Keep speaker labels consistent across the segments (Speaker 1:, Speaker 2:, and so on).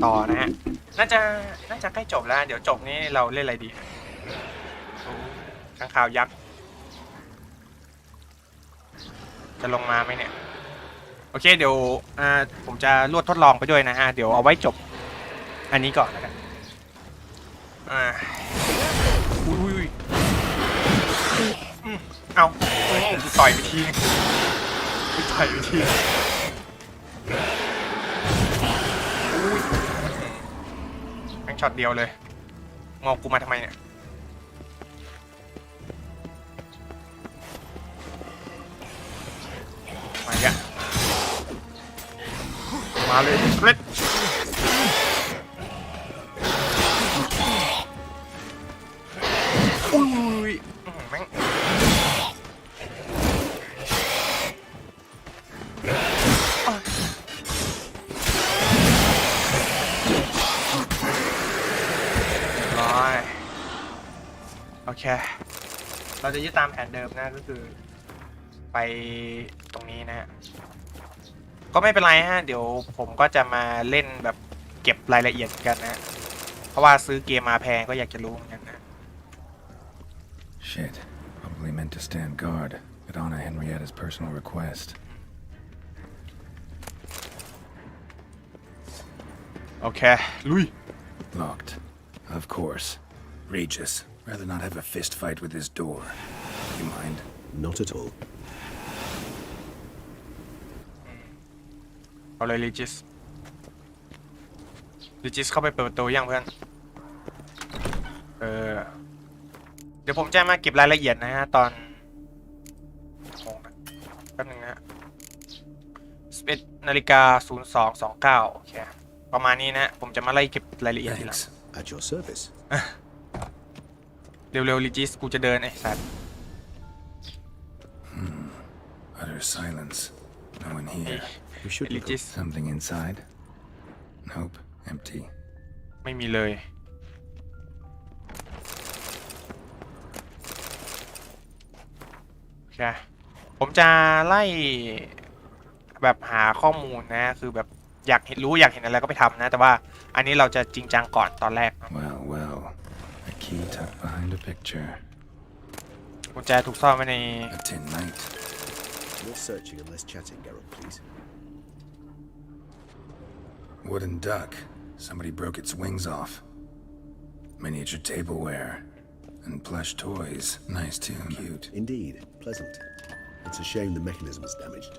Speaker 1: ต่อนะฮะน่าจะใกล้จบแล้วเดี๋ยวจบนี้เราเล่นอะไรดีข้างข่าวยักษ์จะลงมาไหมเนี่ยโอเคเดี๋ยวผมจะรวดทดลองไปด้วยนะฮะเดี๋ยวเอาไว้จบอันนี้ก่อนนะครับอุ้ยเอาต่อยไปทีต่อยไปทีอุ้ยแม่งช็อตเดียวเลยงอกูมาทำไมเนี่ยมาอีกมาเลยเล็ดอุ้ยแม่งโอเคเราจะยึดตามแผนเดิมนะก็คือไปตรงนี้นะฮะก็ไม่เป็นไรฮะเดี๋ยวผมก็จะมาเล่นแบบเก็บรายละเอียดกันนะเพราะว่าซื้อเกมมาแพงก็อยากจะรู้เหมือนกันนะ
Speaker 2: Shit, probably meant to stand guard at Anna Henrietta's personal request.
Speaker 1: โอเคลุย
Speaker 2: Locked. Of course. Regis. Rather not have a fist fight with his door. You mind?
Speaker 3: Not at all.
Speaker 1: เอาเลยลิจิสเข้าไปเปิดประตูยังเพื่อนเดี๋ยวผมจะมาเก็บรายละเอียดนะฮะตอนแป๊บนึงนะฮะ11:02:29โอเคประมาณนี้นะผมจะมาไล่เก็บรายละเอียดทีหลัง
Speaker 3: At your service.
Speaker 1: เร็วๆลิจิสกูจะเดินไอ้สัตว์
Speaker 2: Utter silence. No one here.
Speaker 3: We should look up.
Speaker 2: Something inside? Nope. Empty.
Speaker 1: ไม่มีเลยโอเคผมจะไล่แบบหาข้อมูลนะคือแบบอยากเห็นอะไรก็ไปทำนะแต่ว่าอันนี้เราจะจริงจังก่อนตอนแรก
Speaker 2: Well. A key tucked behind a picture.
Speaker 1: กุญแจถูกซ่อนไว้ใน
Speaker 2: A tin knight.
Speaker 3: More searching and less chatting, Geralt, please.
Speaker 2: Wooden duck. Somebody broke its wings off. Miniature tableware. And plush toys. Nice too. Cute.
Speaker 3: Indeed, pleasant. It's a shame the mechanism is damaged.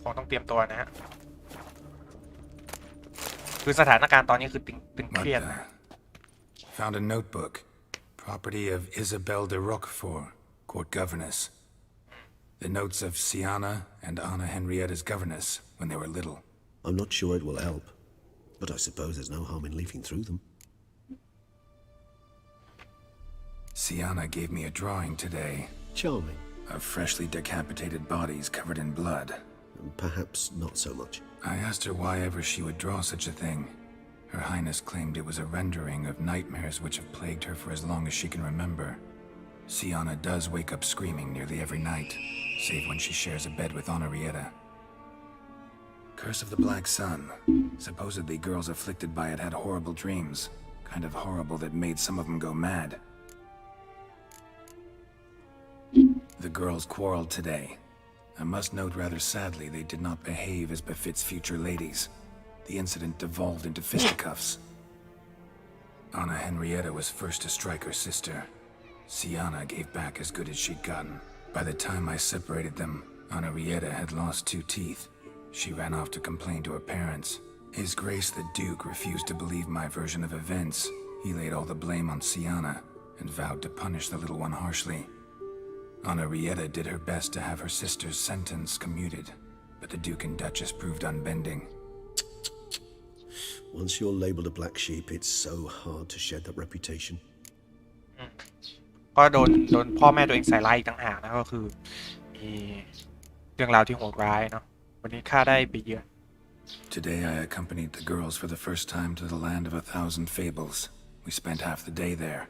Speaker 1: คงต้องเตรียมตัวนะฮะคือสถานการณ์ตอนนี้คือตึงเครียดนะ
Speaker 2: Found a notebook. Property of Isabel de Roquefort, court governess. The notes of Siana and Anna Henrietta's governess when they were little.
Speaker 3: I'm not sure it will help, but I suppose there's no harm in leafing through them.
Speaker 2: Siana gave me a drawing today.
Speaker 3: Charming.
Speaker 2: Of freshly decapitated bodies covered in blood.
Speaker 3: Perhaps not so much.
Speaker 2: I asked her why ever she would draw such a thing. Her Highness claimed it was a rendering of nightmares which have plagued her for as long as she can remember. Siana does wake up screaming nearly every night, save when she shares a bed with Henrietta. Curse of the Black Sun. Supposedly girls afflicted by it had horrible dreams. Kind of horrible that made some of them go mad. The girls quarreled today. I must note rather sadly they did not behave as befits future ladies. The incident devolved into fisticuffs. Anna Henrietta was first to strike her sister. Siana gave back as good as she'd gotten. By the time I separated them, Henrietta had lost 2 teeth. She ran off to complain to her parents. His Grace the Duke refused to believe my version of events. He laid all the blame on Siana and vowed to punish the little one harshly. Henrietta did her best to have her sister's sentence commuted, but the Duke and Duchess proved unbending.
Speaker 3: Once you're labeled a black sheep, it's so hard to shed that reputation.
Speaker 1: ก็โดนพ่อแม่ตัวเองใส่ร้ายอีกต่างหากนะก็คือมีเรื่องราวที่โหดร้ายเนาะวันนี้ข้าได้ไปเยือน
Speaker 2: Today I accompanied the girls for the first time to the land of 1,000 fables. We spent half the day there.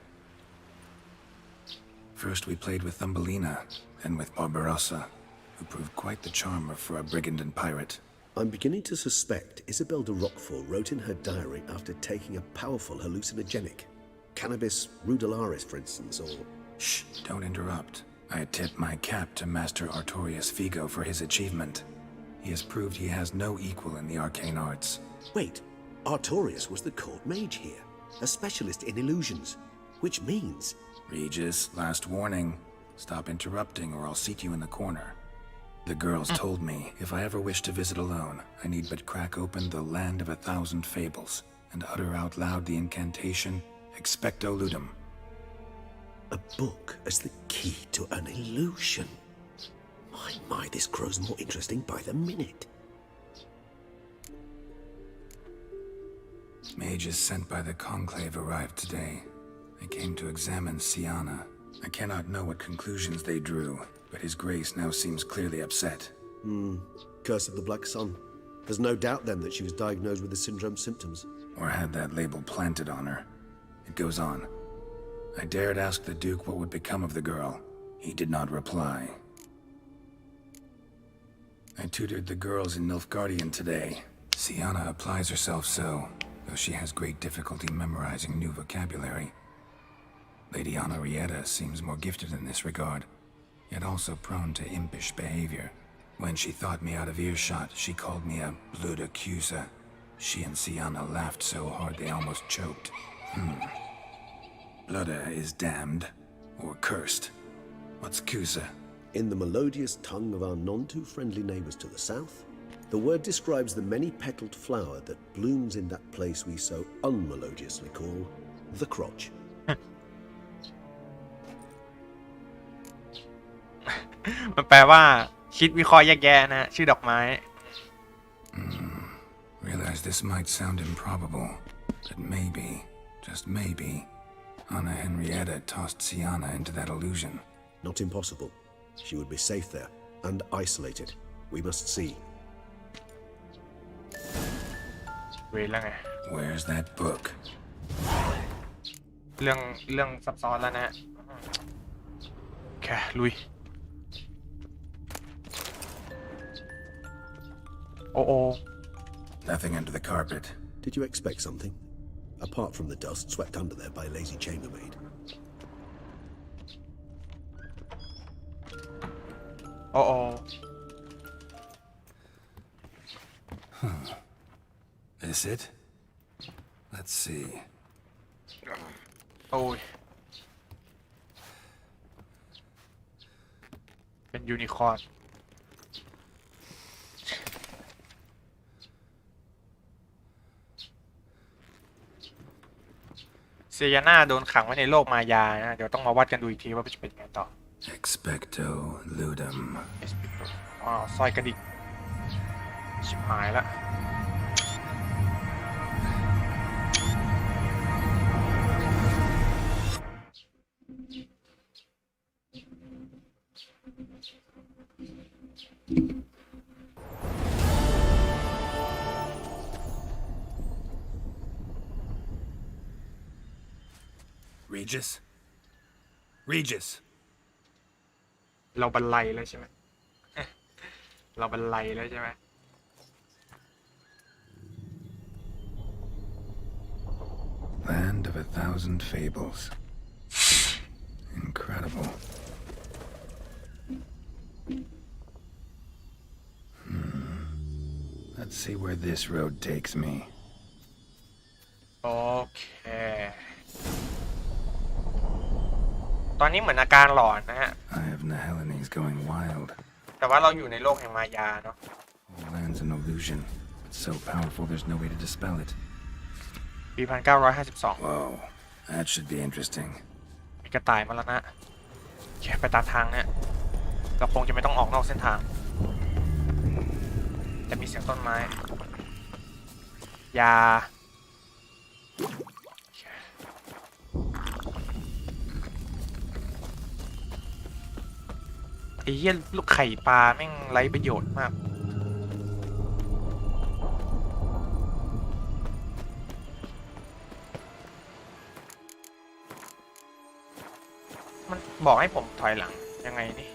Speaker 2: First we played with Thumbelina, then with Barbarossa, who proved quite the charmer for a brigand and pirate.
Speaker 3: I'm beginning to suspect Isabel de Roquefort wrote in her diary after taking a powerful hallucinogenic. Cannabis rudularis, for instance, or...
Speaker 2: Shh, don't interrupt. I tip my cap to Master Artorius Figo for his achievement. He has proved he has no equal in the arcane arts.
Speaker 3: Wait, Artorius was the court mage here, a specialist in illusions, which means...
Speaker 2: Regis, last warning. Stop interrupting or I'll seat you in the corner. The girls told me if I ever wish to visit alone, I need but crack open the Land of 1,000 Fables and utter out loud the incantation Expecto Ludum.
Speaker 3: A book as the key to an illusion. My, this grows more interesting by the minute.
Speaker 2: Mages sent by the Conclave arrived today. They came to examine Siana. I cannot know what conclusions they drew, but His Grace now seems clearly upset.
Speaker 3: Curse of the Black Sun. There's no doubt then that she was diagnosed with the syndrome symptoms.
Speaker 2: Or had that label planted on her. It goes on. I dared ask the Duke what would become of the girl. He did not reply. I tutored the girls in Nilfgaardian today. Siana applies herself so, though she has great difficulty memorizing new vocabulary. Lady Henrietta seems more gifted in this regard, yet also prone to impish behavior. When she thought me out of earshot, she called me a blood accuser. She and Siana laughed so hard they almost choked. Blooda is damned, or cursed. What's Cusa?
Speaker 3: In the melodious tongue of our none-too-friendly neighbors to the south, the word describes the many-petaled flower that blooms in that place we so unmelodiously call the crotch.
Speaker 1: มันแปลว่าคิดวิเคราะห์แยกแยะนะชื่อดอกไม้
Speaker 2: Realize this might sound improbable, but maybe, just maybe, Anna Henrietta tossed Siana into that illusion.
Speaker 3: Not impossible. She would be safe there, and isolated. We must see.
Speaker 1: เวรแล้วไง
Speaker 2: Where's that book?
Speaker 1: เรื่องซับซ้อนแล้วนะแค่ลุยโอ้
Speaker 2: Nothing under the carpet.
Speaker 3: Did you expect something? Apart from the dust swept under there by a lazy chambermaid.
Speaker 1: โอ้
Speaker 2: This it? Let's see.
Speaker 1: โอ้ยเป็นยูนิคอร์นเซียนาโดนขังไว้ในโลกมายานะเดี๋ยวต้องมาวัดกันดูอีกทีว่าจะเป็นยังไงต่อ
Speaker 2: Expecto Ludum.
Speaker 1: อ๋อซอยกระดิกชิบหายละ
Speaker 2: Regis? Regis!
Speaker 1: เราบรรลัยแล้วใช่ไหม เราบรรลัยแล้วใช่ไหม
Speaker 2: Land of 1,000 Fables. Incredible. Let's see where this road takes me.
Speaker 1: โอเค ตอนนี้เหมือนอาการหลอนนะฮะ
Speaker 2: Eye of Nehelines going wild.
Speaker 1: แต่ว่าเราอยู่ในโลกแห่งมายาเนาะ
Speaker 2: Whole land's an illusion. It's so powerful there's no way to dispel it.
Speaker 1: ปี 1952
Speaker 2: Whoa, that should be interesting.
Speaker 1: มีกระต่ายมาแล้วนะแค่ไปตามทางเนี่ยเราคงจะไม่ต้องออกนอกเส้นทางแต่มีเสียงต้นไม้ยาไอ้เหี้ยลูกไข่ปลาแม่งไร้ประโยชน์มากมันบอกให้ผมถอยหลังยังไงนี่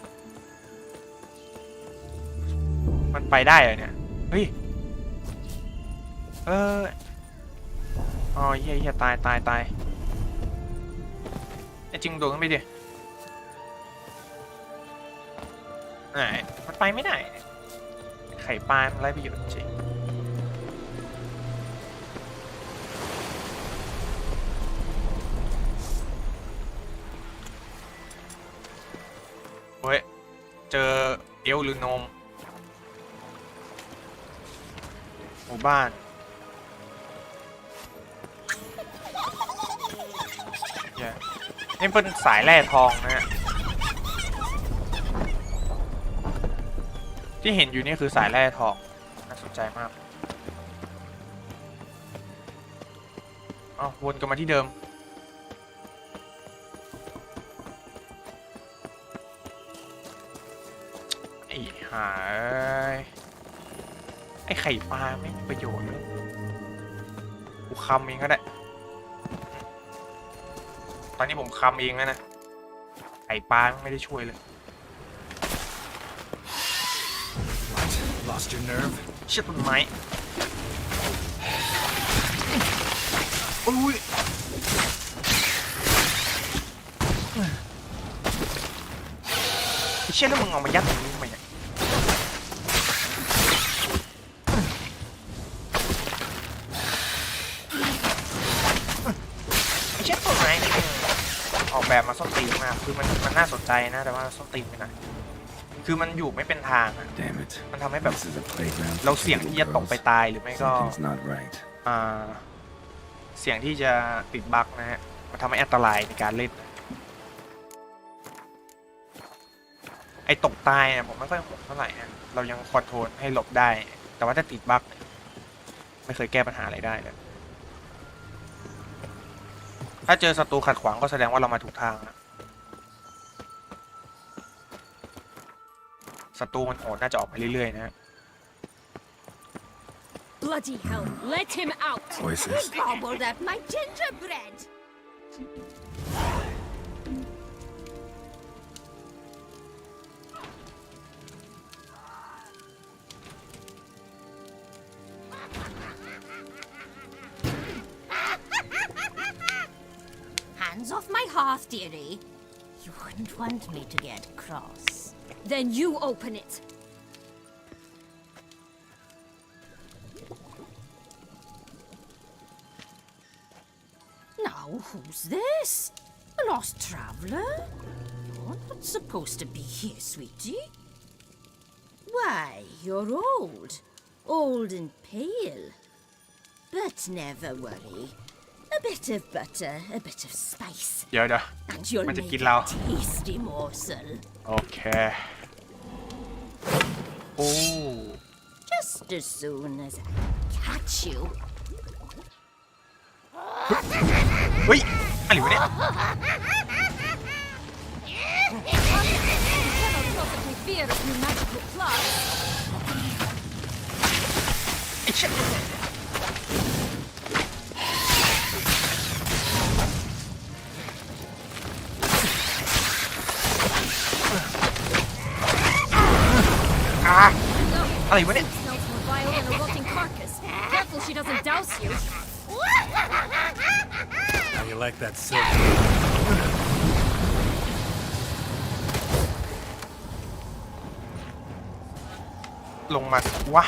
Speaker 1: มันไปได้เหรอเนี่ยเฮ้ย เอออ๋อเฮียตายไอ้จริงโดดขึ้นไปดิไหนมันไปไม่ได้ไข่ปลามันไร้ประโยชน์จริงเฮ้ยเจอเอลหรือนมหมู่บ้านนี่เป็นสายแร่ทองนะฮะที่เห็นอยู่นี่คือสายแร่ทองน่าสนใจมากอ้าววนกลับมาที่เดิมไอ้หายไอ้ไข่ปลาไม่มีประโยชน์เลยกูคำเองก็ได้ตอนนี้ผมคำเองแล้วนะไข่ปลาไม่ได้ช่วยเลย
Speaker 2: Lost your nerve?
Speaker 1: เชือกต้นไม้อุ้ยไอ้เชือกแล้วมึงเอามายัดตรงนี้ทำไมเนี่ยไอ้เชือกต้นไม้นี่ออกแบบมาส้นตีนมากคือมันน่าสนใจนะแต่ว่าส้นตีนไปหน่อยคือมันอยู่ไม่เป็นทางอะมันทำให้แบบเราเสี่ยงที่จะตกไปตายหรือไม่ก็เสี่ยงที่จะติดบั๊กนะฮะมันทำให้อันตรายในการเล่นไอ้ตกตายเนี่ยผมไม่ค่อยห่วงเท่าไหร่ฮะเรายังคอนโทรลให้หลบได้แต่ว่าถ้าติดบั๊กไม่เคยแก้ปัญหาอะไรได้เลยถ้าเจอศัตรูขัดขวางก็แสดงว่าเรามาถูกทางนะศัตรูมันโหดน่าจะออกไปเรื่อยๆนะ
Speaker 4: Bloody hell, let him out!
Speaker 2: Voices.
Speaker 4: Gobbled up my gingerbread! Hands off my hearth, dearie. You wouldn't want me to get cross. Then you open it. Now, who's this? A lost traveler? You're not supposed to be here, sweetie. Why, you're old. Old and pale. But never worry. A bit of butter, a bit of spice.
Speaker 1: เดี๋ยว
Speaker 4: And you'll
Speaker 1: มันจะ
Speaker 4: make
Speaker 1: กินเรา
Speaker 4: a tasty morsel.
Speaker 1: โอเคโอ้
Speaker 4: Just as soon as I catch you.
Speaker 1: เฮ้ยอะไรวะเนี่ย
Speaker 4: Fear of new magical plots.
Speaker 1: ไอ้เชี่ยอะไรวะเนี่ย
Speaker 4: Smells more vile than a rotting carcass. Careful she doesn't douse you.
Speaker 2: How you like that silk?
Speaker 1: ลงมาวะ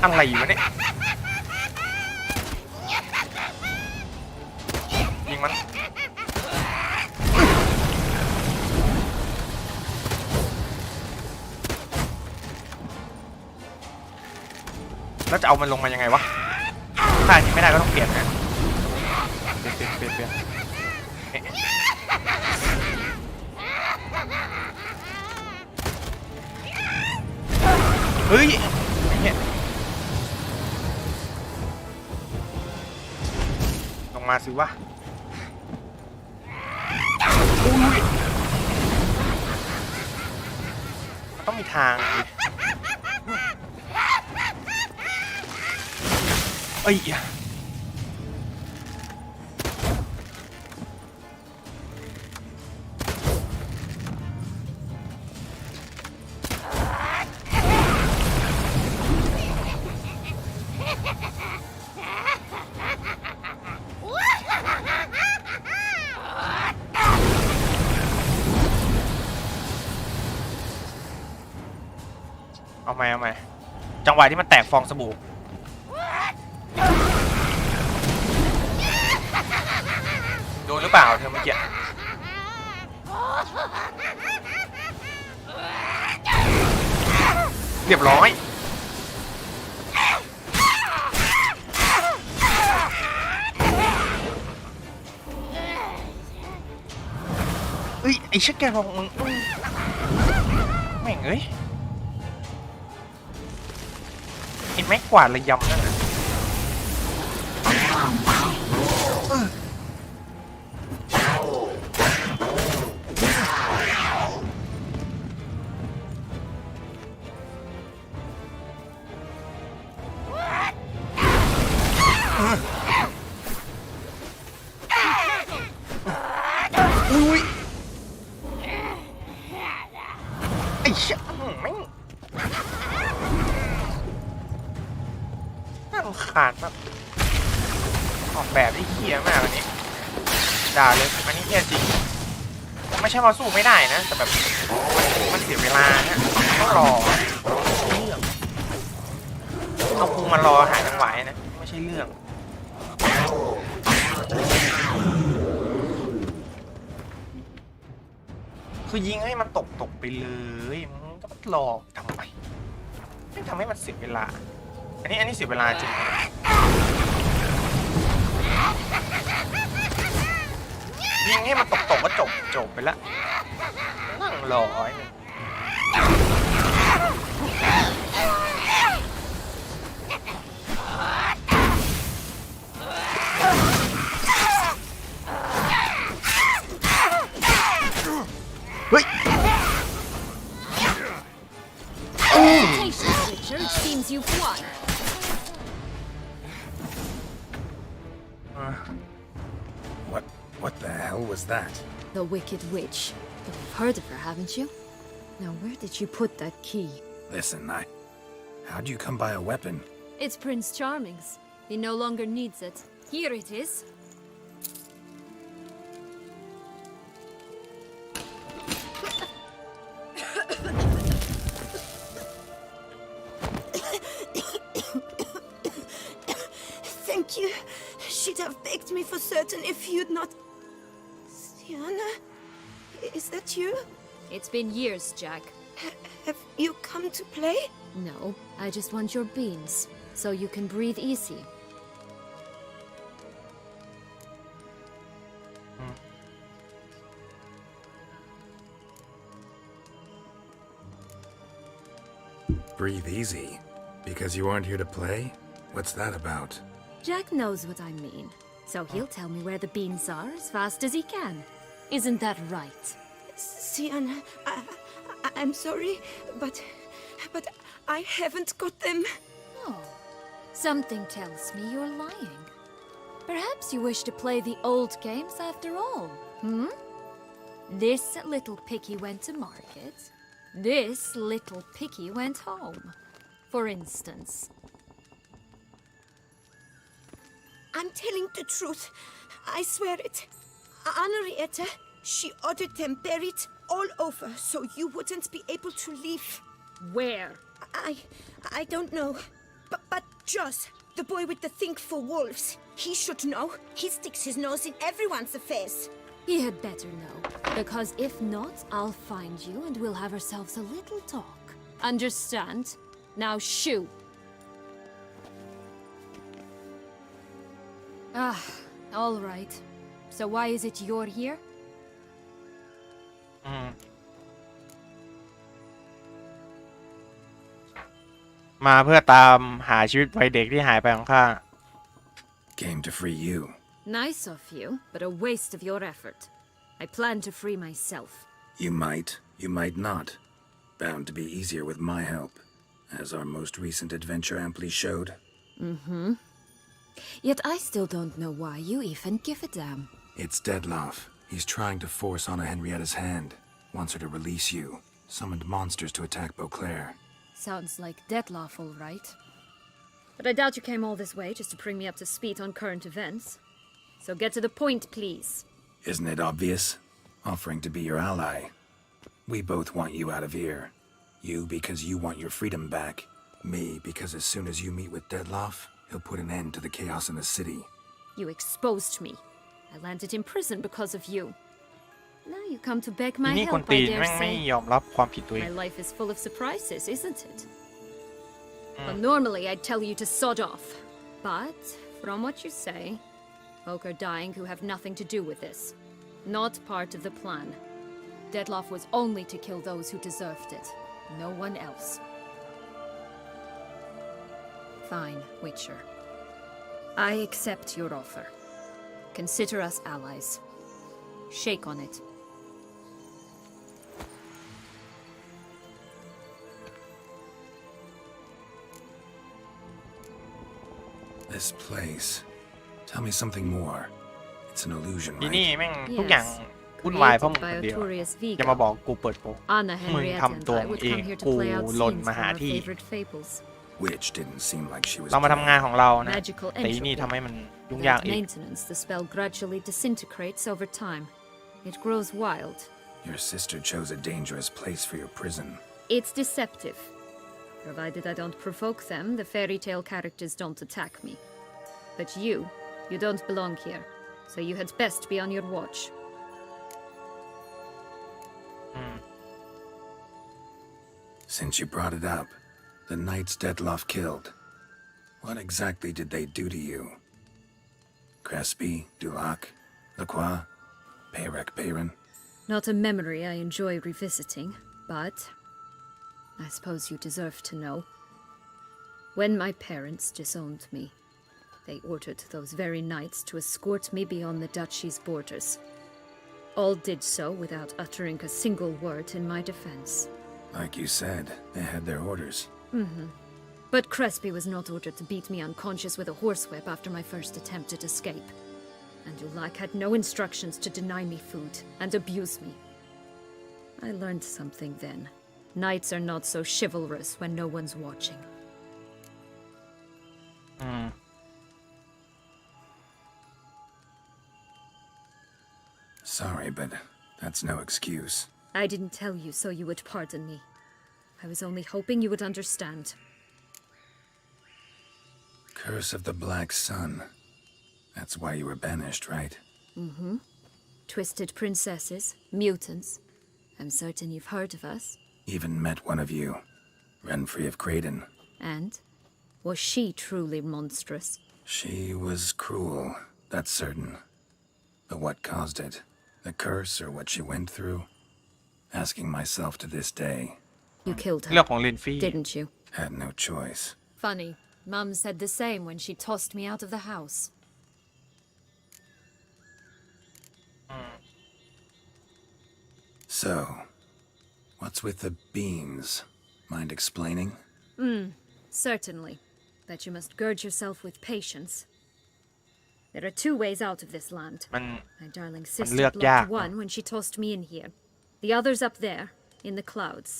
Speaker 1: อะไรวะเนี่ยยิงมันแล้วจะเอามันลงมายังไงวะถ้าอันนี้ไม่ได้ก็ต้องเปลี่ยนนะเปลี่ยนเฮ้ยเนี่ยลงมาสิวะมันต้องมีทางดิเอ้ย เอาใหม่จังหวะที่มันแตกฟองสบู่โดนหรือเปล่าเธอเมื่อกี้เรียบร้อยเอ้ยไอ้ชักแกลองมึงแม่งเอ้ยไอ้แม็กกวาดระยำนั่นน่ะอุ้ยไอ้เชี่ยแม่งน่ารำคาญมากออกแบบที่เหี้ยมากอันนี้ด่าเลยอันนี้เหี้ยจริงไม่ใช่ว่าสู้ไม่ได้นะแต่แบบมันเสียเวลาเนี่ยต้องรอเรื่องเอาพุงมารอหาจังหวะนะไม่ใช่เรื่องคือยิงให้มันตกไปเลยมันก็รอทำไมไม่ทำให้มันเสียเวลาอันนี้เสียเวลาจริงยิงให้มันตกก็จบไปละนั่งรอเฮ้ย
Speaker 5: Switcher, it seems you've won.
Speaker 2: What the hell was that?
Speaker 5: The Wicked Witch. You've heard of her, haven't you? Now, where did you put that key?
Speaker 2: Listen, how'd you come by a weapon?
Speaker 5: It's Prince Charming's. He no longer needs it. Here it is.
Speaker 4: Thank you. She'd have begged me for certain if you'd not... Sienna? Is that you?
Speaker 5: It's been years, Jack.
Speaker 4: Have you come to play?
Speaker 5: No, I just want your beans, so you can breathe easy.
Speaker 2: Breathe easy? Because you aren't here to play? What's that about?
Speaker 5: Jack knows what I mean, so he'll tell me where the beans are as fast as he can. Isn't that right?
Speaker 4: Sienna, I'm sorry, but I haven't got them.
Speaker 5: Oh, something tells me you're lying. Perhaps you wish to play the old games after all, hmm? This little picky went to market. This little picky went home, for instance.
Speaker 4: I'm telling the truth. I swear it. Henrietta, she ordered them buried all over so you wouldn't be able to leave.
Speaker 5: Where?
Speaker 4: I don't know. But Joss, the boy with the thing for wolves, he should know. He sticks his nose in everyone's affairs.
Speaker 5: He had better know, because if not, I'll find you and we'll have ourselves a little talk. Understand? Now shoo! Ah, all right. So why is it you're here?
Speaker 1: มาเพื่อตามหาชีวิตวัยเด็กที่หายไปของข้า
Speaker 2: Came to free you.
Speaker 5: Nice of you, but a waste of your effort. I plan to free myself.
Speaker 2: You might not. Bound to be easier with my help, as our most recent adventure amply showed.
Speaker 5: Mm-hmm. Yet I still don't know why you even give a damn.
Speaker 2: It's Deadloff. He's trying to force Anna Henrietta's hand. Wants her to release you. Summoned monsters to attack Beauclair.
Speaker 5: Sounds like Deadloff, all right. But I doubt you came all this way just to bring me up to speed on current events. So get to the point, please.
Speaker 2: Isn't it obvious? Offering to be your ally. We both want you out of here. You because you want your freedom back. Me because as soon as you meet with Dettlaff, he'll put an end to the chaos in the city.
Speaker 5: You exposed me. I landed in prison because of you. Now you come to beg
Speaker 1: ที
Speaker 5: my
Speaker 1: นี่คน
Speaker 5: help,
Speaker 1: ตี
Speaker 5: I
Speaker 1: น
Speaker 5: dare
Speaker 1: แม่งไม่
Speaker 5: say.
Speaker 1: ยอมรับความผิดตัวเอง
Speaker 5: My life is full of surprises, isn't it? Well, normally I'd tell you to sod off. But, from what you say, folk are dying who have nothing to do with this. Not part of the plan. Dettlaff was only to kill those who deserved it. No one else. Fine, Witcher. I accept your offer. Consider us allies. Shake on it.
Speaker 2: This place. Tell me something more. It's an illusion,
Speaker 1: ทีนี่
Speaker 2: right?
Speaker 1: แม่งทุกอย่างวุ่นวายเพราะมึงคนเดียว
Speaker 5: Created by Arturius
Speaker 1: จะมา
Speaker 5: Vigo.
Speaker 1: บอกกูเปิดโปง
Speaker 5: Anna,
Speaker 1: มึง
Speaker 5: Henrietta,
Speaker 1: ทำตัว
Speaker 5: and I would
Speaker 1: เอง
Speaker 5: come here to
Speaker 1: กู
Speaker 5: play out
Speaker 1: หล่น
Speaker 5: scenes
Speaker 1: มา
Speaker 5: from
Speaker 1: หา
Speaker 5: our
Speaker 1: ที่
Speaker 5: favorite fables.
Speaker 2: Which didn't seem like she was
Speaker 1: เรามาทำงาน
Speaker 2: playing.
Speaker 1: ของเรานะ
Speaker 5: Magical
Speaker 1: แต่อีนี่
Speaker 5: entropy.
Speaker 1: ทำให้มันยุ่งยาก
Speaker 5: Without
Speaker 1: อีก
Speaker 5: maintenance, the spell gradually disintegrates over time. It grows wild.
Speaker 2: Your sister chose a dangerous place for your prison.
Speaker 5: It's deceptive. Provided I don't provoke them, the fairy tale characters don't attack me. But you don't belong here, so you had best be on your watch.
Speaker 2: Since you brought it up, the knights Dettlaff killed. What exactly did they do to you? Crespi, Dulac, Lacroix, Payrek Peyron?
Speaker 5: Not a memory I enjoy revisiting, but I suppose you deserve to know. When my parents disowned me, they ordered those very knights to escort me beyond the duchy's borders. All did so without uttering a single word in my defense.
Speaker 2: Like you said, they had their orders.
Speaker 5: But Crespi was not ordered to beat me unconscious with a horsewhip after my first attempt at escape. And Dulac had no instructions to deny me food and abuse me. I learned something then. Knights are not so chivalrous when no one's watching.
Speaker 2: Sorry, but that's no excuse.
Speaker 5: I didn't tell you so you would pardon me. I was only hoping you would understand.
Speaker 2: Curse of the Black Sun. That's why you were banished, right?
Speaker 5: Twisted princesses, mutants. I'm certain you've heard of us.
Speaker 2: Even met one of you. Renfrey of Craden.
Speaker 5: And? Was she truly monstrous?
Speaker 2: She was cruel, that's certain. But what caused it? The curse or what she went through? Asking myself to this day.
Speaker 5: You killed
Speaker 1: เรื่อง
Speaker 5: her,
Speaker 1: ของลินฟี่
Speaker 5: didn't you?
Speaker 2: Had no choice.
Speaker 5: Funny. Mum said the same when she tossed me out of the house.
Speaker 2: So, what's with the beans? Mind explaining?
Speaker 5: Certainly. But you must gird yourself with patience. There are two ways out of this land.
Speaker 1: มัน
Speaker 5: My darling
Speaker 1: เลื
Speaker 5: sister
Speaker 1: อกยาก
Speaker 5: blocked one when she tossed me in here. The other's up there, in the clouds.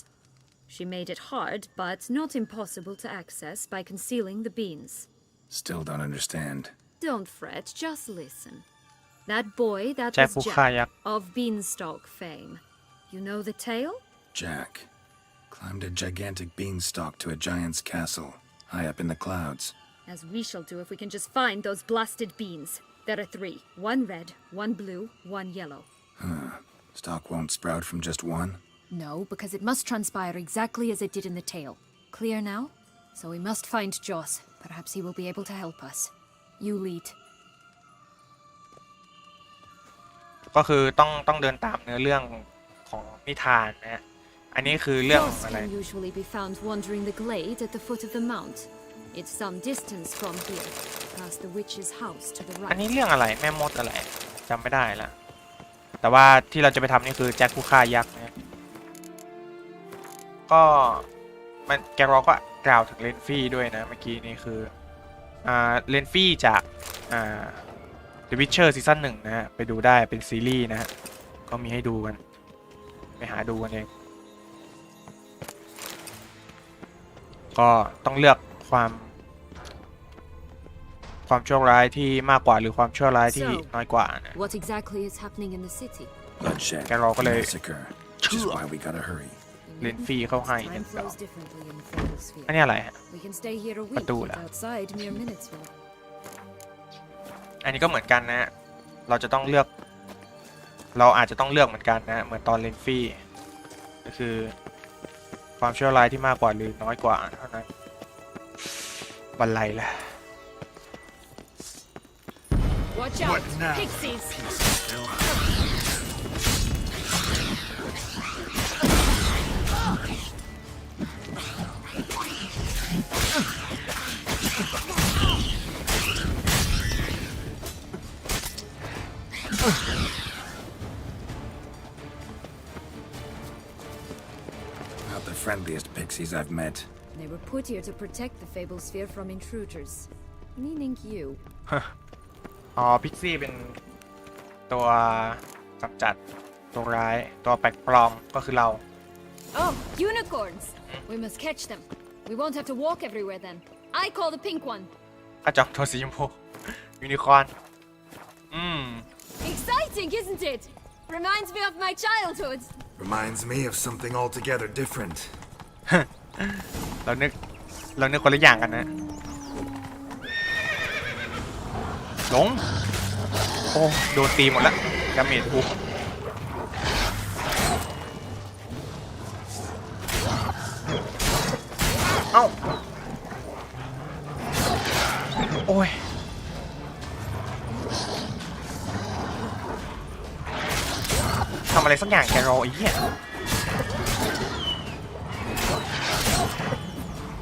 Speaker 5: She made it hard, but not impossible to access by concealing the beans.
Speaker 2: Still don't understand.
Speaker 5: Don't fret, just listen. That boy, that
Speaker 1: แจ็ค
Speaker 5: was
Speaker 1: ผู้ฆ่า
Speaker 5: Jack,
Speaker 1: ยักษ์
Speaker 5: of Beanstalk fame. You know the tale?
Speaker 2: Jack climbed a gigantic beanstalk to a giant's castle, high up in the clouds.
Speaker 5: As we shall do if we can just find those blasted beans. There are 3. 1 red, 1 blue, 1 yellow.
Speaker 2: Stalk won't sprout from just one?
Speaker 5: No, because it must transpire exactly as it did in the tale. Clear now? So we must find Joss. Perhaps he will be able to help us. You lead.
Speaker 1: ก็คือต้องเดินตามเนื้อเรื่องของนิทานนะฮะอันนี้คือเรื่อง
Speaker 5: Joss
Speaker 1: อะไร
Speaker 5: can usually be found wandering the glade at the foot of the mount. It's some distance from here, past the witch's house to the
Speaker 1: อันนี้
Speaker 5: right.
Speaker 1: เรื่องอะไรแม่มดอะไรจำไม่ได้ละแต่ว่าที่เราจะไปทำนี่คือแจ็คผู้ฆ่ายักษ์นะก็มันแกรอก็กล่าวถึงเลนฟี่ด้วยนะเมื่อกี้นี่คือเลนฟี่จากThe Witcher ซีซั่น 1นะฮะไปดูได้เป็นซีรีส์นะฮะก็มีให้ดูกันไปหาดูกันเองก็ต้องเลือกความชั่วร้ายที่มากกว่าหรือความชั่วร้ายที่น้อยกว่านะ
Speaker 5: What exactly is happening in the city?
Speaker 2: Bloodshed,
Speaker 1: Cái rò có lệ.
Speaker 2: massacre. Which is why we gotta hurry.
Speaker 5: You
Speaker 1: เลนฟี่เข้าให้
Speaker 5: Time
Speaker 1: 1 ดอก
Speaker 5: flows differently in the Fable Sphere.
Speaker 1: อันนี้อะไรฮะ
Speaker 5: We can stay here a week,
Speaker 1: Patu
Speaker 5: but
Speaker 1: lah.
Speaker 5: outside mere minutes will.
Speaker 1: อันนี้ก็เหมือนกันนะ เราจะต้องเลือก เราอาจจะต้องเลือกเหมือนกันนะ เหมือนตอนเลนฟี่ก็คือความชั่วร้ายที่มากกว่าหรือน้อยกว่าเท่านั้นบันไลแหละ
Speaker 5: Watch out, pixies!
Speaker 2: Not the friendliest pixies I've met.
Speaker 5: They were put here to protect the Fable Sphere from intruders, meaning you.
Speaker 1: อ๋อพิกซี่เป็นตัวกำจัดตัวร้ายตัวแปลกปลอมก็คือเรา
Speaker 5: Oh, unicorns! We must catch them. We won't have to walk everywhere then. I call the pink one.
Speaker 1: กระจอกตัวสีชมพูยูนิคอร์น
Speaker 5: Exciting, isn't it? Reminds me of my childhood.
Speaker 2: Reminds me of something altogether different.
Speaker 1: เรานึกคนละอย่างกันนะหลงโอ้โดนตีหมดแล้วดาเมจกูเอ้าโอ้ยทำอะไรสักอย่างแกรอไอ้เหี้ย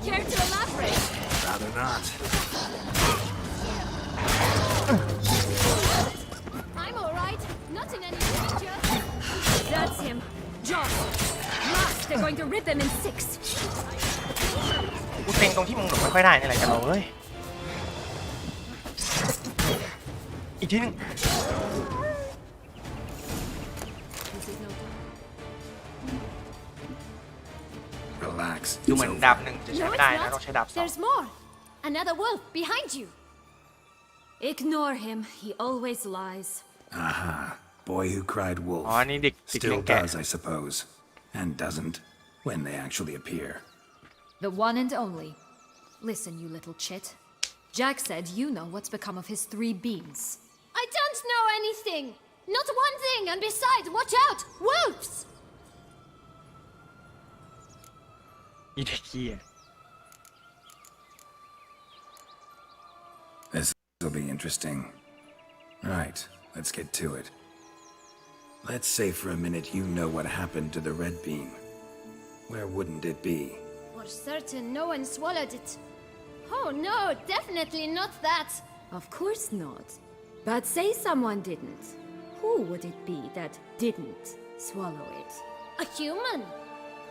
Speaker 5: Care to elaborate?
Speaker 2: Rather not.
Speaker 5: I'm alright. Not in any danger. That's him. John. Last, they're going to rip him in 6.
Speaker 1: กูเซ็งตรงที่มึงหลบไม่ค่อยได้นี่แหละกันเราเอ้ยอีกทีนึง
Speaker 2: Relax.
Speaker 1: ดู
Speaker 2: It's
Speaker 1: เหมือน
Speaker 2: over.
Speaker 1: ดาบหนึ่งจะใช้ไม่ได้นะต้องใช้ดาบ 2
Speaker 5: There's more. Another wolf behind you. Ignore him. He always lies.
Speaker 2: Aha. Boy who cried
Speaker 1: อ๋อ
Speaker 2: wolf.
Speaker 1: นี่เด็ก
Speaker 2: Still
Speaker 1: เลี้ยงแกะ
Speaker 2: does, I suppose. And doesn't when they actually appear.
Speaker 5: The one and only. Listen, you little chit. Jack said you know what's become of his 3 beans. I don't know anything. Not one thing. And besides, watch out. Wolves!
Speaker 1: อีเด็กเหี้ย
Speaker 2: This will be interesting. Right, let's get to it. Let's say for a minute you know what happened to the red bean. Where wouldn't it be?
Speaker 5: For certain, no one swallowed it. Oh no, definitely not that. Of course not. But say someone didn't. Who would it be that didn't swallow it? A human.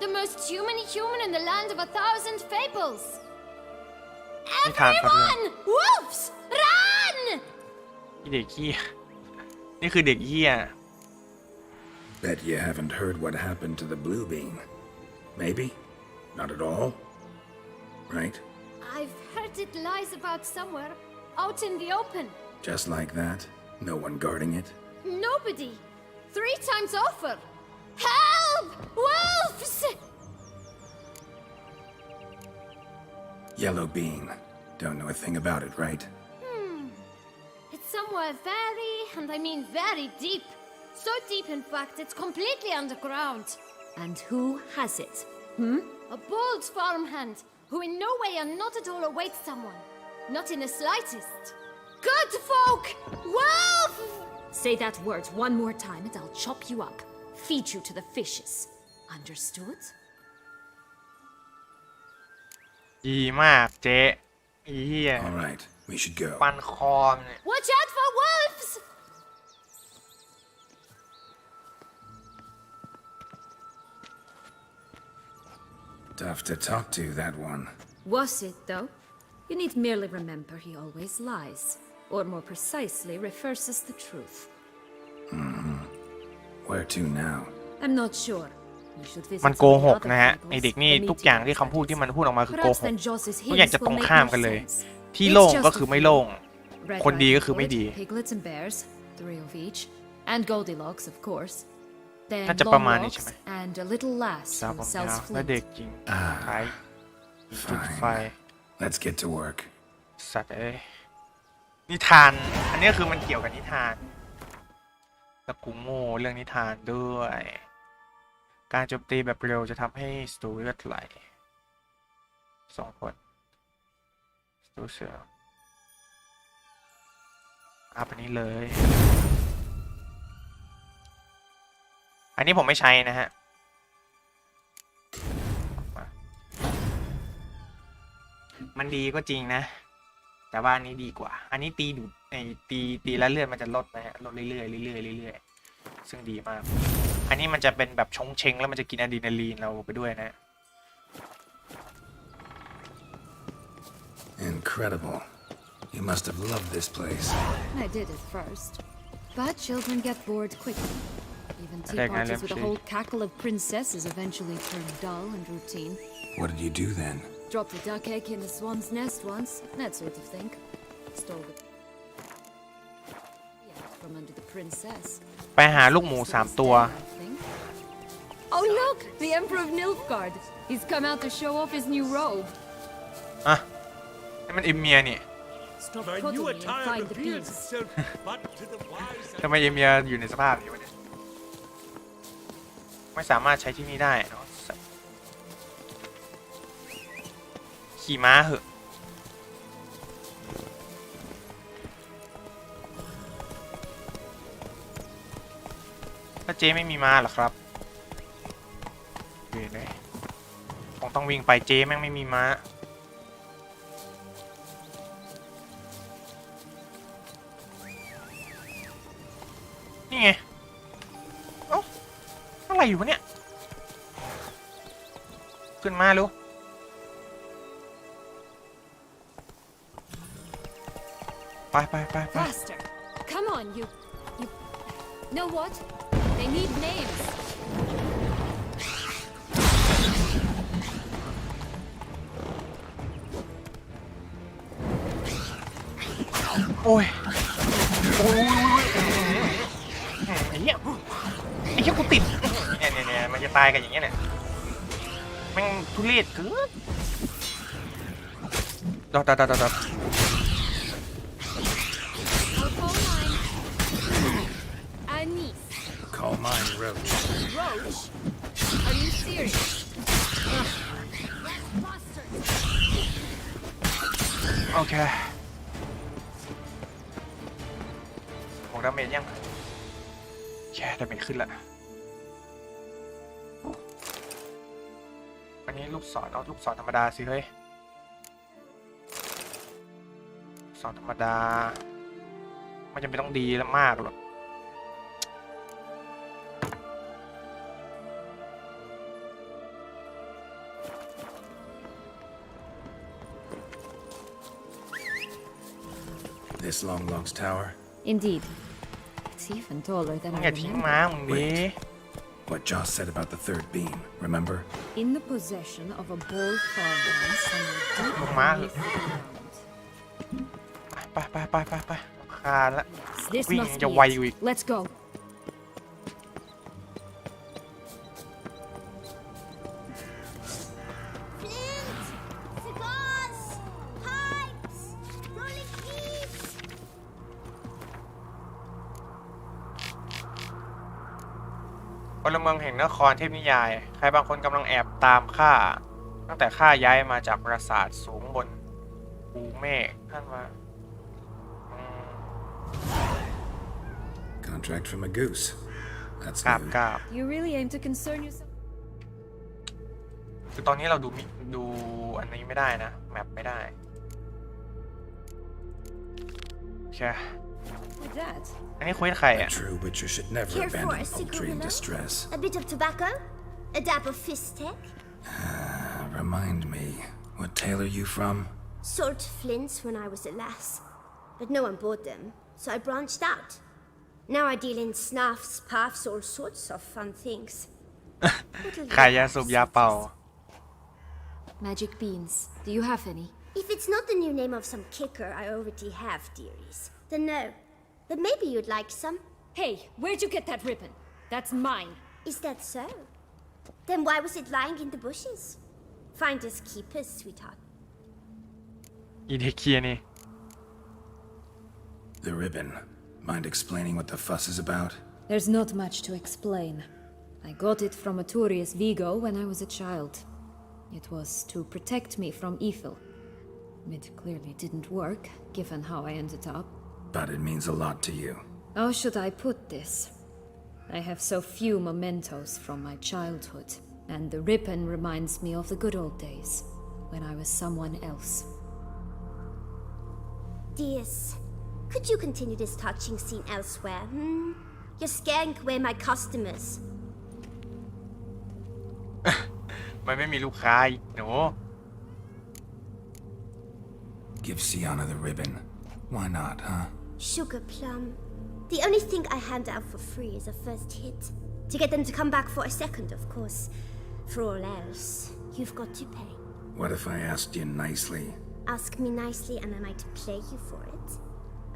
Speaker 5: The most human in the land of 1,000 fables.
Speaker 1: ไม่ทานครับเนี่ย
Speaker 5: Everyone! Wolves! Run!
Speaker 1: อีเด็กเหี้ยนี่คือเด็กเหี้ย
Speaker 2: Bet you haven't heard what happened to the blue bean. Maybe? Not at all? Right?
Speaker 5: I've heard it lies about somewhere, out in the open.
Speaker 2: Just like that? No one guarding it?
Speaker 5: Nobody. 3 times offer. Help! Wolves!
Speaker 2: Yellow bean. Don't know a thing about it, right?
Speaker 5: It's somewhere very, and I mean very deep. So deep, in fact, it's completely underground. And who has it? A bold farmhand who in no way and not at all awaits someone. Not in the slightest. Good folk! Wolf! Say that word one more time and I'll chop you up. Feed you to the fishes. Understood?
Speaker 1: ดีมากเจ๊อีเหี้ย
Speaker 2: All right, we should go.
Speaker 1: ปันคอมเนี่ย
Speaker 5: Watch out for wolves!
Speaker 2: Tough to talk to, that one.
Speaker 5: Was it, though? You need merely remember he always lies. Or more precisely, refers as the truth.
Speaker 2: Where to now?
Speaker 5: I'm not sure. You should visit
Speaker 1: มันโก
Speaker 5: some of
Speaker 1: ห
Speaker 5: the
Speaker 1: ก
Speaker 5: other
Speaker 1: นะฮะ
Speaker 5: fables,
Speaker 1: ไอเด็กนี่
Speaker 5: the
Speaker 1: ทุกอย่าง
Speaker 5: meteor
Speaker 1: ที่คำพูดที่มันพูดออกมาคือโก
Speaker 5: Perhaps
Speaker 1: หก
Speaker 5: then Joss's
Speaker 1: ทุกอย่าง
Speaker 5: hints
Speaker 1: จะตรง
Speaker 5: will make
Speaker 1: ข้าม
Speaker 5: more
Speaker 1: กันเลย
Speaker 5: sense.
Speaker 1: ที่
Speaker 5: It's
Speaker 1: โล่ง
Speaker 5: just
Speaker 1: ก็
Speaker 5: a
Speaker 1: คือไม่
Speaker 5: few.
Speaker 1: โล่ง
Speaker 5: Red
Speaker 1: คนดีก็
Speaker 5: Riding
Speaker 1: คือไม่
Speaker 5: Hood,
Speaker 1: ดี
Speaker 5: Piglets and bears, 3 of each, and Goldilocks, of course. Then
Speaker 1: น่าจะประ
Speaker 5: long
Speaker 1: มาณนี้ใช่ไหม
Speaker 5: walks and a little lass
Speaker 1: สาวผ
Speaker 5: who
Speaker 1: ม
Speaker 5: sells
Speaker 1: ยาวและ
Speaker 5: flint.
Speaker 1: เด็กจริงขายจุดไฟ
Speaker 2: Let's get to work.
Speaker 1: สัตว์นิทาน อันนี้คือมันเกี่ยวกับนิทานแต่กูโง่เรื่องนิทานด้วย การโจมตีแบบเร็วจะทำให้ศัตรูเลือดไหล2 คนศัตรูเสืออัพอันนี้เลย อันนี้ผมไม่ใช้นะฮะ มันดีก็จริงนะ แต่ว่าอันนี้ดีกว่า อันนี้ตีดูดตีแล้วเลือดมันจะลดนะฮะ ลดเรื่อยๆเรื่อยๆซึ่งดีมาก อันนี้มันจะเป็นแบบชงเชงแล้วมันจะกินอะดรีนาลีนเราไปด้วยนะ
Speaker 2: Incredible. You must have loved this place.
Speaker 5: I did at first, but children get bored quickly. Even tea
Speaker 1: Take my
Speaker 5: parties with a
Speaker 1: lip
Speaker 5: whole cackle of princesses eventually turn dull and routine.
Speaker 2: What did you do then?
Speaker 5: Dropped a duck egg in the swan's nest once, that sort of thing. Stole the from under the princess.
Speaker 1: ไปหาลูกหมู3 ตัว
Speaker 5: Oh look, the Emperor of Nilfgaard. He's come out to show off his new robe.
Speaker 1: อ่ะนี่มันเอเมียนี่
Speaker 5: Stop
Speaker 6: My
Speaker 5: putting
Speaker 6: new
Speaker 5: me and
Speaker 6: attire
Speaker 5: find the
Speaker 6: reveals
Speaker 5: beast.
Speaker 6: itself but to the wise
Speaker 1: ทำไมเอเมียอยู่ในสภาพนี้วะเนี่ยไม่สามารถใช้ที่นี่ได้เนาะขี่ม้าเหอะถ้าเจ๊ไม่มีม้าเหรอครับอยู่ไหนคงต้องวิ่งไปเจ๊แม่งไม่มีม้านี่ไงเอ้าอะไรอยู่วะเนี่ยขึ้นมาลูกไป
Speaker 5: Faster! Come on, you. Know what? They need names.
Speaker 1: โอ้ยไอ้เหี้ยกูติดเนี่ยมันจะตายกันอย่างเงี้ยเนี่ยแม่งทุเรศเกินดอด
Speaker 5: I'll call mine. Anise.
Speaker 2: Call mine Roach.
Speaker 5: Roach? Are you serious? Bastard.
Speaker 1: โอเคของดาเมจยังแค่ดาเมจขึ้นละอันนี้ลูกศรเอาลูกศรธรรมดาสิเฮ้ยศรธรรมดาไม่จำเป็นต้องดีแล้วมากหรอก
Speaker 2: This long lost tower?
Speaker 5: Indeed. It's even taller than
Speaker 1: มึง
Speaker 5: I
Speaker 1: อย่าทิ้งม้า
Speaker 5: remember.
Speaker 1: มึงดิ
Speaker 2: What Joss said about the third beam, remember?
Speaker 5: In the possession of a bold farmer somewhere deep
Speaker 1: Lung má.
Speaker 5: beneath the ground.
Speaker 1: ไปคาญละ
Speaker 5: This
Speaker 1: Wing
Speaker 5: must
Speaker 1: cho
Speaker 5: be
Speaker 1: quay
Speaker 5: it.
Speaker 1: việc.
Speaker 5: Let's go.
Speaker 4: Flint! Cigars! Pipes! Rolling keys!
Speaker 1: พลเมืองแห่งนครเทพนิยาย ใครบางคนกำลังแอบตามข้าตั้งแต่ข้าย้ายมาจากปราสาทสูงบนภูเมฆท่านว่า
Speaker 2: Contract from a goose. That's
Speaker 1: กราบ
Speaker 2: new.
Speaker 1: กราบ
Speaker 5: You really aim to concern yourself?
Speaker 1: คือตอนนี้เราดูอันนี้ไม่ได้นะแมปไม่ได้โอเค
Speaker 5: With that,
Speaker 1: อันนี้คุยกับใคร
Speaker 2: A
Speaker 1: อ่ะ
Speaker 2: true witcher should never
Speaker 4: Care for
Speaker 2: abandon
Speaker 4: a cigarette?
Speaker 2: poultry in distress.
Speaker 4: A bit of tobacco? A dab of fistek?
Speaker 2: Remind me, what tale are you from?
Speaker 4: Sold flints when I was a lass. But no one bought them, so I branched out. Now I deal in snuffs, puffs, all sorts of fun things.
Speaker 1: ขายยาสูบยาเป่า
Speaker 5: magic beans. Do you have any?
Speaker 4: If it's not the new name of some kicker I already have, dearies, then no. But maybe you'd like some.
Speaker 5: Hey, where'd you get that ribbon? That's mine.
Speaker 7: Is that so? Then why was it lying in the bushes? Finders keepers, sweetheart.
Speaker 1: อีเทเคียนี่
Speaker 2: The ribbon. Mind explaining what the fuss is about?
Speaker 5: There's not much to explain. I got it from Arturius Vigo when I was a child. It was to protect me from evil. It clearly didn't work, given how I ended up.
Speaker 2: But it means a lot to you.
Speaker 5: How should I put this? I have so few mementos from my childhood, and the ribbon reminds me of the good old days, when I was someone else.
Speaker 7: Dears, could you continue this touching scene elsewhere? You're scaring away my customers.
Speaker 1: มันไม่มีลูกค้าอีกหนู
Speaker 2: Give Sienna the ribbon. Why not, huh?
Speaker 7: Sugar plum. The only thing I hand out for free is a first hit. To get them to come back for a second, of course. For all else, you've got to pay.
Speaker 2: What if I asked you nicely?
Speaker 7: Ask me nicely and I might play you for it.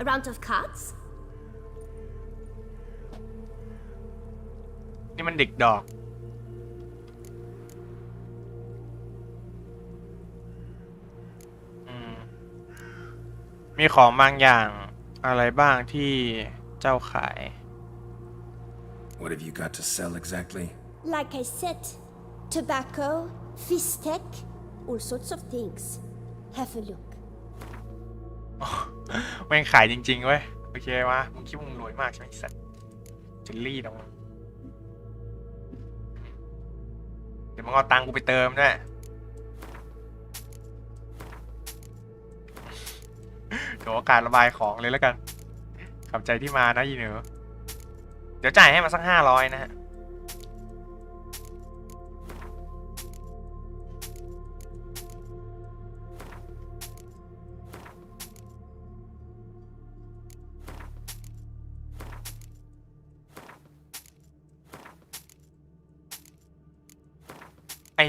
Speaker 7: A round of cards?
Speaker 1: นี่มันเด็กดอกมีของบางอย่างอะไรบ้างที่เจ้าขาย
Speaker 2: What have you got to sell exactly?
Speaker 7: Like I said, tobacco, fish tech, all sorts of things. Have a look.
Speaker 1: แม่งขายจริงๆเว้ยโอเควะมึงคิดว่ามึงรวยมากใช่ไหมสัตว์เจลลี่นะมึงเดี๋ยวมึงเอาตังค์กูไปเติมด้วยเดี๋ยวการระบายของเลยแล้วกันขอบใจที่มานะยีเหนือเดี๋ยวจ่ายให้มาสัก500นะฮะไอ้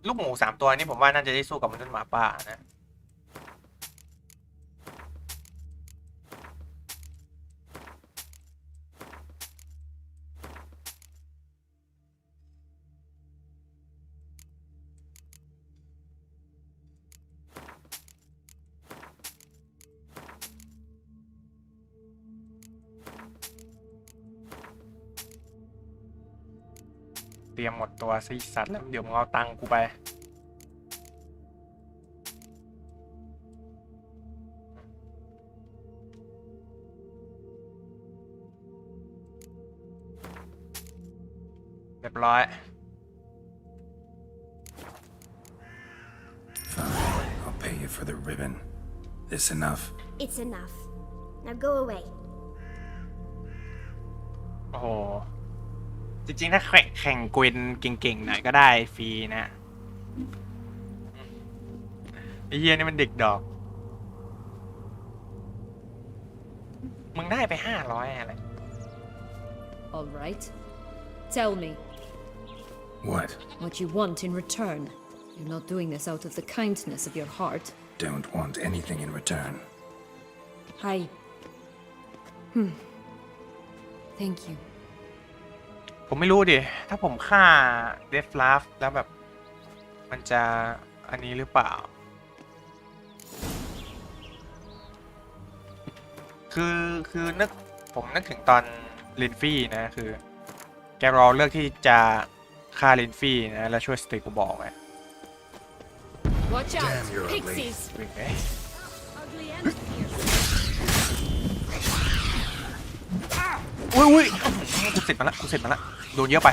Speaker 1: ลูกหมู3ตัวนี้ผมว่าน่าจะได้สู้กับมนุษย์หมาป่านะเตรียมหมดตัวซิสัตว์แล้วเดี๋ยวมึงเอาตังค์กูไปเรียบร้อย
Speaker 2: Fine. I'll pay you for the ribbon. This enough?
Speaker 7: It's enough. Now go away.
Speaker 1: โอ้โหจริงๆถ้าแข่งเกวียนเก่งๆหน่อยก็ได้ฟรีนะไอ้เหี้ยนี่มันเด็กดอกมึงได้ไป500อะไร
Speaker 5: All right. Tell me
Speaker 2: What?
Speaker 5: what you want in return. You're not doing this out of the kindness of your heart.
Speaker 2: Don't want anything in return.
Speaker 5: Hi. Thank you.
Speaker 1: ผมไม่รู้ดิถ้าผมฆ่าเดฟลาฟแล้วแบบมันจะอันนี้หรือเปล่าคือผมนึกถึงตอนลินฟี่นะคือแกรอเลือกที่จะฆ่าลินฟี่นะแล้วช่วยสเตกูบอกไง
Speaker 5: Watch out,
Speaker 2: Damn, you're ugly.
Speaker 5: pixies!
Speaker 1: วิ่งไง
Speaker 5: Ugly and fierce.
Speaker 1: อุ้ยกูเสร็จมาละโดนเยอะไป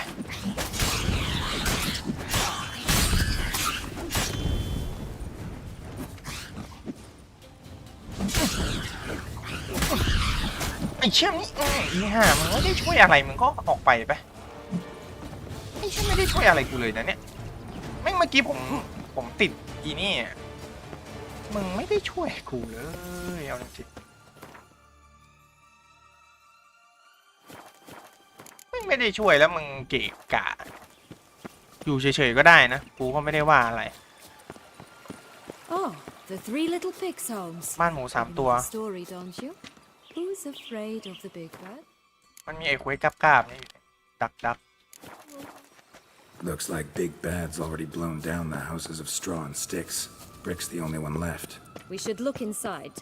Speaker 1: ไอ้เชี่ยนี่อีห่ามึงไม่ได้ช่วยอะไรมึงก็ออกไปไปไอ้เชี่ยไม่ได้ช่วยอะไรกูเลยนะเนี่ยแม่งเมื่อกี้ผมติดอีนี่มึงไม่ได้ช่วยกูเลยเอาจริงไม่ได้ช่วยแล้วมึงเกะกะอยู่เฉยๆก็ได้นะกูก็ไม่ได้ว่าอะไร
Speaker 5: Oh, the three little pigs' homes.
Speaker 1: บ้านหมู3ตัว
Speaker 5: Story, don't you? Who's afraid of the big rat?
Speaker 1: มันมีไอ้คุยกราบๆนี่ดัก
Speaker 2: Looks like Big Bad's already blown down the houses of straw and sticks. Brick's the only one left.
Speaker 5: We should look inside.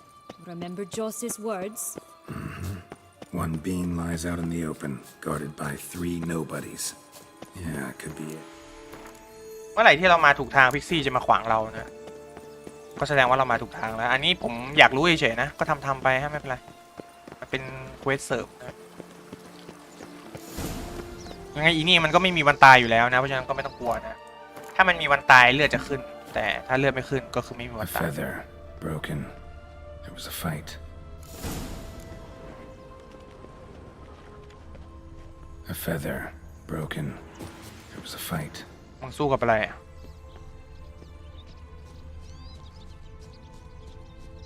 Speaker 5: Remember Joss's words?
Speaker 2: One beam lies out in the open, guarded by 3 nobodies. Yeah, could be it.
Speaker 1: เมื่อไหร่ที่เรามาถูกทางพิกซี่จะมาขวางเรานะก็แสดงว่าเรามาถูกทางแล้วอันนี้ผมอยากรู้เฉยๆนะก็ทำไปฮะไม่เป็นไรมันเป็นเควสเสิร์ฟนะยังไงอีนี่มันก็ไม่มีวันตายอยู่แล้วนะเพราะฉะนั้นก็ไม่ต้องกลัวนะถ้ามันมีวันตายเลือดจะขึ้นแต่ถ้าเลือดไม่ขึ้นก็คือไม่มีวัน
Speaker 2: A
Speaker 1: ตาย
Speaker 2: feather broken. There was a fight. A feather broken. There was a fight.
Speaker 1: มึงสู้กับอะไร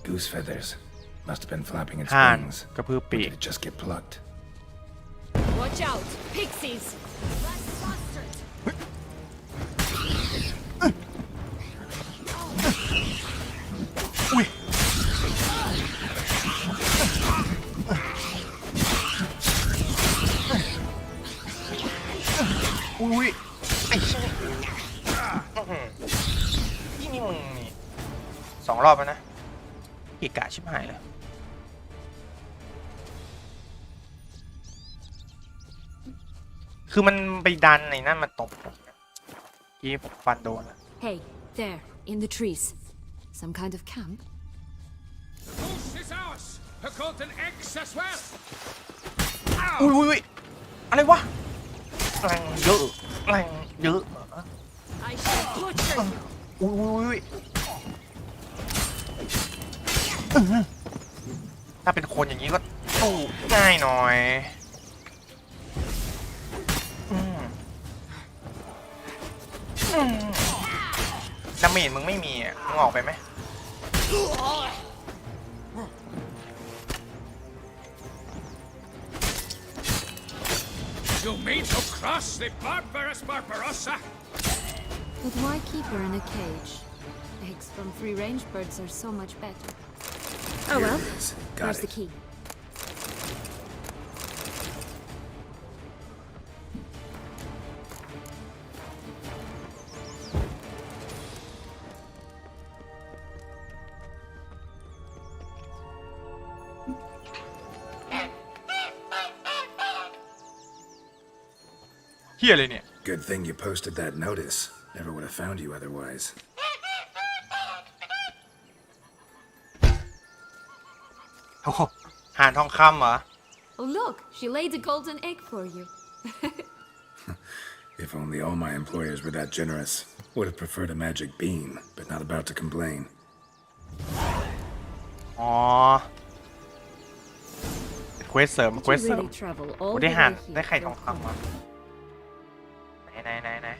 Speaker 2: Goose feathers. Must have been flapping its
Speaker 1: ห่าน
Speaker 2: wings.
Speaker 1: กระพือ
Speaker 2: Or
Speaker 1: ปีก
Speaker 2: did it just get plucked?
Speaker 5: Watch out! Pixies!
Speaker 1: อุ้ยอุ้ยไอ้ชิ้นนี่มึงนี่2 รอบแล้วนะเกะกะชิบหายเลยคือมันไปดันในนั่นมาตบผมกี้ผมฟันโดน
Speaker 5: Hey, there, in the trees. Some kind of camp?
Speaker 6: The goose is ours. Her golden eggs as well.
Speaker 1: อุ้ยอะไรวะแรงเยอะเหรอ
Speaker 5: I shall butcher you.
Speaker 1: อุ้ยถ้าเป็นคนอย่างนี้ก็สู้ง่ายหน่อยดาเมจมึงไม่มีอ่ะมึงออกไปไหม
Speaker 6: You mean to cross the barbarous Barbarossa?
Speaker 5: But why keep her in a cage? Eggs from free-range birds are so much better. Oh well,
Speaker 2: Here it is. Got
Speaker 5: there's the
Speaker 2: it.
Speaker 5: key.
Speaker 1: Here เลยเนี่ย
Speaker 2: Good thing you posted that notice. Never would have found you otherwise.
Speaker 1: โอ้โหหานทองคำเหรอ
Speaker 5: Oh look, she laid a golden egg for you.
Speaker 2: If only all my employers were that generous. Would have preferred a magic bean, but not about to complain.
Speaker 1: อ๋อเควสเสริม
Speaker 5: Did
Speaker 1: เควส
Speaker 5: you
Speaker 1: เสริม
Speaker 5: really travel
Speaker 1: โอ้
Speaker 5: all
Speaker 1: ได้
Speaker 5: the
Speaker 1: ห่าน
Speaker 5: way
Speaker 1: ได้
Speaker 5: here
Speaker 1: ไข่
Speaker 5: for
Speaker 1: ทอง
Speaker 5: a
Speaker 1: คำมา
Speaker 5: coin?
Speaker 1: ไหน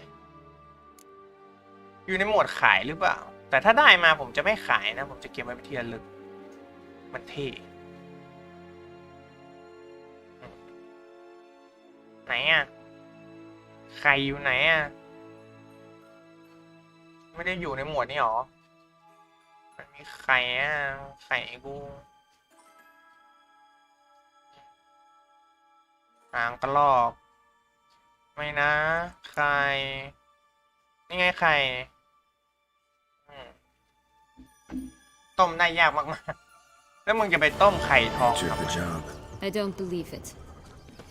Speaker 1: อยู่ในโหมดขายหรือเปล่าแต่ถ้าได้มาผมจะไม่ขายนะผมจะเก็บไว้เป็นที่ระลึกมันเท่ไหนอ่ะใครอยู่ไหนอ่ะไม่ได้อยู่ในหมวดนี้หรอมันมีใครอ่ะใครกูหางกระลอกไม่นะใครนี่ไงใครต้มได้ยากมากๆแล้วมึงจะไปต้มไข่ทอง
Speaker 2: Did the job.
Speaker 5: I don't believe it.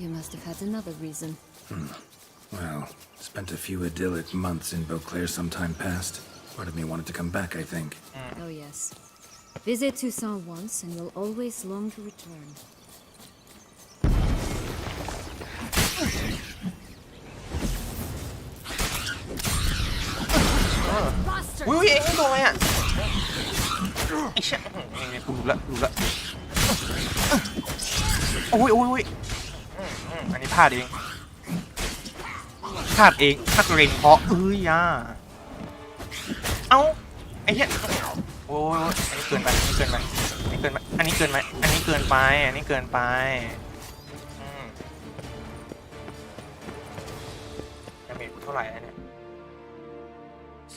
Speaker 5: You must have had another reason.
Speaker 2: Well, spent a few idyllic months in Beauclair some time past. Part of me wanted to come back, I think.
Speaker 5: Oh yes. Visit Toussaint once and you'll always long to return.
Speaker 1: อุ้ยเอ็งนี่ตัวอะไรอ่ะไอ้เชี่ยกูรู้ละโอ้ยอันนี้พลาดเองพลาดเองเพราะย่าเอ้าไอ้เหี้ยโอ้ยอันนี้เกินไปอันนี้เกินไปดาเมจกูเท่าไหร่แล้วเนี่ย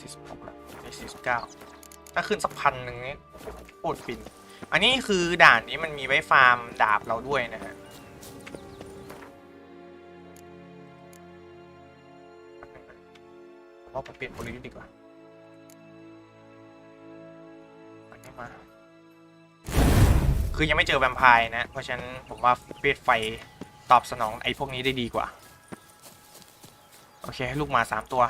Speaker 1: 46ละนี่49ถ้าขึ้นสัก1,000นี่โคตรฟินอันนี้คือด่านนี้มันมีไว้ฟาร์มดาบเราด้วยนะฮะ ว่าผมเปลี่ยนกลยุทธ์ดีกว่าอันนี้มาคือยังไม่เจอแวมไพร์นะเพราะฉะนั้นผมว่าเวทไฟตอบสนองไอ้พวกนี้ได้ดีกว่าโอเคลูกหมา3 ตัว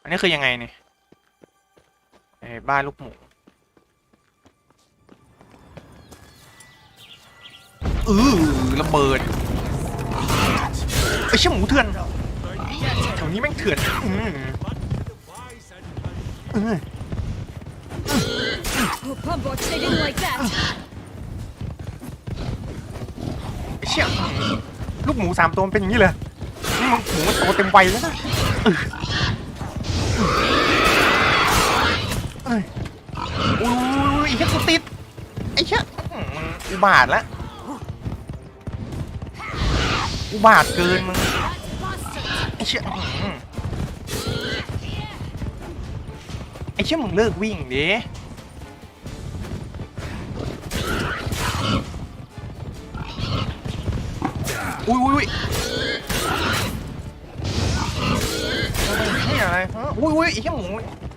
Speaker 1: อันนี้คือยังไงเนี่ยบ้านลูกหมูระเบิดไอ้เชี่ยหมูเถื่อนแถวนี้แม่งเถื่อนไอ้เชี่ยลูกหมู3 ตัวมันเป็นอย่างนี้เลยนี่มันหมูมันโตเต็มวัยแล้วนะไอ้เชี่ยกูติดไอ้เชี่ยมันอุบาทแล้วอุบาทเกินมึงไอ้เชี่ยมึงเลิกวิ่งดิอุ้ยนี่อะไรฮะอุ้ยไอ้เชี่ยหมู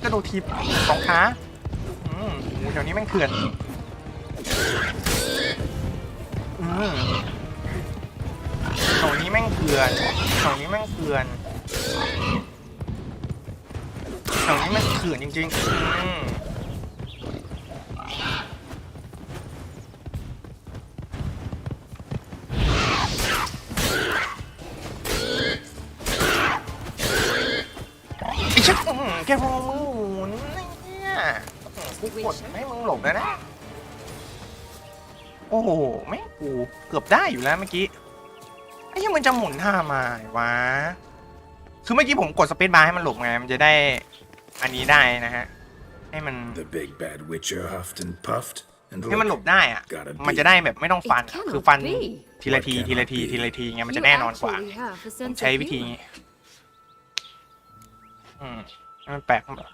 Speaker 1: กระโดดทีบ2 ขาหมูแถวนี้แม่งเถื่อนแถวนี้แม่งเถื่อนแถวนี้แม่งเถื่อนแถวนี้แม่งเถื่อนจริงๆไอ้ชักแกพอมึงหมุนเนี่ยกูกดให้มึงหลบแล้วนะโอ้โหแม่งกูเกือบได้อยู่แล้วเมื่อกี้ไอ้ยังมันจะหมุนท่ามาวะคือเมื่อกี้ผมกดสเปซบาร์ให้มันหลบไงมันจะได้อันนี้ได้นะฮะให้มัน
Speaker 2: The big bad witcher huffed and puffed, and
Speaker 1: ให้มันหลบได้อะมันจะได้แบบไม่ต้องฟันคือฟันทีละทีไงมันจะแน่นอนกว่าผมใช้วิธีนี้มันแปลกแบบ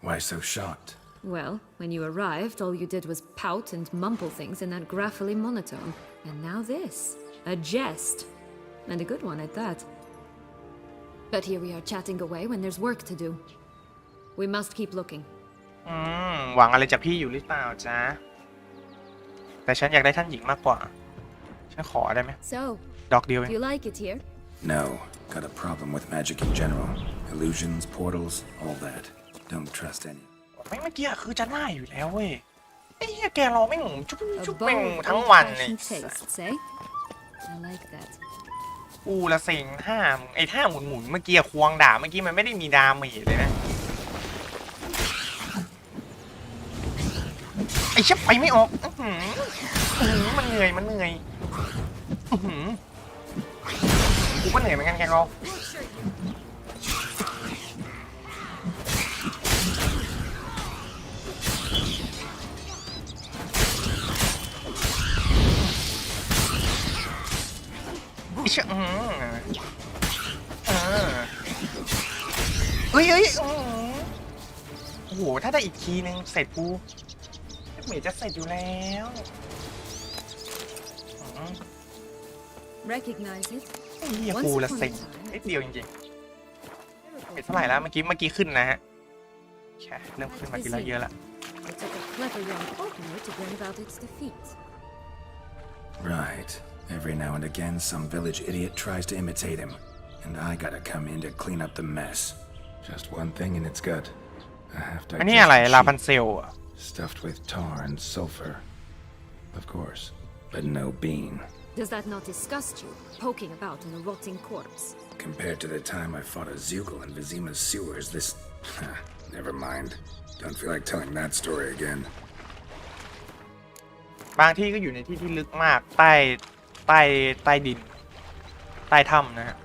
Speaker 2: Why so shocked?
Speaker 5: Well, when you arrived, all you did was pout and mumble things in that gruffly monotone. And now this. A jest. And a good one at that. But here we are chatting away when there's work to do. We must keep looking.
Speaker 1: หวังอะไรจากพี่อยู่หรือเปล่าจ๊ะแต่ฉันอยากได้ท่านหญิงมากกว่าฉันขอได้ไหม
Speaker 5: So,
Speaker 1: ดอกเดียวเอง
Speaker 5: do you like it here?
Speaker 2: No, got a problem with magic in general. Illusions, portals, all that. Don't trust any.
Speaker 1: ไม่เมื่อกี้คือจะได้อยู่แล้วเว้ยไอ้เหี้ยแกรอไม่หมุนชุบ
Speaker 5: A
Speaker 1: แม่ง
Speaker 5: bold,
Speaker 1: ทั้งวันเลย
Speaker 5: old-fashioned tastes, eh? I like that.
Speaker 1: กูละเซ็งไอ้ท่าหมุนเมื่อกี้ควงด่าเมื่อกี้มันไม่ได้มีดาเมจเลยนะไอ้เชี่ยไปไม่ออกมันเหนื่อยกูก็เหนื่อยเหมือนกันแกรอไอ้เชี่ยเอ้ยโอ้โหถ้าได้อีกทีนึงเสร็จกูเมจจะเสร็จอยู่แล้ว
Speaker 5: Recognize it?
Speaker 1: ไอ้เหี้ยกูละเซ็งนิดเดียวจริงๆเป็นเท่าไหร่แล้วเมื่อกี้ขึ้นนะฮะแค่เริ่มขึ้นมาทีละเยอะละ
Speaker 5: It took a clever young partner to bring about its defeat.
Speaker 2: Right. Every now and again, some village idiot tries to imitate him, and I gotta come in to clean up the mess. Just one thing in its gut. A half-digested
Speaker 1: อันนี้อะไรลาพันเซล
Speaker 2: stuffed with tar and sulfur. Of course, but no bean.
Speaker 5: Does that not disgust you, poking about in a rotting corpse?
Speaker 2: Compared to the time I fought a Zeugl in Vizima's sewers, this... Never mind. Don't feel like telling that story again.
Speaker 1: บางที่ก็อยู่ในที่ที่ลึกมากใต้ดินใต้ถ้ำนะฮะ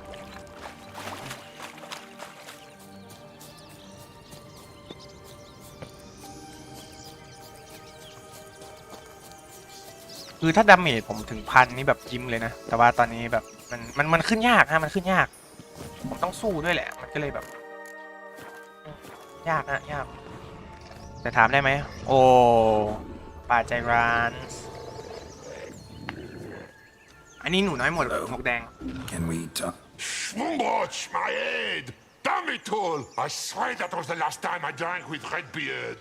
Speaker 1: คือถ้าดาเมจผมถึง1,000นี่แบบยิ้มเลยนะแต่ว่าตอนนี้แบบมันขึ้นยากฮะมันขึ้นยาก ผมต้องสู้ด้วยแหละมันก็เลยแบบยากนะยากแต่ถามได้ไหมโอ้ป่าใจร้านอันนี้หนูน้อยหมวกแดง
Speaker 2: Can we talk?
Speaker 6: Schwumbroch, my head! Damn it all! I swear that was the last time I drank with Redbeard.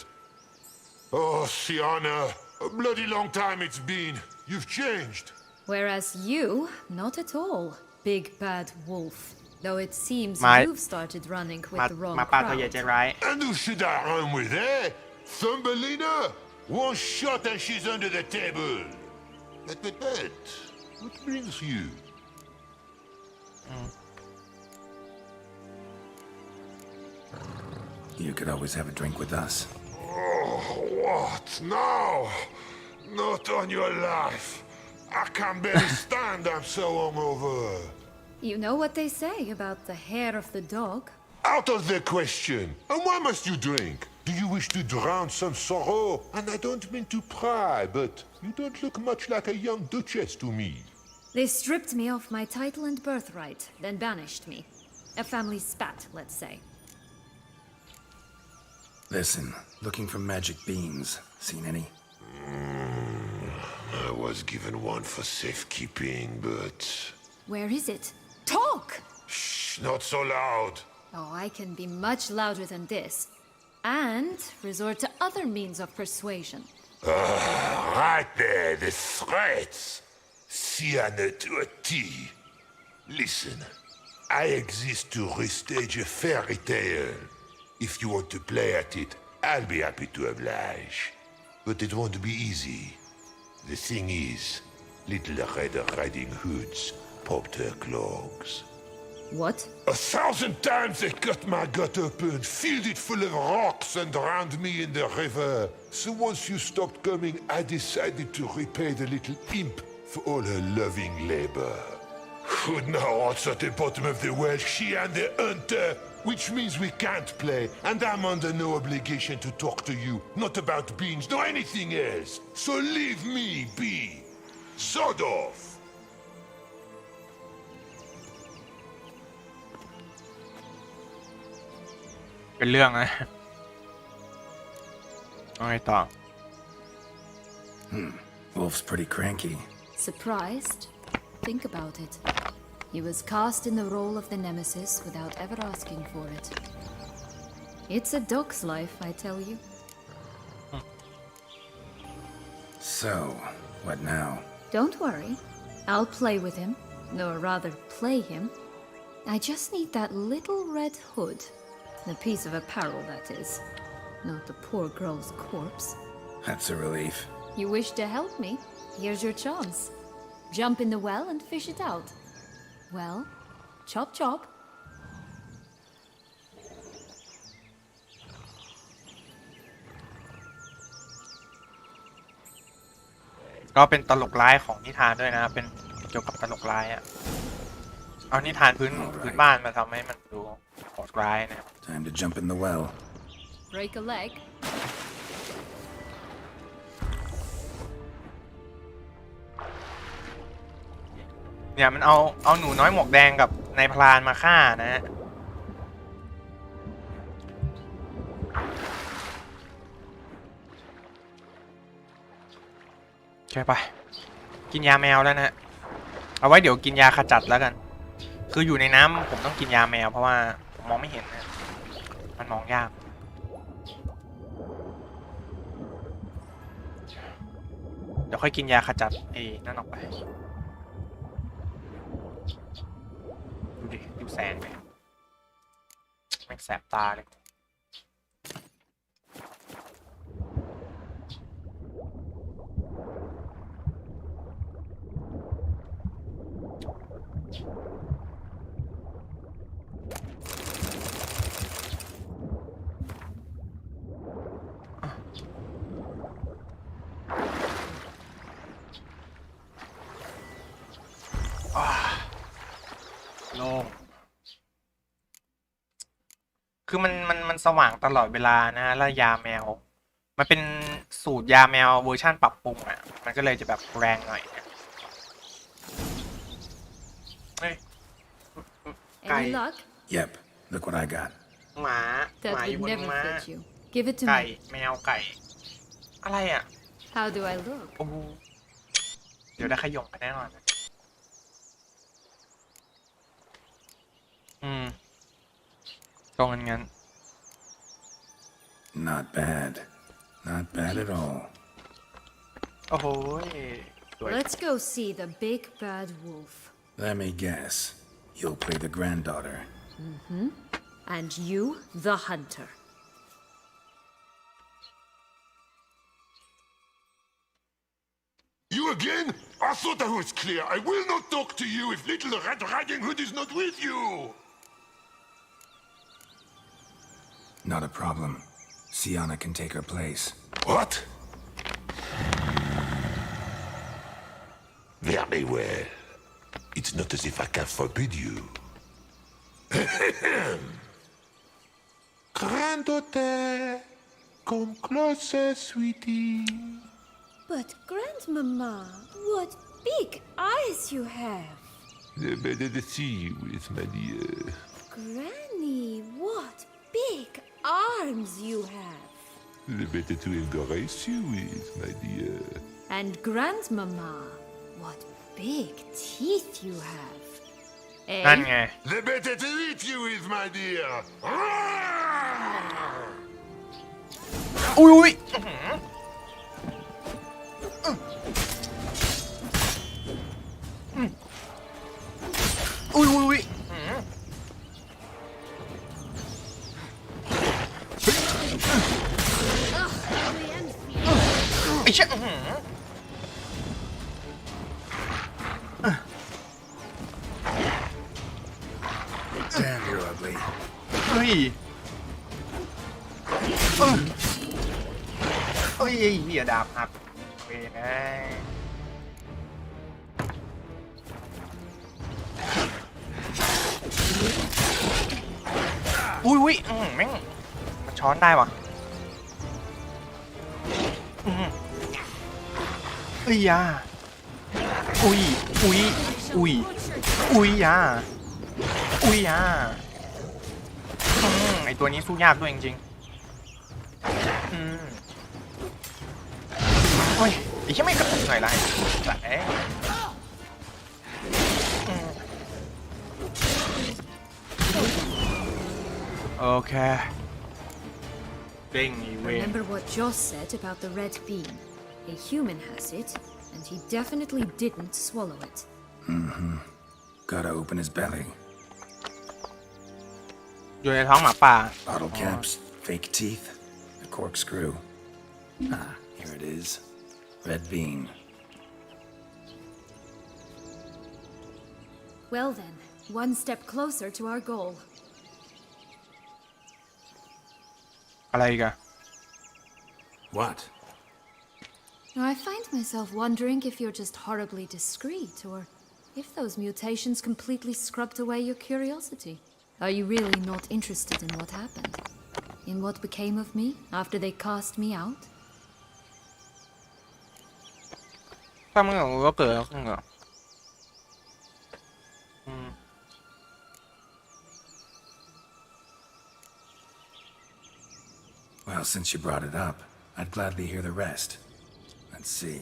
Speaker 6: Oh, Sienna, a bloody long time it's been. You've changed.
Speaker 5: Whereas you, not at all, big bad wolf. Though it seems you've started running with the wrong
Speaker 1: มาป่าตัวใหญ่ใจ
Speaker 5: crowd.
Speaker 1: ร้าย
Speaker 6: And who should I run with, eh? Thumbelina? One shot and she's under the table. But, what brings you?
Speaker 2: You could always have a drink with us.
Speaker 6: Oh, what now? Not on your life. I can barely stand, I'm so hungover.
Speaker 5: You know what they say about the hair of the dog?
Speaker 6: Out of the question. And why must you drink? Do you wish to drown some sorrow? And I don't mean to pry, but you don't look much like a young duchess to me.
Speaker 5: They stripped me of my title and birthright, then banished me. A family spat, let's say.
Speaker 2: Listen, looking for magic beans. Seen any?
Speaker 6: I was given one for safekeeping, but...
Speaker 5: Where is it? Talk!
Speaker 6: Shh, not so loud.
Speaker 5: Oh, I can be much louder than this. And resort to other means of persuasion.
Speaker 6: Right there, the threats. Sienna to a T. Listen, I exist to restage a fairy tale. If you want to play at it, I'll be happy to oblige. But it won't be easy. The thing is, Little Red Riding Hoods popped her clogs.
Speaker 5: What?
Speaker 6: 1,000 times they cut my gut open, filled it full of rocks and drowned me in the river. So once you stopped coming, I decided to repay the little imp for all her loving labor. Who now rots at the bottom of the well, she and the hunter, which means we can't play, and I'm under no obligation to talk to you, not about beans, nor anything else. So leave me be. Sod off.
Speaker 1: เป็นเรื่องนะเอาไงต่อ
Speaker 2: Wolf's pretty cranky.
Speaker 5: Surprised? Think about it. He was cast in the role of the nemesis without ever asking for it. It's a dog's life, I tell you.
Speaker 2: So, what now?
Speaker 5: Don't worry. I'll play with him. Or rather, play him. I just need that little red hood. The piece of apparel, that is. Not the poor girl's corpse.
Speaker 2: That's a relief.
Speaker 5: You wish to help me? Here's your chance. Jump in the well and fish it out. Well, chop chop.
Speaker 1: ก็เป็นตลกร้ายของนิทานด้วยนะเป็นเกี่ยวกับตลกร้ายอ่ะเอานิทานพื้นบ้านมาทำให้มันดูโหดร้ายนะ
Speaker 2: Time to jump in the well.
Speaker 5: Break a leg.
Speaker 1: เนี่ยมันเอาหนูน้อยหมวกแดงกับนายพรานมาฆ่านะฮะโอเคไปกินยาแมวแล้วนะเอาไว้เดี๋ยวกินยาขจัดแล้วกันคืออยู่ในน้ำผมต้องกินยาแมวเพราะว่าผมมองไม่เห็นนะมันมองยากเดี๋ยวค่อยกินยาขจัดไอ้นั่นออกไปดูดิดูแสงเลยแม่งแสบตาเลยโล่งคือมันสว่างตลอดเวลานะแล้วยาแมวมันเป็นสูตรยาแมวเวอร์ชั่นปรับปรุงอ่ะมันก็เลยจะแบบแรงหน่อยนะเฮ้ยไก่
Speaker 5: Any luck?
Speaker 2: Yep, look what I got.
Speaker 1: หมาห
Speaker 5: That
Speaker 1: มาอยู่
Speaker 5: would
Speaker 1: บน
Speaker 5: never
Speaker 1: ม้า
Speaker 5: fit you. Give it to
Speaker 1: ไก่
Speaker 5: me.
Speaker 1: แมวไก่ อะไรอ่ะ
Speaker 5: How do I look?
Speaker 1: โอ้โหเดี๋ยวได้ขยงไปแน่นอนตรงงั้น
Speaker 2: Not bad. Not bad at all.
Speaker 1: โอ้โหสวย
Speaker 5: Let's go see the big bad wolf.
Speaker 2: Let me guess. You'll play the granddaughter.
Speaker 4: And you, the hunter.
Speaker 6: You again? I thought I was clear. I will not talk to you if little Red Riding Hood is not with you.
Speaker 2: Not a problem. Sienna can take her place.
Speaker 6: What? Very well. It's not as if I can forbid you. Granddaughter, come closer, sweetie.
Speaker 4: But, Grandmama, what big eyes you have.
Speaker 6: The better to see you with, my dear.
Speaker 4: Granny, what big arms you have.
Speaker 6: The better to embrace you with, my dear.
Speaker 5: And Grandmama, what big teeth you have.
Speaker 1: นั่น
Speaker 5: Eh?
Speaker 1: ไง
Speaker 6: The better to eat you with, my dear.
Speaker 1: อุ้ยอุ้ยอุ้ยอุ้ยไอ้เชี่ย
Speaker 2: Damn, you're ugly.
Speaker 1: เฮ้ยเฮ้ยเหี้ยดาบหักเว้ยนะอุ้ยอุ้ยแม่งมันช้อนได้วะเอ้ยยาอุ้ยอุ้ยอุ้ยอุ้ยยาอุ้ยยาไอตัวนี้สู้ยากด้วยจริงๆโอ้ยไอ้แค่ไม่กระตุกหน่อยไรแต่โอเคเด้งอีเวน
Speaker 5: Remember what Joss said about the red bean. A human has it, and he definitely didn't swallow it.
Speaker 2: Gotta open his belly.
Speaker 1: อยู่ในท้องหมาป่า
Speaker 2: Bottle caps, fake teeth, a corkscrew. Ah, here it is. Red bean.
Speaker 5: Well then, one step closer to our goal.
Speaker 1: อะไรอีกอะ
Speaker 2: What?
Speaker 5: Now, I find myself wondering if you're just horribly discreet, or if those mutations completely scrubbed away your curiosity. Are you really not interested in what happened? In what became of me after they cast me out?
Speaker 1: ถ้ามึงรู้ว่าเกิดอะไรขึ้นเหรอ
Speaker 2: Well, since you brought it up, I'd gladly hear the rest. Let's see.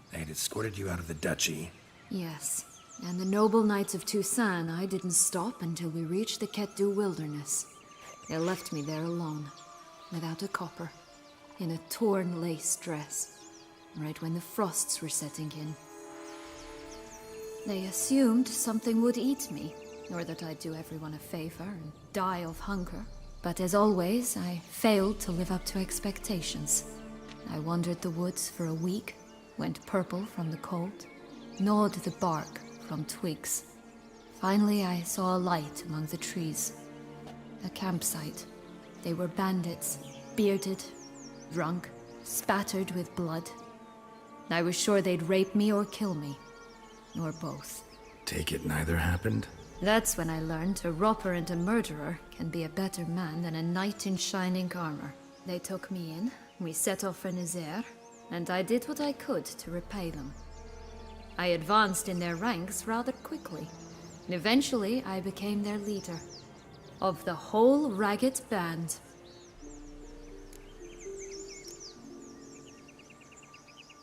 Speaker 2: They had escorted you out of the duchy.
Speaker 5: Yes, and the noble knights of Toussaint, I didn't stop until we reached the Ketdu wilderness. They left me there alone, without a copper, in a torn lace dress, right when the frosts were setting in. They assumed something would eat me, or that I'd do everyone a favor and die of hunger. But as always, I failed to live up to expectations. I wandered the woods for a week, went purple from the cold, gnawed the bark from twigs. Finally, I saw a light among the trees. A campsite. They were bandits, bearded, drunk, spattered with blood. I was sure they'd rape me or kill me, or both.
Speaker 2: Take it neither happened?
Speaker 5: That's when I learned a robber and a murderer can be a better man than a knight in shining armor. They took me in, we set off for Nazaire, and I did what I could to repay them. I advanced in their ranks rather quickly, and eventually I became their leader. of the whole ragged band.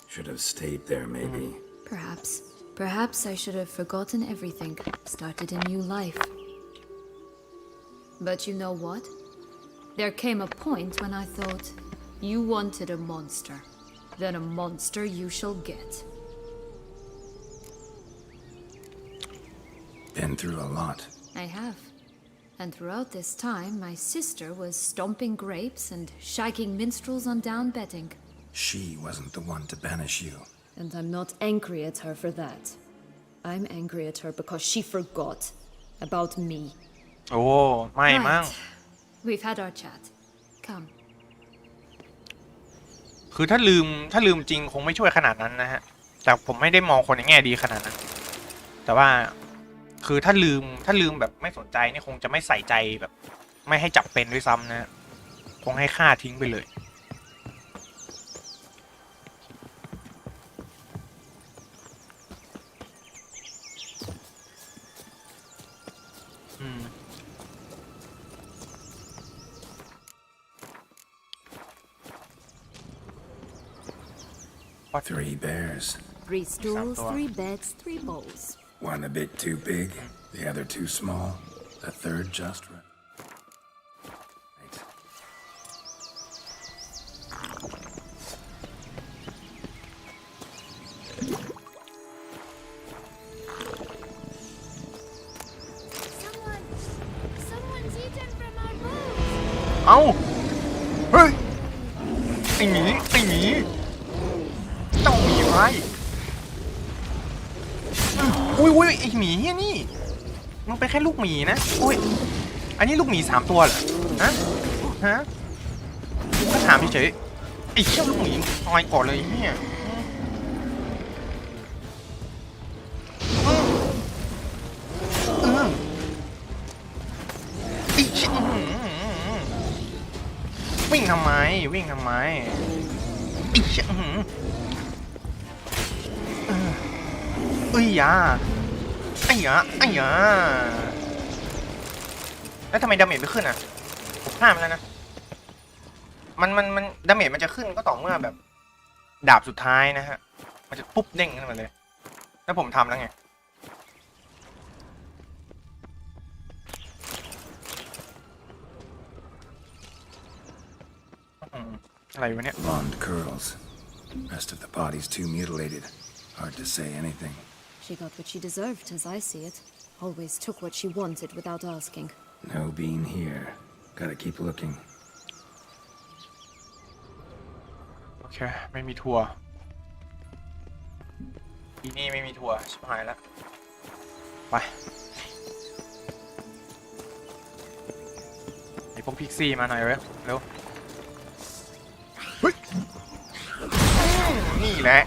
Speaker 2: Should have stayed there, maybe.
Speaker 5: Perhaps. Perhaps I should have forgotten everything, started a new life. But you know what? There came a point when I thought, you wanted a monster. Then a monster you shall get.
Speaker 2: Been through a lot.
Speaker 5: I have. And throughout this time, my sister was stomping grapes and shagging minstrels on down betting.
Speaker 2: She wasn't the one to banish you.
Speaker 5: And I'm not angry at her for that. I'm angry at her because she forgot about me.
Speaker 1: โอ้ไม่มั้ง
Speaker 5: We've had our chat. Come.
Speaker 1: คือถ้าลืมจริงคงไม่ช่วยขนาดนั้นนะฮะแต่ผมไม่ได้มองคนในแง่ดีขนาดนั้นแต่ว่าคือถ้าลืมแบบไม่สนใจนี่คงจะไม่ใส่ใจแบบไม่ให้จับเป็นด้วยซ้ำนะคงให้ฆ่าทิ้งไปเลย
Speaker 2: Three bears.
Speaker 5: 3 stools, 3 beds, 3 bowls.
Speaker 2: One a bit too big, the other too small, the third just right.
Speaker 7: Someone's eaten from our boat.
Speaker 1: เอ้าเฮ้ยไอ้หมีเจ้าหมีไรอุ้ยไอ้หมีเฮียนี่มันเป็นแค่ลูกหมีนะอุ้ยอันนี้ลูกหมี3 ตัวเหรอฮะก็ถามเฉยๆไอ้เชี่ยลูกหมีตายก่อนเลยเนี่ยไอ้เชี่ยวิ่งทำไมไอ้เชี่ยเอ้ยยาไอ้ยาแล้วทำไมดาเมจไม่ขึ้นอ่ะผมพลาดไปแล้วนะมันดาเมจมันจะขึ้นก็ต่อเมื่อแบบดาบสุดท้ายนะฮะมันจะปุ๊บเด้งขึ้นมาเลยแล้วผมทำแล้วไงอะไรวะเนี่ย
Speaker 2: Blonde curls. Rest of the body's too mutilated. Hard to say anything.
Speaker 5: She got what she deserved, as I see it. Always took what she wanted without asking.
Speaker 2: No bean here. Gotta keep looking.
Speaker 1: โอเคไม่มีทัวร์ที่นี่ไม่มีทัวร์ชิบหายแล้วไปไอพวกพิกซี่มาหน่อยเร็วเฮ้ยนี่แหละ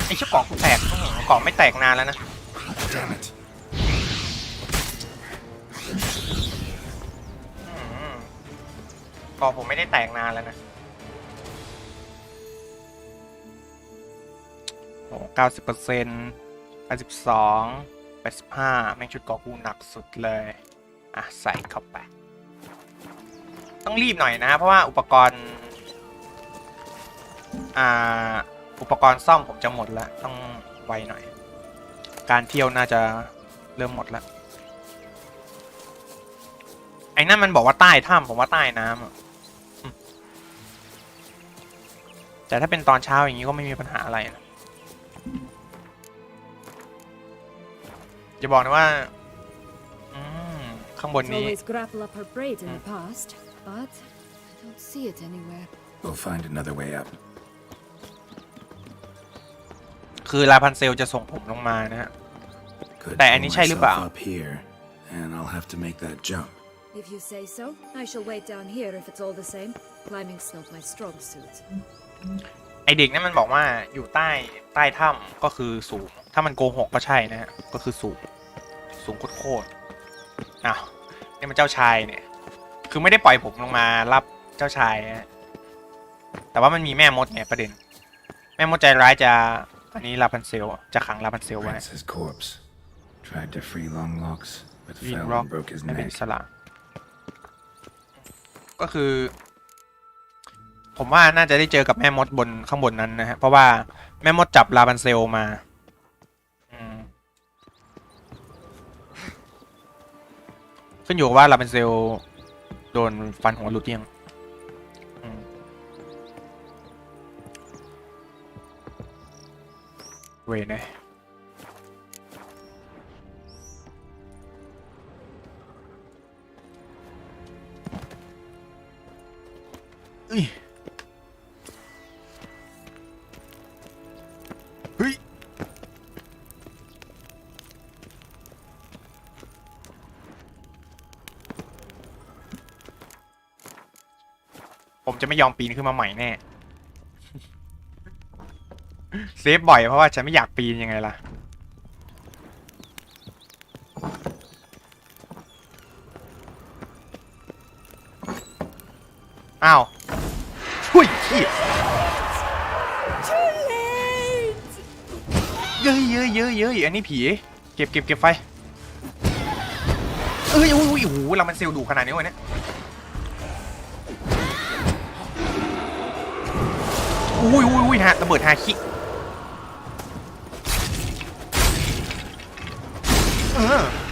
Speaker 1: ไอเจ้าเกาะกูแตกเกาะไม่แตกนานแล้วนะ
Speaker 2: Damn it.
Speaker 1: เกาะผมไม่ได้แตกนานแล้วนะโอ้90% 82 85แม่งชุดเกาะกูหนักสุดเลยอ่ะใส่เข้าไปต้องรีบหน่อยนะเพราะว่าอุปกรณ์ซ่อมผมจะหมดแล้วต้องไวหน่อยการเที่ยวน่าจะเริ่มหมดแล้วไอ้นั่นมันบอกว่าใต้ถ้ำผมว่าใต้น้ำแต่ถ้าเป็นตอนเช้าอย่างนี้ก็ไม่มีปัญหาอะไรนะจะบอกนะว่าข้างบนนี้
Speaker 5: Always grapple up her braid in the past, but I don't see it anywhere.
Speaker 2: We'll find another way up.
Speaker 1: คือลาพันเซลจะส่งผมลงมานะฮะ
Speaker 2: Could
Speaker 1: แต่อัน
Speaker 2: pull
Speaker 1: นี้ใช่หรือเปล่า
Speaker 2: myself up here, and I'll have to make that jump.
Speaker 5: If you say so, I shall wait down here if it's all the same. Climbing's not my strong suit.
Speaker 1: ไอเด็กนั่นมันบอกว่าอยู่ใต้ถ้ำก็คือสูงถ้ามันโกหกก็ใช่นะฮะก็คือสูงโคตรอ้าวนี่มันเจ้าชายเนี่ยคือไม่ได้ปล่อยผมลงมารับเจ้าชายนะแต่ว่ามันมีแม่มดเนี่ยประเด็นแม่มดใจร้ายจะ อันนี้ลาพันเซลจะขังลาพันเซลไว้
Speaker 2: France's corpse. Tried to free Longlocks, but
Speaker 1: วิน
Speaker 2: fell
Speaker 1: ร็อก
Speaker 2: and broke his
Speaker 1: ไม่เป็น
Speaker 2: neck.
Speaker 1: อิสระก็คือ ผมว่าน่าจะได้เจอกับแม่มดบนข้างบนนั้นนะฮะเพราะว่าแม่มดจับลาพันเซลมาขึ้นอยู่ว่าลาพันเซลโดนฟันหัวหลุดยังเวนะเฮ้ยผมจะไม่ยอมปีนขึ้นมาใหม่แน่ เซฟบ่อยเพราะว่าฉันไม่อยากปีนยังไงล่ะอ้าวช่วยพี่เยอะอันนี้ผีเก็บไฟโอ้โหเรามันเซลล์ดุขนาดนี้วะเนี่ยอุ้ยฮะระเบิดฮาคิ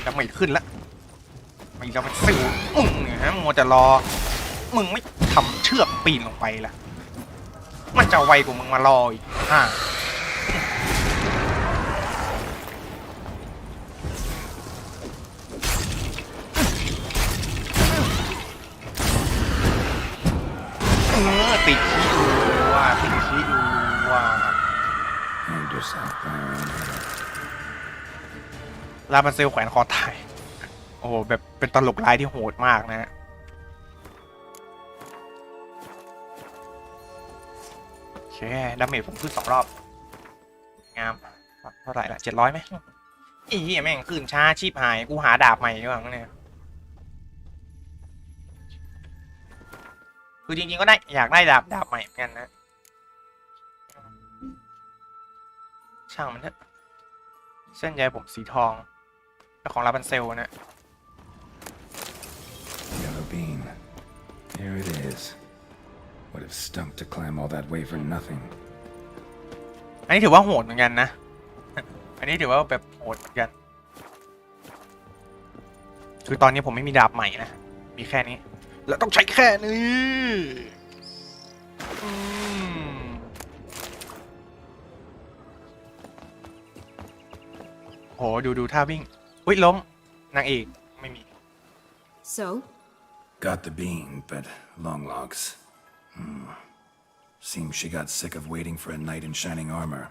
Speaker 1: จะไม่ขึ้นละไม่จะมันซิวฮะมัวแต่รอมึงไม่ทำเชือกปีนลงไปล่ะมันจะไวกว่ามึงมารออีกติดขี้ดูว่าลาบันเซลแขวนคอตายโอ้โหแบบเป็นตลกร้ายที่โหดมากนะโอเคดาเมจผมขึ้น2 รอบงามเท่าไหร่ละ700ไหมอีแม่งขึ้นช้าชีพหายกูหาดาบใหม่ดีกว่าเนี่ยคือจริงๆก็ได้อยากได้ดาบใหม่เหมือนกันนะช่างมันเถอะเส้นใยผมสีทองเป็นของลาบันเซลนะ
Speaker 2: Yellow bean. Here it is. Would have stunk to climb all that way for nothing.
Speaker 1: อันนี้ถือว่าโหดเหมือนกันนะ อันนี้ถือว่าแบบโหดเหมือนกันคือตอนนี้ผมไม่มีดาบใหม่นะมีแค่นี้แล้วต้องใช้แค่นี้โหดูท่าวิ่งอุ้ยล้มนางเอกไม่มี
Speaker 5: So?
Speaker 2: Got the bean, but Longlocks. Seems she got sick of waiting for a knight in shining armor.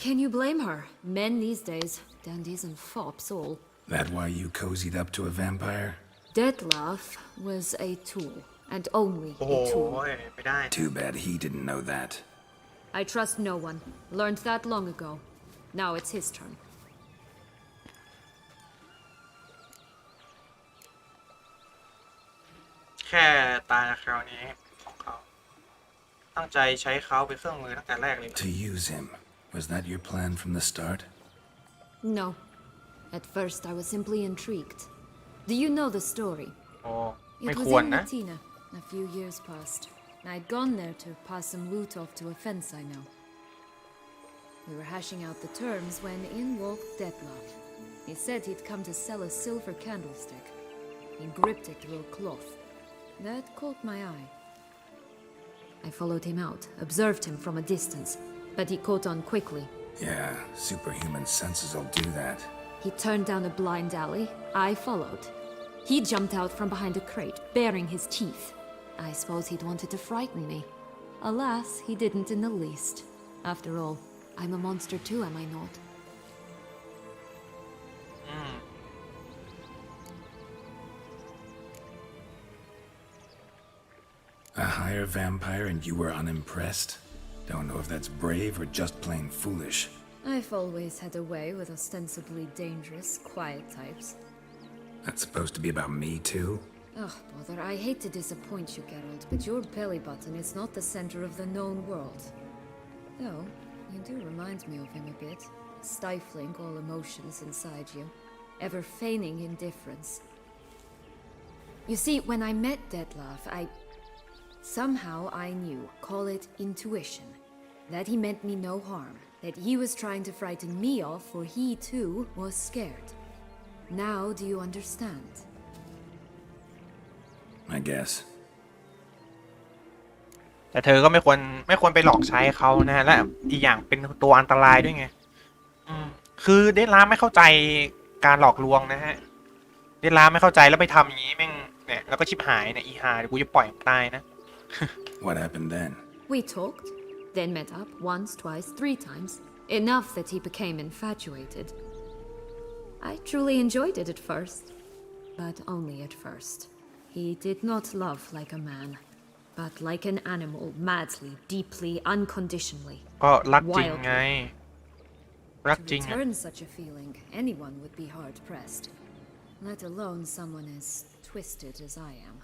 Speaker 5: Can you blame her? Men these days, dandies and fops all.
Speaker 2: That why you cozied up to a vampire?
Speaker 5: Detlef was a tool, and only a tool.
Speaker 1: ไม่ได้
Speaker 2: Too bad he didn't know that.
Speaker 5: I trust no one. Learned that long ago. Now it's his turn.
Speaker 1: แค่ตายคราวนี้ของเขาตั้งใจใช้เขาเป็นเครื่องมือตั้งแต่แรกเลย
Speaker 2: To use him. Was that your plan from the start?
Speaker 5: No. At first I was simply intrigued. Do you know the story?
Speaker 1: โอ้ไม่
Speaker 5: It
Speaker 1: ค
Speaker 5: was
Speaker 1: วร
Speaker 5: in
Speaker 1: นะ
Speaker 5: Latina. A few years passed. I'd gone there to pass some loot off to a fence I know. We were hashing out the terms when in walked Detlef. He said he'd come to sell a silver candlestick. He gripped it through a cloth. That caught my eye. I followed him out, observed him from a distance, but he caught on quickly.
Speaker 2: Yeah, superhuman senses will do that.
Speaker 5: He turned down a blind alley. I followed. He jumped out from behind a crate, baring his teeth. I suppose he'd wanted to frighten me. Alas, he didn't in the least. After all, I'm a monster too, am I not?
Speaker 2: A higher vampire and you were unimpressed? Don't know if that's brave or just plain foolish.
Speaker 5: I've always had a way with ostensibly dangerous, quiet types.
Speaker 2: That's supposed to be about me too?
Speaker 5: Ugh, bother, I hate to disappoint you, Geralt, but your belly button is not the center of the known world. Though, You do remind me of him a bit, stifling all emotions inside you, ever feigning indifference. You see, when I met Detlef, somehow I knew, call it intuition, that he meant me no harm, that he was trying to frighten me off, for he too was scared. Now do you understand?
Speaker 2: I guess.
Speaker 1: แต่เธอก็ไม่ควรไปหลอกใช้เขานะฮะและอีกอย่างเป็นตัวอันตรายด้วยไงคือเดดลาไม่เข้าใจการหลอกลวงนะฮะเดดลาไม่เข้าใจแล้วไปทำอย่างนี้แม่งเนี่ยแล้วก็ชิบหายเนี่ยอีหาเดี๋ยวกูจะปล่อยมันตายนะ
Speaker 2: What happened then?
Speaker 5: We talked, then met up once, twice, 3 times, enough that he became infatuated. I truly enjoyed it at first, but only at first. He did not love like a man, but like an animal, madly, deeply, unconditionally.
Speaker 1: ก็รักจริงไงรักจ
Speaker 5: To
Speaker 1: ริง
Speaker 5: return such a feeling, anyone would be hard-pressed, let alone someone as twisted as I am.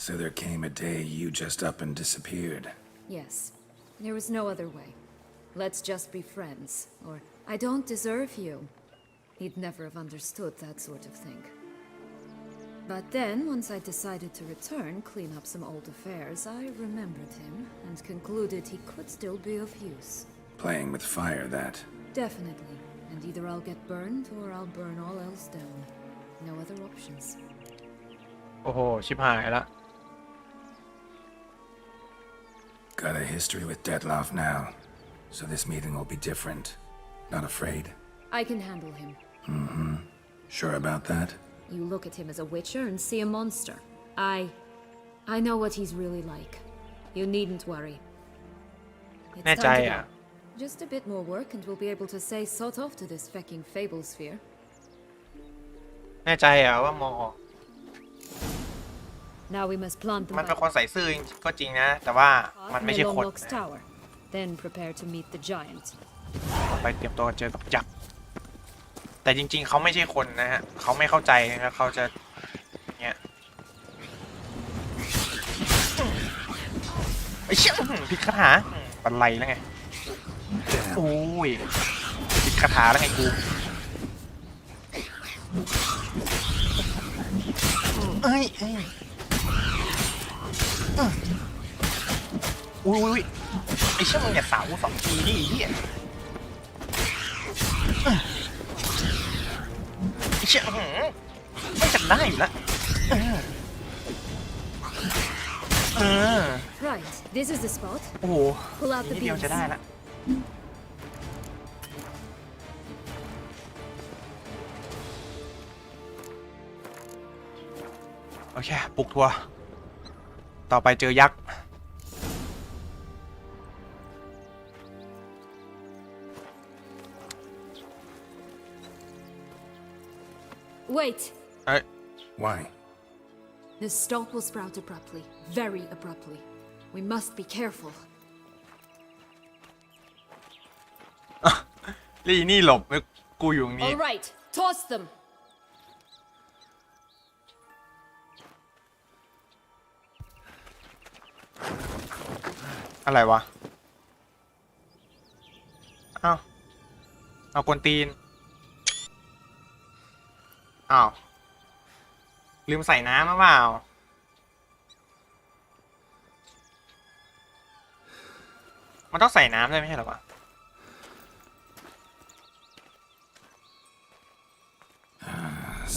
Speaker 2: So there came a day you just up and disappeared.
Speaker 5: Yes, there was no other way. Let's just be friends, or I don't deserve you. He'd never have understood that sort of thing. But then, once I decided to return, clean up some old affairs, I remembered him and concluded he could still be of use.
Speaker 2: Playing with fire, that.
Speaker 5: Definitely. And either I'll get burned or I'll burn all else down. No other options.
Speaker 1: โอ้โหชิบหายละ
Speaker 2: Got a history with Detlef now, so this meeting will be different. Not afraid?
Speaker 5: I can handle him.
Speaker 2: Sure about that?
Speaker 5: You look at him as a witcher and see a monster. I know what he's really like. You needn't worry. It's
Speaker 1: แน่ใจ
Speaker 5: time to
Speaker 1: อ่ะ
Speaker 5: go. Just a bit more work and we'll be able to say sort off to this fecking fable sphere.
Speaker 1: แน่ใจอ่ะว่ามองออก
Speaker 5: Now we must plant the
Speaker 1: มันเป็นคนใส่ซื่อก็จริงนะแต่ว่ามันไม่ใช่คน
Speaker 5: Longlock's tower. Then prepare to meet the giant.
Speaker 1: ต่อไปเตรียมตัวเจอกับยักษ์แต่จริงๆเขาไม่ใช่คนนะฮะเขาไม่เข้าใจนะเขาจะเนี่ยไอ้เชี่ยผิดคาถาบันไลแล้วไงโอ้ยผิดคาถาแล้วไงกูเอ้ยอุ้ยไอ้เชี่ยมึงอย่าสาว2 ทีดิไอ้เหี้ยเชี่ยไม่จับได้อยู่แล้ว
Speaker 5: Right, this is the spot.
Speaker 1: โอ้โห
Speaker 5: Pull out
Speaker 1: นิ
Speaker 5: the
Speaker 1: ดเดียว
Speaker 5: beams.
Speaker 1: จะได้ละโอเคปลุกทัวร์ต่อไปเจอยักษ์
Speaker 5: Wait.
Speaker 2: Why?
Speaker 5: The stalk will sprout abruptly, very abruptly. We must be careful.
Speaker 1: ลี่นี่หลบแล้วกูอยู่ตรงนี้
Speaker 5: All right, toss them.
Speaker 1: อะไรวะเอากวนตีนอ้าวลืมใส่น้ำหรือเปล่ามันต้องใส่น้ำด้วยไม่ใช่หรอวะ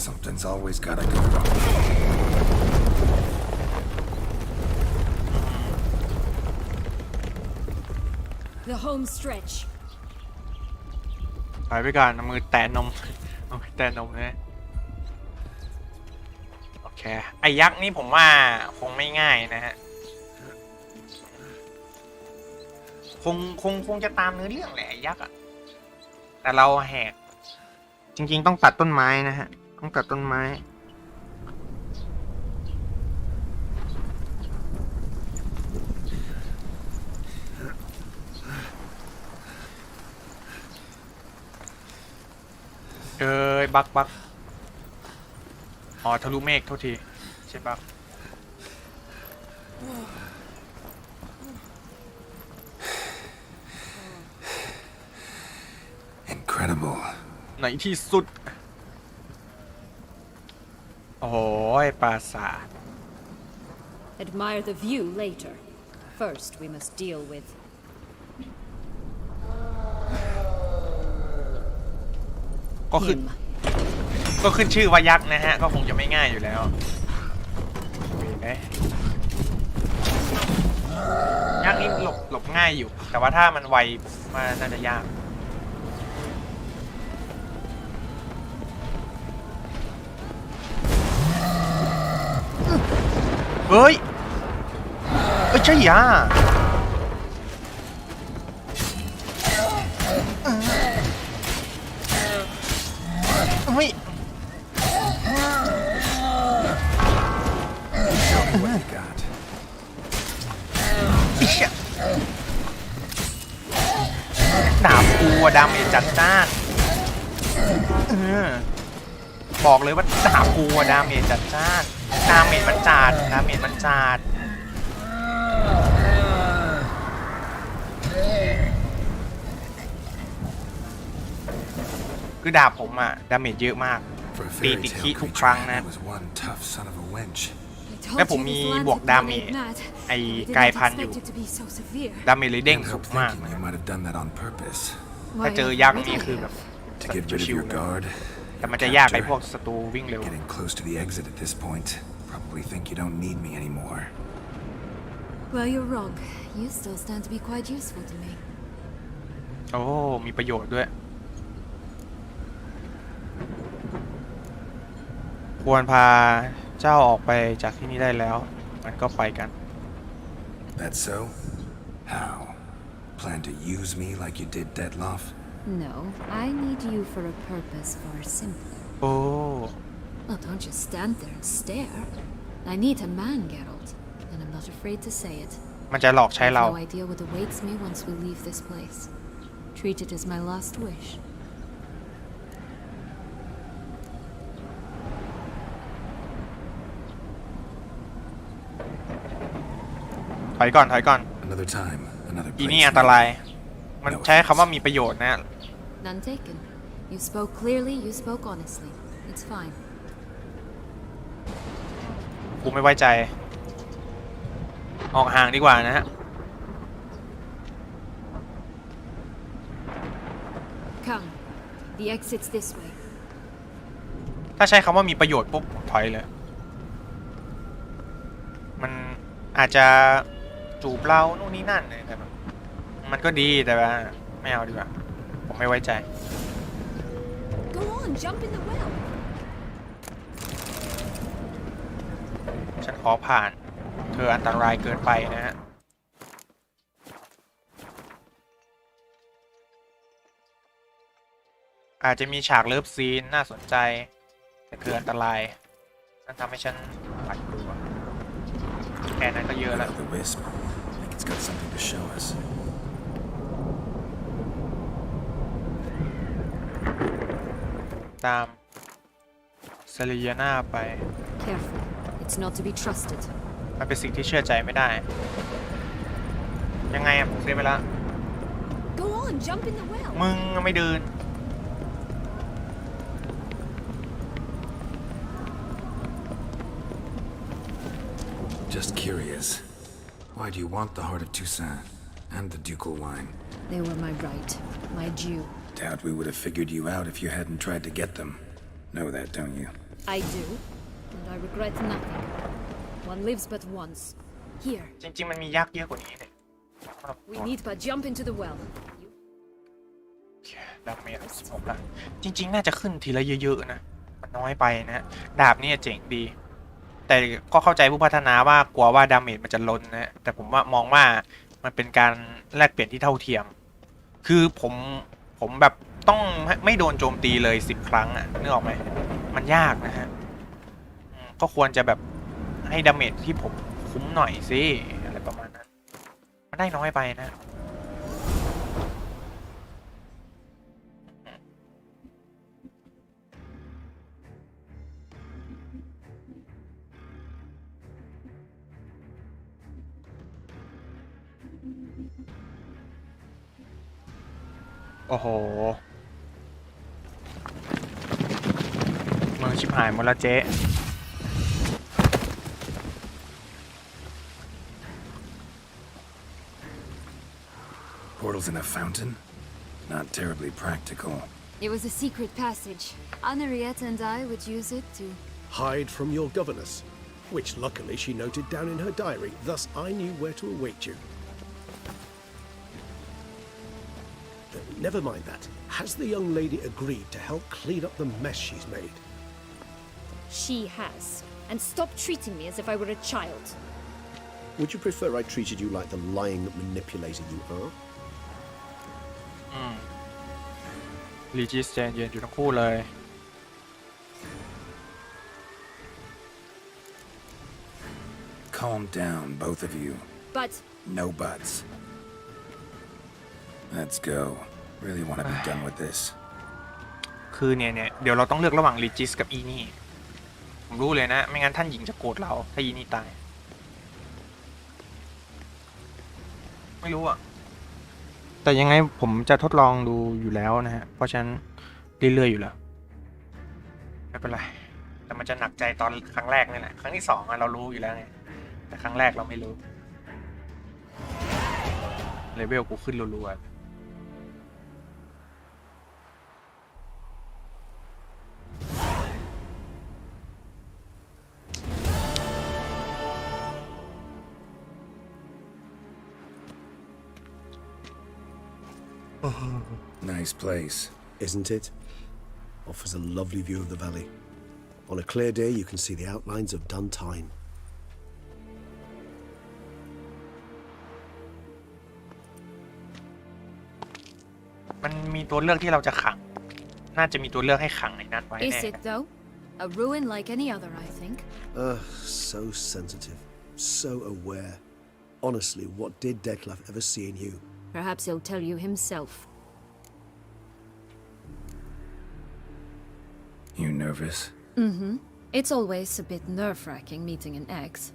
Speaker 2: Something's always gotta go wrong.
Speaker 5: The home stretch.
Speaker 1: ถอยไปก่อนเอามือแตะนม เอามือแตะนมนะโอเคไอ้ยักษ์นี่ผมว่าคงไม่ง่ายนะฮะคงจะตามเนื้อเรื่องแหละไอ้ยักษ์อะแต่เราแหกจริงๆต้องตัดต้นไม้นะฮะต้องตัดต้นไม้บักอ๋อทะลุเมฆโทษทีใช่บัก
Speaker 2: Incredible.
Speaker 1: ในที่สุด โอ้ยปราสาท
Speaker 8: Admire the view later. First, we must deal with.
Speaker 1: ก็ขึ้นชื่อว่ายักษ์นะฮะก็คงจะไม่ง่ายอยู่แล้วยักษ์นี่หลบง่ายอยู่แต่ว่าถ้ามันไวมันน่าจะยากเฮ้ยใช่ย่าเฮ้ย
Speaker 2: What you got?
Speaker 1: ดาบกูดาเมจจัดจ้านบอกเลยว่าดาบกูดาเมจจัดจ้านดาเมจมันจัดคือดาบผมอะดาเมจเยอะมาก
Speaker 2: For a
Speaker 1: ตี
Speaker 2: fairy
Speaker 1: ติด
Speaker 2: tale
Speaker 1: คีทุก
Speaker 2: creature,
Speaker 1: ครั้งนะ
Speaker 2: that was one tough son of a wench.
Speaker 1: และผมมีบวกดาเมจไอ้กายพันธุ์อยู่ดาเมจเลยเด้ง
Speaker 2: Can't
Speaker 1: สู
Speaker 2: help
Speaker 1: งมาก
Speaker 2: thinking you might have done that on purpose.
Speaker 1: ถ้าเจอยักษ์นี่คือแบบ
Speaker 2: To get rid of
Speaker 1: ชิว
Speaker 2: your
Speaker 1: ๆนะ
Speaker 2: guard.
Speaker 1: แต่มันจะยากไอ้พวกศัตรูวิ่งเร็ว
Speaker 2: Getting close to the exit at this point. Probably think you don't need me anymore.
Speaker 5: Well, you're wrong. You still stand to be quite useful to me.
Speaker 1: โอ้มีประโยชน์ด้วยควรพาเจ้าออกไปจากที่นี่ได้แล้วมันก็ไปกัน
Speaker 2: That's so? How? Plan to use me like you did Detloff?
Speaker 5: No, I need you for a purpose far simpler.
Speaker 1: โอ้
Speaker 5: Well, don't just stand there and stare. I need a man, Geralt, and I'm not afraid to say it.
Speaker 1: มันจะหลอกใช้
Speaker 5: I have
Speaker 1: เรา
Speaker 5: no idea what awaits me once we leave this place. Treat it as my last wish.
Speaker 1: ถอยก่อน
Speaker 2: Another time, another
Speaker 1: อี
Speaker 2: place.
Speaker 1: นี่อันตรายมันใช้คำว่ามีประโยชน์นะ
Speaker 5: None taken. You spoke clearly, you spoke honestly. It's fine.
Speaker 1: กูไม่ไว้ใจออกห่างดีกว่านะฮะ
Speaker 5: Come. The exit's this way.
Speaker 1: ถ้าใช้คำว่ามีประโยชน์ปุ๊บถอยเลยมันอาจจะจูบเรานู่นนี่นั่นเลยแต่แบบมันก็ดีแต่ว่าไม่เอาดีกว่าผมไม่ไว้ใจ
Speaker 8: Go on, jump in the well.
Speaker 1: ฉันขอผ่านเธออันตรายเกินไปนะฮะอาจจะมีฉากเลิฟซีนน่าสนใจแต่คืออันตรายนั่นทำให้ฉันหวาดกลัวแค่นั้นก็เยอะแล้ว
Speaker 2: The wisp. I think it's got something to show us.
Speaker 1: ตามเซเลียนาไป
Speaker 5: Careful. It's not to be trusted.
Speaker 1: มันเป็นสิ่งที่เชื่อใจไม่ได้ยังไงอะผมเซฟไปแล้ว
Speaker 8: Go on, jump in the well.
Speaker 1: มึงไม่เดิน
Speaker 2: Just curious. Why do you want the heart of Toussaint and the ducal wine?
Speaker 5: They were my right, my due.
Speaker 2: Doubt we would have figured you out if you hadn't tried to get them. Know that, don't you?
Speaker 5: I do, and I regret nothing. One lives but once. Here,
Speaker 1: จริงๆมันมียักษ์เยอะกว่านี้เนี่ย
Speaker 8: We need but jump into the well.
Speaker 1: ดาบเมจ16ละจริงๆน่าจะขึ้นทีละเยอะๆนะมันน้อยไปนะดาบนี่เจ๋งดีแต่ก็เข้าใจผู้พัฒนาว่ากลัวว่าดาเมจมันจะล้นนะแต่ผมว่ามองว่ามันเป็นการแลกเปลี่ยนที่เท่าเทียมคือผมแบบต้องไม่โดนโจมตีเลย10 ครั้งอ่ะนึกออกไหมมันยากนะฮะก็ควรจะแบบให้ดาเมจที่ผมคุ้มหน่อยสิอะไรประมาณนั้นมันได้น้อยไปนะโอ้โห ชิบหายหมดแล้วเจ๊
Speaker 2: Portals in a fountain? Not terribly practical.
Speaker 5: It was a secret passage. Henriette and I would use it to...
Speaker 3: Hide from your governess, which luckily she noted down in her diary, thus I knew where to await you. Never mind that. Has the young lady agreed to help clean up the mess she's made?
Speaker 8: She has. And stop treating me as if I were a child.
Speaker 3: Would you prefer I treated you like the lying manipulator you are?
Speaker 1: ลีจิสใจเย็นอยู่ทั้งคู่เลย
Speaker 2: Calm down, both of you.
Speaker 8: But
Speaker 2: No buts. Let's go. Really want to be done with this.
Speaker 1: คือเนี่ยเดี๋ยวเราต้องเลือกระหว่างลีจิสกับอีนี่ผมรู้เลยนะไม่งั้นท่านหญิงจะโกรธเราถ้าอีนี่ตายไม่รู้อะแต่ยังไงผมจะทดลองดูอยู่แล้วนะฮะเพราะฉะนั้นเรื่อยๆอยู่แล้วไม่เป็นไรแต่มันจะหนักใจตอนครั้งแรกนี่แหละครั้งที่สองเรารู้อยู่แล้วไงแต่ครั้งแรกเราไม่รู้เลเวลกูขึ้นรัวๆ
Speaker 2: Nice place.
Speaker 3: Isn't it? Offers a lovely view of the valley. On a clear day, you can see the outlines of Duntine.
Speaker 1: มันมีตัวเลือกที่เราจะขังน่าจะมีตัวเลือกให้ขังในนั้นไว้
Speaker 5: Is
Speaker 1: แน่
Speaker 5: it, though? A ruin like any other, I think.
Speaker 3: So sensitive, so aware. Honestly, what did Detlef ever see in you?
Speaker 8: perhaps he'll tell you himself.
Speaker 2: You nervous?
Speaker 5: It's always a bit nerve-wracking meeting an ex.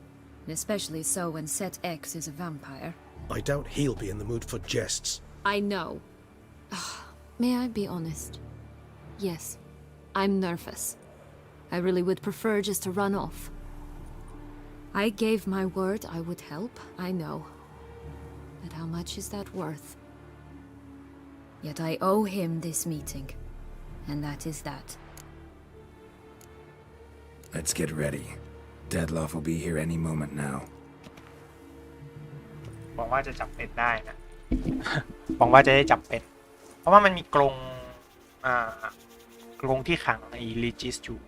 Speaker 5: Especially so when said ex is a vampire.
Speaker 3: I doubt he'll be in the mood for jests.
Speaker 8: I know.
Speaker 5: May I be honest? Yes, I'm nervous. I really would prefer just to run off. I gave my word I would help, I know. But how much is that worth? Yet I owe him this meeting. And that is that.
Speaker 2: Let's get ready. Deadloff will be here any moment now.
Speaker 1: หวังว่าจะจับเป็นได้นะ หวังว่าจะได้จับเป็นเพราะว่ามันมีกรงกรงที่ขังในลีจิสอยู่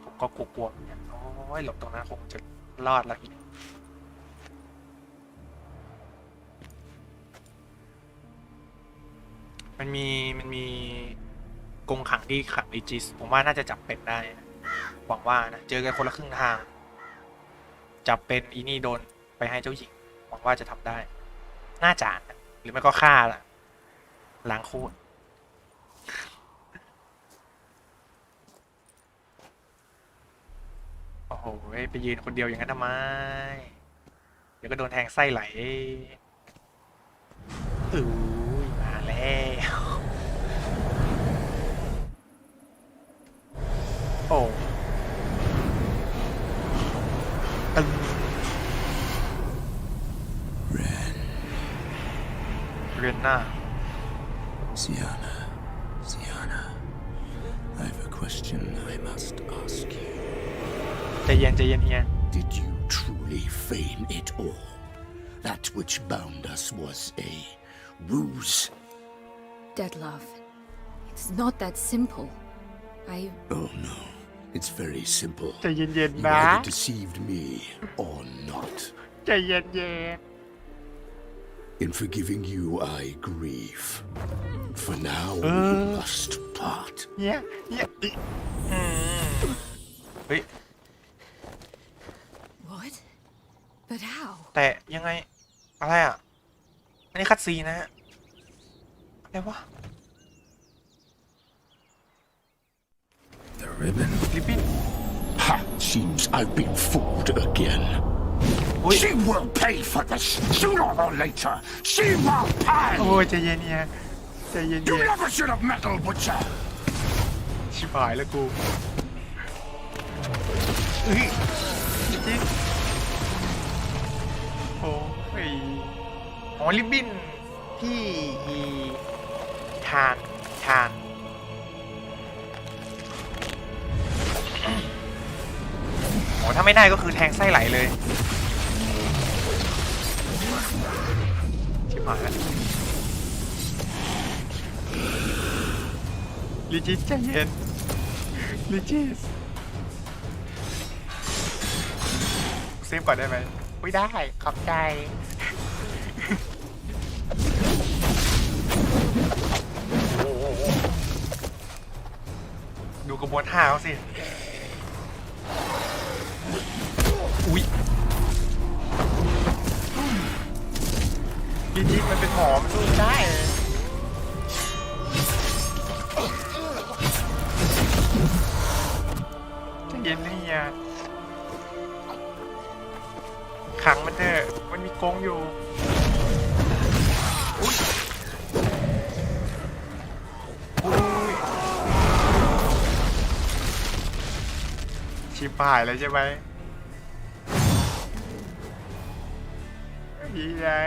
Speaker 1: ผมก็กลัวๆเหมือนกันโอ้ยหลบตรงนั้นคงจะรอดแล้วอีกมันมีกรงขังที่ขังลีจิสผมว่าน่าจะจับเป็นได้นะหวังว่านะเจอกันคนละครึ่งทางจับเป็นอีนี่โดนไปให้เจ้าหญิงหวังว่าจะทำได้น่าจะหรือไม่ก็ฆ่าล่ะล้างโคตรโอ้โหไปยืนคนเดียวอย่างนั้นทำไมเดี๋ยวก็โดนแทงไส้ไหลมาแล้วโอ้ตึงเรียนหน้า
Speaker 9: Sienna, I've a question I must ask you.
Speaker 1: ใจเย็นเฮีย
Speaker 9: Did you truly feign it all? That which bound us was a ruse?
Speaker 5: Deadlove, it's not that simple.
Speaker 9: Oh no, it's very simple.
Speaker 1: ใจเย็น
Speaker 9: You
Speaker 1: นะ
Speaker 9: either deceived me or not.
Speaker 1: ใจเย็น
Speaker 9: In forgiving you, I grieve. For now, we must part.
Speaker 1: เฮ้ย
Speaker 5: What? But how?
Speaker 1: แต่ยังไงอะไรอ่ะอันนี้คัดซีนนะฮะอะไรวะ
Speaker 2: The ribbon.
Speaker 1: ลิปปิ้น
Speaker 9: Ha! Seems I've been fooled again. She will pay for this sooner or later. She will pay.
Speaker 1: โอ้ยใจเย็นเนี่ยใจเย็น
Speaker 9: You never should have meddled with her.
Speaker 1: ชิบหายแล้วกู เฮ้ยจริงโอ้ยอ๋อริบบิ้นที่ทานโอ้ถ้าไม่ได้ก็คือแทงไส้ไหลเลยชิบหายแล้วลิจิสใจเย็นลิจิสเซฟก่อนได้ไหมไม่ได้ขอบใจดูกระบวนท่าเขาสิอุ๊ยลิจิสมันเป็นหมอมันสู้ได้เย็นนี่อ่ะขังมันเถอะมันมีกรงอยู่อุ้ยชิบหายเลยใช่ไหมอีไอ้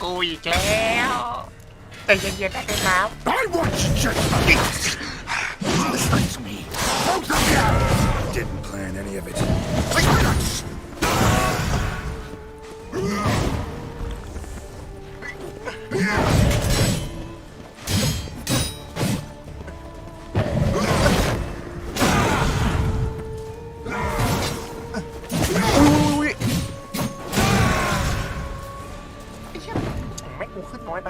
Speaker 1: กูอีกแล้วแต่เย็นๆได้ไหมครับ
Speaker 9: I want you just listen to me. Both of you!
Speaker 2: Didn't plan any of it.
Speaker 9: Silence!
Speaker 1: อุ้ยไอ้เหี้ยไม่กูขึ้นน้อยไป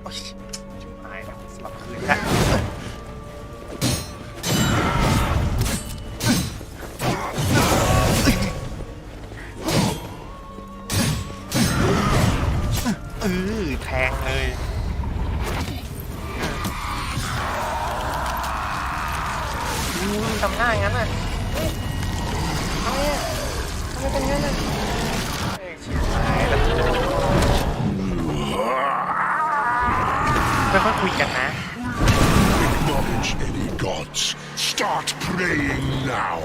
Speaker 1: โอ้ยชิบหายแล้วสลับคืนละแทงเลยทำหน้าอย่างนั้นน่ะทำไมเป็นงั้นน่ะชิบหายแล้วค่อยๆคุยกันนะ
Speaker 6: Acknowledge any gods. Start praying now.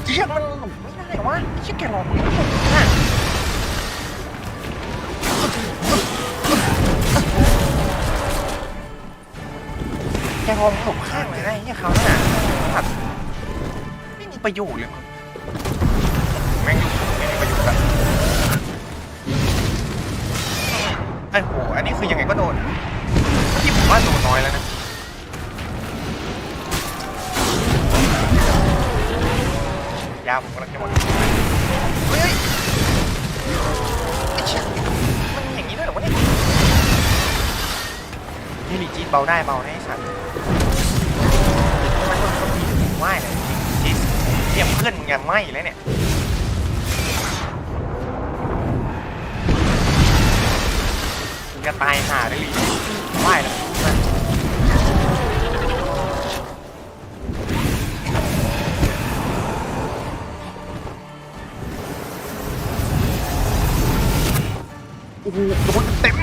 Speaker 1: เชือกมันหลุดไม่ได้หรอวะเชือกแกหลอกมันไม่หลุดนะแกหลอกหลบข้างเลยนะเนี่ยเขาเนี่ยไม่มีประโยชน์เลยมึงแม่งไม่มีประโยชน์แบบไอ้โหอันนี้คือยังไงก็โดนที่ผมว่าโดนน้อยแล้วนะยาผมกำลังจะหมดเฮ้ยไอ้เชี่ยมันอย่างนี้ด้วยเหรอวะเนี่ยนี่ลีจีเบาได้สัตว์มันโดนคนดีถึงไหวเลยจีเตรียมเพื่อนมึงยังไหวแล้วเนี่ยมึงจะตายห่าได้ลีไหวแล้วโอ้โหโดนเต็ม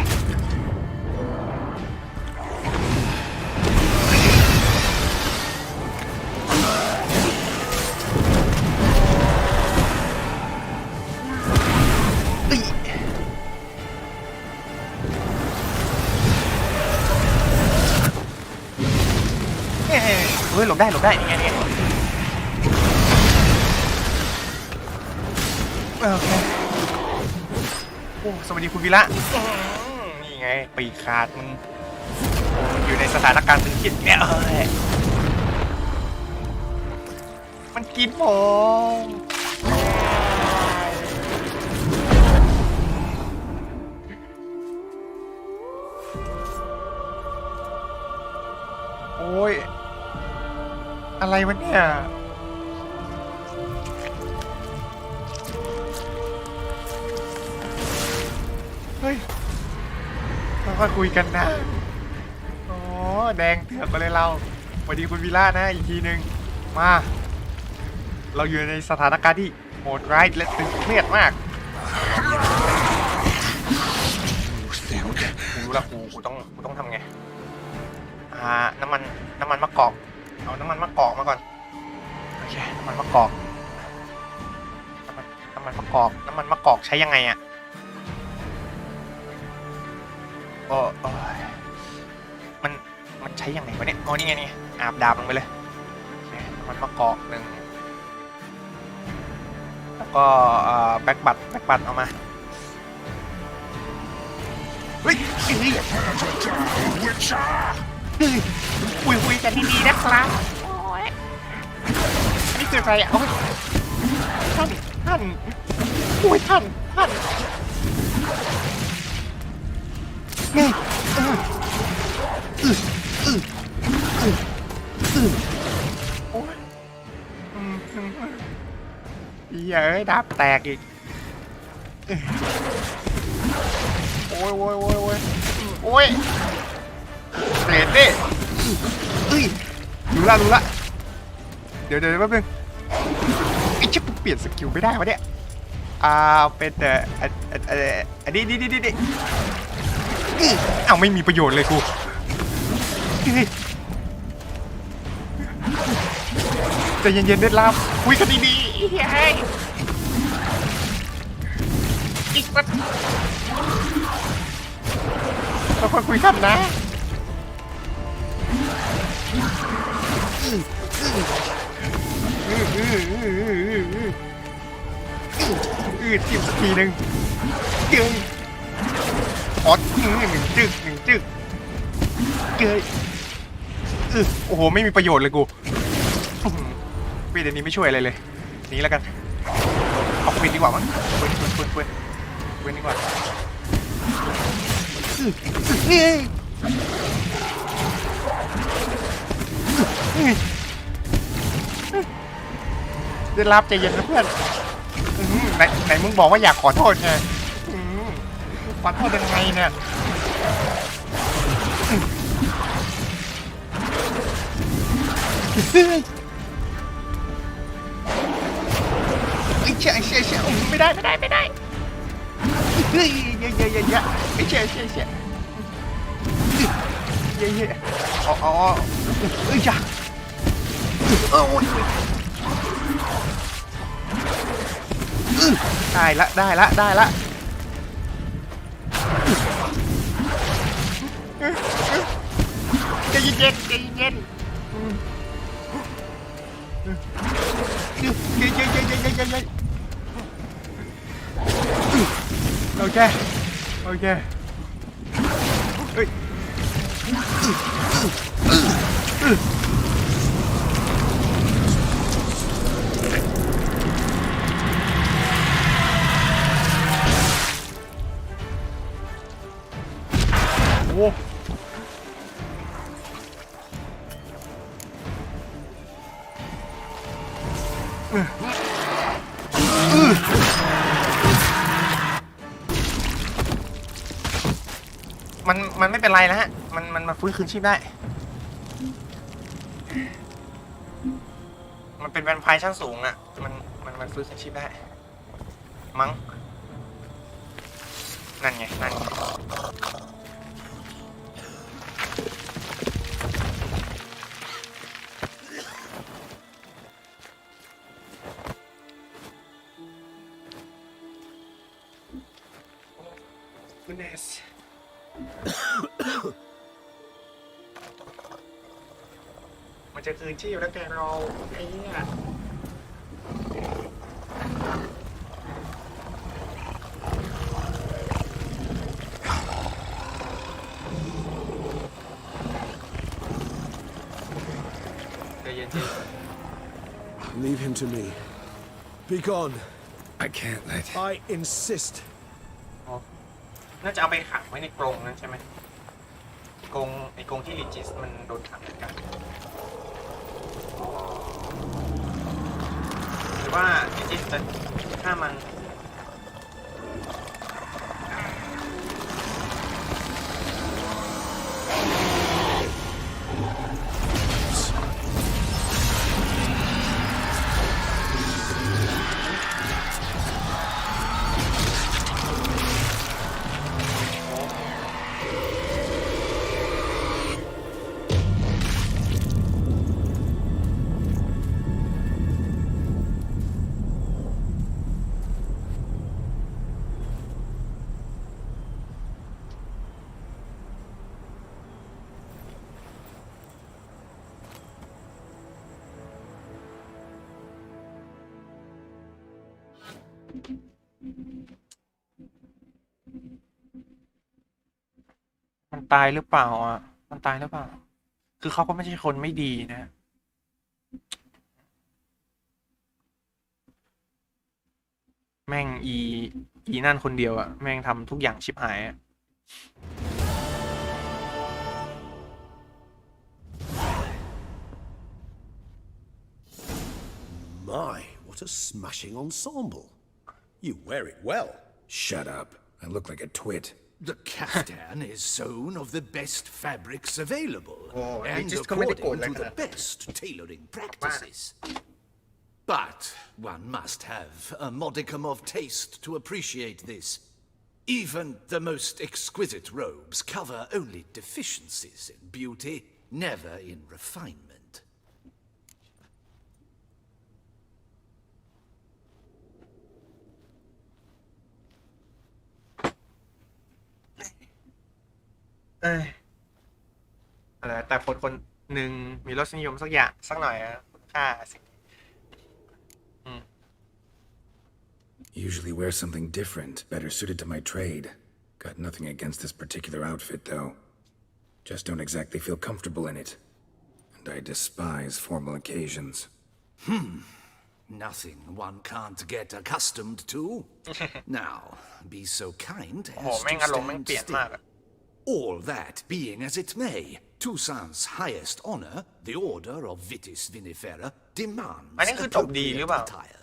Speaker 1: เฮ้ยหลบได้นี่ไงโอเคโอ้สวัสดีคุณวีระนี่ไงปีกขาดมึงอยู่ในสถานการณ์ตึงเครียดเนี่ยมันกินผมโอ้ยอะไรวะเนี่ย เฮ้ยค่อยๆคุยกันนะอ๋อแดงเถือกไปเลยเราสวัสดีคุณวิล่านะอีกทีหนึ่งมาเราอยู่ในสถานการณ์ที่โหดร้ายและตึงเครียดมากกูรู้ละกูต้องทำไงน้ำมันมะกอกเอาน้ำมันมะกอกมาก่อนโอเคน้ำมันมะกอกน้ำมันมะกอกใช้ยังไงอะโอ้มันใช้ยังไงวะเนี่ยอ๋อนี่ไงนี่อาบดาบลงไปเลยโอเคน้ำมันมะกอกหนึ่งแล้วก็แบ็คบัตเอามาเฮ้ยคุยกันดีๆนะครับโอ้ยอันนี้คืออะไรอ่ะโอ้ยท่านโอ้ยท่านนี่โอ้ยเย้ยดาบแตกอีกโอ้ยเปลี่ยนดิรู้ละเดี๋ยวแป๊บนึงไอ้ชิบเปลี่ยนสกิลไม่ได้วะเนี่ยเป็นอันนี้เอาไม่มีประโยชน์เลยกูใจเย็นๆเด็ดลาบคุยกันดีๆเฮ้ยอีกสักเราควรคุยกันนะจิ้มสักทีหนึ่งเกยอ๋อหนึ่งจึกเกยโอ้โหไม่มีประโยชน์เลยกูเวทนี้ไม่ช่วยอะไรเลยนี้แล้วกันเอาปืนดีกว่ามั้งปืนดีกว่าได้รับใจเย็นนะเพื่อนไหนมึงบอกว่าอยากขอโทษไงขอโทษยังไงเนี่ยเชี่ยไม่ได้เฮ้ยเยอะเชี่ยอ๋อจ้ะโอ้ยได้ละใจเย็นใจเย็นโอเคเฮ้ยโอ้มันไม่เป็นไรนะฮะมันฟื้นคืนชีพได้มันเป็นแวมไพร์ชั้นสูงอ่ะมันฟื้นคืนชีพได้มั้งนั่นไงgoodness มันจะคืนชีพแล้วแกเราไอ้เนี่ยใจเย็น
Speaker 3: Leave him to me. Be gone.
Speaker 2: I can't let.
Speaker 3: I insist.
Speaker 1: น่าจะเอาไปขังไว้ในกรงนั่นใช่ไหมกรงที่ลิจิสมันโดนขังเหมือนกันหรือว่าลิจิสจะฆ่ามัน มันตายหรือเปล่าอ่ะมันตายหรือเปล่าคือเขาก็ไม่ใช่คนไม่ดีนะ แม่งอีนั่นคนเดียวอะแม่งทำทุกอย่างชิบหายอะ
Speaker 3: My, what a smashing ensemble. You wear it well.
Speaker 2: Shut up. I look like a twit.
Speaker 9: The caftan is sewn of the best fabrics available,
Speaker 1: Oh,
Speaker 9: and
Speaker 1: just
Speaker 9: according
Speaker 1: comedy
Speaker 9: to
Speaker 1: code
Speaker 9: the best tailoring practices. But one must have a modicum of taste to appreciate this. Even the most exquisite robes cover only deficiencies in beauty, never in refinement.
Speaker 1: เอ้ยอะไรแต่คนคนหนึ่งมีรสนิยมสักอย่างสักหน่อยอะคุณค่าสิ่ง
Speaker 2: Usually wear something different, better suited to my trade. Got nothing against this particular outfit, though. Just don't exactly feel comfortable in it. And I despise formal occasions.
Speaker 9: Nothing one can't get accustomed to. Now, be so kind
Speaker 1: โอ้โห
Speaker 9: as
Speaker 1: แม่ง
Speaker 9: to
Speaker 1: อารมณ์แม่ง
Speaker 9: stand
Speaker 1: เปลี่ยนมาก
Speaker 9: still.
Speaker 1: อะ
Speaker 9: All that being as it may, Toussaint's highest honor, the Order of Vitis Vinifera, demands
Speaker 1: อันนี้คือจบดีหรือเป
Speaker 9: appropriate
Speaker 1: ล่า
Speaker 9: attire.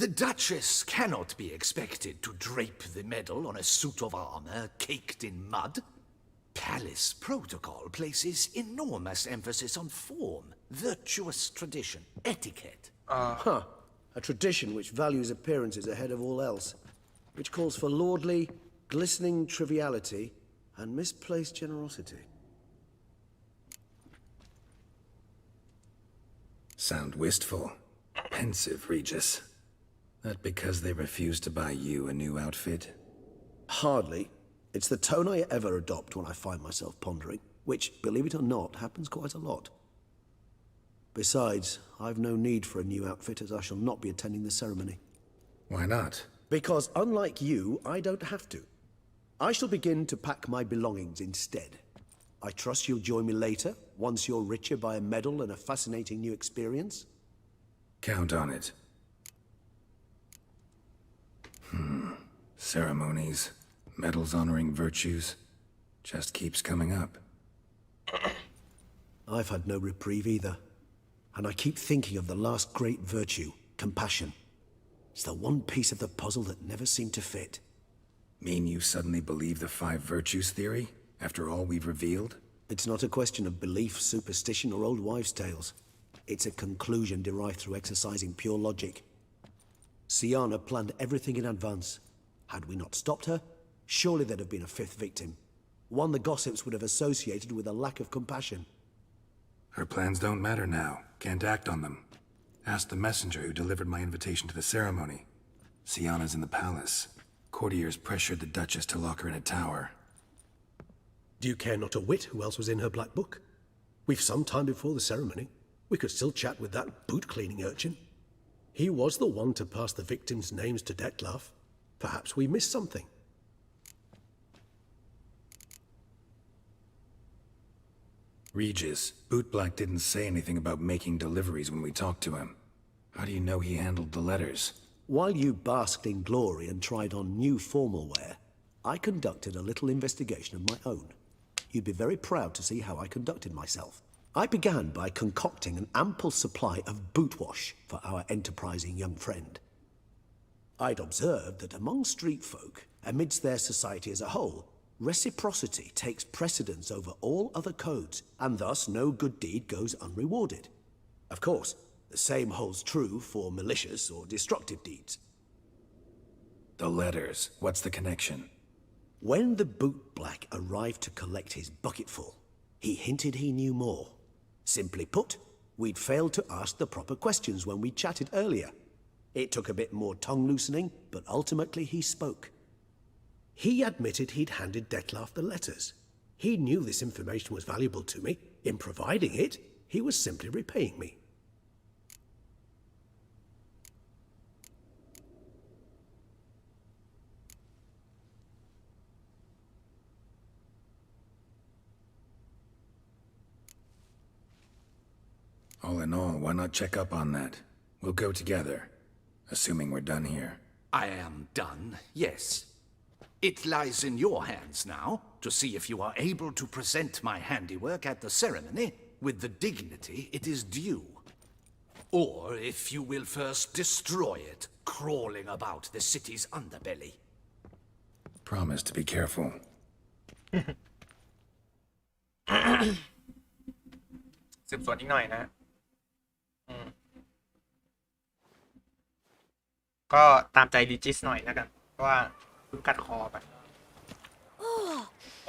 Speaker 9: The Duchess cannot be expected to drape the medal on a suit of armor caked in mud. Palace protocol places enormous emphasis on form, virtuous tradition, etiquette.
Speaker 3: Huh. A tradition which values appearances ahead of all else, which calls for lordly, glistening triviality and misplaced generosity.
Speaker 2: Sound wistful. Pensive, Regis. That because they refused to buy you a new outfit?
Speaker 3: Hardly. It's the tone I ever adopt when I find myself pondering, which, believe it or not, happens quite a lot. Besides, I've no need for a new outfit as I shall not be attending the ceremony.
Speaker 2: Why not?
Speaker 3: Because unlike you, I don't have to. I shall begin to pack my belongings instead. I trust you'll join me later, once you're richer by a medal and a fascinating new experience.
Speaker 2: Count on it. Ceremonies, medals honoring virtues, just keeps coming up.
Speaker 3: I've had no reprieve either. And I keep thinking of the last great virtue, compassion. It's the one piece of the puzzle that never seemed to fit.
Speaker 2: Mean you suddenly believe the 5 virtues theory, after all we've revealed?
Speaker 3: It's not a question of belief, superstition, or old wives' tales. It's a conclusion derived through exercising pure logic. Siana planned everything in advance. Had we not stopped her, surely there'd have been a 5th victim. One the gossips would have associated with a lack of compassion.
Speaker 2: Her plans don't matter now. Can't act on them. Ask the messenger who delivered my invitation to the ceremony. Siana's in the palace. Courtiers pressured the Duchess to lock her in a tower.
Speaker 3: Do you care not a whit who else was in her black book? We've some time before the ceremony. We could still chat with that boot-cleaning urchin. He was the one to pass the victims' names to Detlef. Perhaps we missed something.
Speaker 2: Regis, Bootblack didn't say anything about making deliveries when we talked to him. How do you know he handled the letters?
Speaker 3: While you basked in glory and tried on new formal wear, I conducted a little investigation of my own. You'd be very proud to see how I conducted myself. I began by concocting an ample supply of boot wash for our enterprising young friend. I'd observed that among street folk, amidst their society as a whole, reciprocity takes precedence over all other codes, and thus no good deed goes unrewarded. Of course, the same holds true for malicious or destructive deeds.
Speaker 2: The letters. What's the connection?
Speaker 3: When the bootblack arrived to collect his bucketful, he hinted he knew more. Simply put, we'd failed to ask the proper questions when we chatted earlier. It took a bit more tongue-loosening, but ultimately he spoke. He admitted he'd handed Detlef the letters. He knew this information was valuable to me. In providing it, he was simply repaying me.
Speaker 2: All in all, why not check up on that? We'll go together, assuming we're done here.
Speaker 9: I am done, yes. It lies in your hands now to see if you are able to present my handiwork at the ceremony with the dignity it is due. Or if you will first destroy it, crawling about the city's underbelly.
Speaker 2: Promise to be careful.
Speaker 1: สืบสวนอีกหน่อยนะก็ตามใจลิจิสหน่อยนะกันเพราะว่าเพิ่งกัดคอไป
Speaker 5: Oh,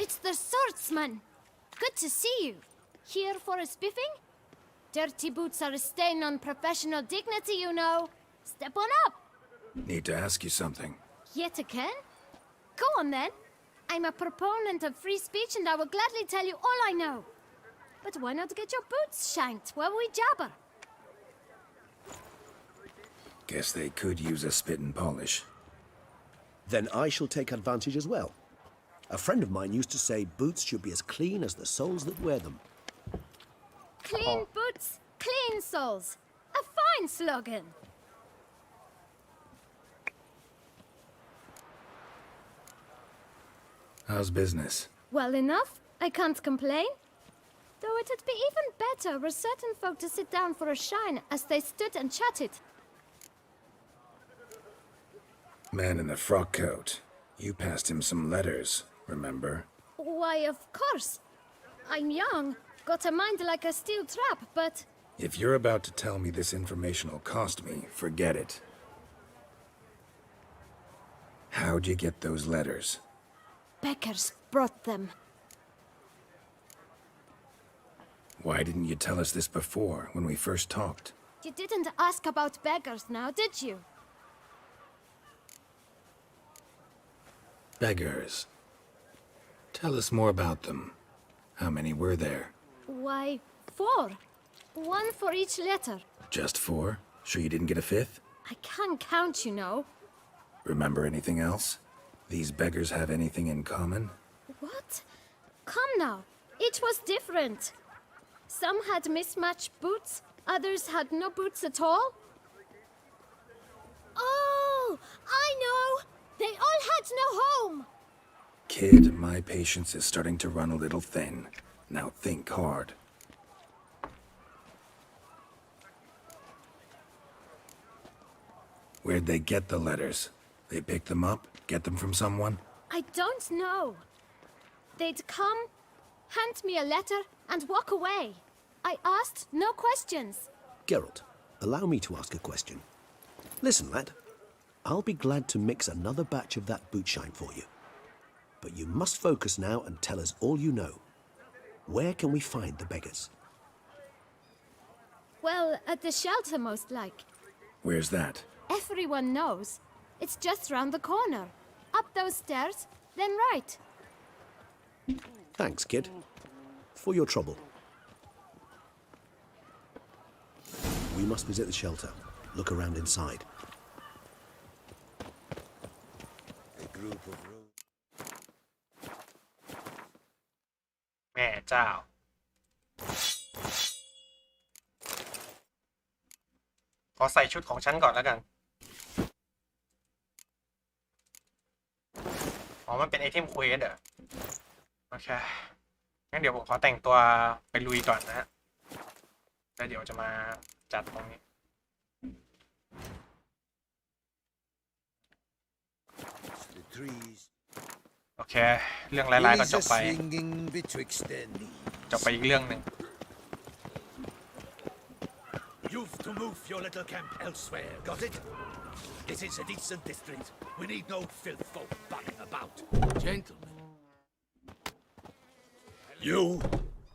Speaker 5: it's the swordsman. Good to see you. Here for a spiffing? Dirty boots are a stain on professional dignity, you know. Step on up.
Speaker 2: Need to ask you something.
Speaker 5: Yet again? Go on then. I'm a proponent of free speech and I will gladly tell you all I know. But why not get your boots shanked while we jabber?
Speaker 2: Guess they could use a spit and polish.
Speaker 3: Then I shall take advantage as well. A friend of mine used to say boots should be as clean as the soles that wear them.
Speaker 5: Clean boots, clean soles. A fine slogan.
Speaker 2: How's business?
Speaker 5: Well enough. I can't complain. Though it'd be even better were certain folk to sit down for a shine as they stood and chatted.
Speaker 2: Man in the frock coat. You passed him some letters, remember?
Speaker 5: Why, of course. I'm young, got a mind like a steel trap, but...
Speaker 2: If you're about to tell me this information will cost me, forget it. How'd you get those letters?
Speaker 5: Beggars brought them.
Speaker 2: Why didn't you tell us this before, when we first talked?
Speaker 5: You didn't ask about beggars now, did you?
Speaker 2: Beggars. Tell us more about them. How many were there?
Speaker 5: Why, 4. 1 for each letter.
Speaker 2: Just 4? Sure you didn't get a 5th?
Speaker 5: I can't count, you know.
Speaker 2: Remember anything else? These beggars have anything in common?
Speaker 5: What? Come now. Each was different. Some had mismatched boots, others had no boots at all. Oh, I know! They all had no home!
Speaker 2: Kid, my patience is starting to run a little thin. Now think hard. Where'd they get the letters? They pick them up? Get them from someone?
Speaker 5: I don't know. They'd come, hand me a letter, and walk away. I asked no questions.
Speaker 3: Geralt, allow me to ask a question. Listen, lad. I'll be glad to mix another batch of that boot shine for you. But you must focus now and tell us all you know. Where can we find the beggars?
Speaker 5: Well, at the shelter, most like.
Speaker 2: Where's that?
Speaker 5: Everyone knows. It's just round the corner. Up those stairs, then right.
Speaker 3: Thanks, kid. For your trouble. We must visit the shelter. Look around inside. A group of
Speaker 1: แม่เจ้า ขอใส่ชุดของฉันก่อนแล้วกัน อ๋อ มันเป็นไอเทมเควสเหรอ โอเค งั้นเดี๋ยวผมขอแต่งตัวไปลุยก่อนนะฮะ แล้วเดี๋ยวจะมาจัดตรงนี้ โอเค เรื่องร้ายๆก็จบไป จบไปอีกเรื่องหนึ่ง
Speaker 9: You've to move your little camp elsewhere, got it? This is a decent district. We need no filth folk bugging about.
Speaker 10: Gentlemen.
Speaker 9: You?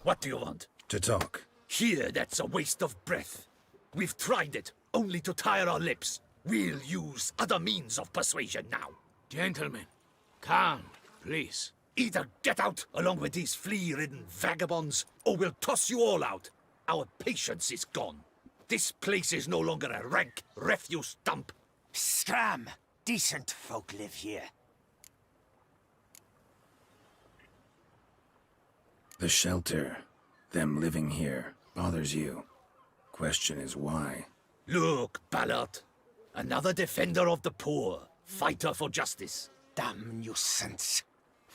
Speaker 9: What do you want?
Speaker 2: To talk.
Speaker 9: Here, that's a waste of breath. We've tried it, only to tire our lips. We'll use other means of persuasion now.
Speaker 10: Gentlemen, calm, please.
Speaker 9: Either get out along with these flea-ridden vagabonds, or we'll toss you all out. Our patience is gone. This place is no longer a rank refuse dump.
Speaker 11: Scram! Decent folk live here.
Speaker 2: The shelter, them living here, bothers you. Question is why.
Speaker 9: Look, Ballard. Another defender of the poor. Fighter for justice.
Speaker 11: Damn nuisance.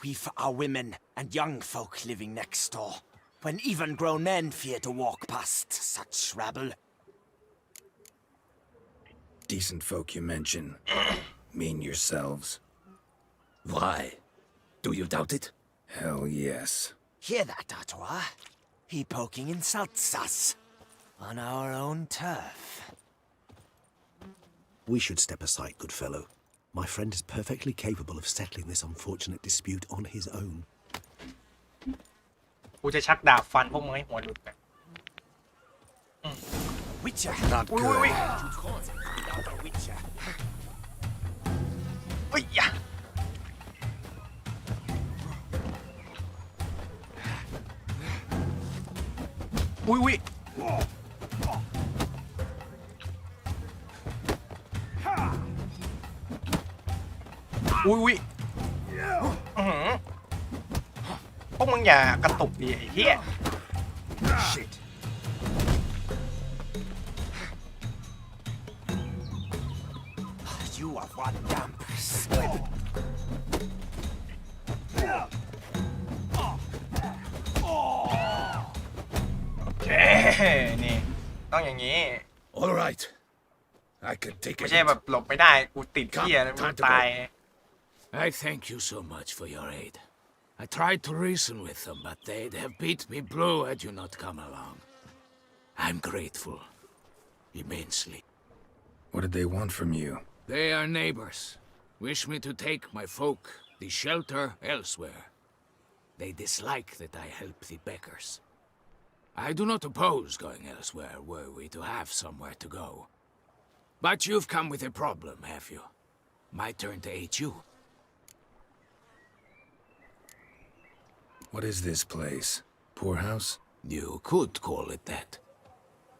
Speaker 11: We've our women and young folk living next door, when even grown men fear to walk past such rabble.
Speaker 2: Decent folk you mention. Mean yourselves?
Speaker 9: Why? Do you doubt it?
Speaker 2: Hell yes.
Speaker 11: Hear that, Artois? He poking insults us. On our own turf.
Speaker 3: We should step aside, good fellow. My friend is perfectly capable of settling this unfortunate dispute on his own.
Speaker 1: กูจะชักดาบฟันพวกมึงให้หัวหลุดนะ
Speaker 11: Witcher.
Speaker 2: Not
Speaker 1: อุ้ย
Speaker 2: good.
Speaker 1: อุ้ย
Speaker 11: Without a Witcher.
Speaker 1: อุ้ยยะอุ้ยอุ้ยอุ้ยอุ้ยพวกมึงอย่ากระตุกดิไอ้เหี้ย
Speaker 11: Shit. You are one damp slip.
Speaker 1: โอเค นี่ ต้องอย่างนี้
Speaker 9: All right. I can take
Speaker 1: ไม่
Speaker 9: it.
Speaker 1: ใช่แบบหลบไม่ได้ กูติดเหี้ยแล้วมึงตาย
Speaker 10: I thank you so much for your aid. I tried to reason with them, but they'd have beat me blue had you not come along. I'm grateful. Immensely.
Speaker 2: What did they want from you?
Speaker 10: They are neighbors. Wish me to take my folk, the shelter, elsewhere. They dislike that I help the beggars. I do not oppose going elsewhere were we to have somewhere to go. But you've come with a problem, have you? My turn to aid you.
Speaker 2: What is this place? Poorhouse?
Speaker 10: You could call it that.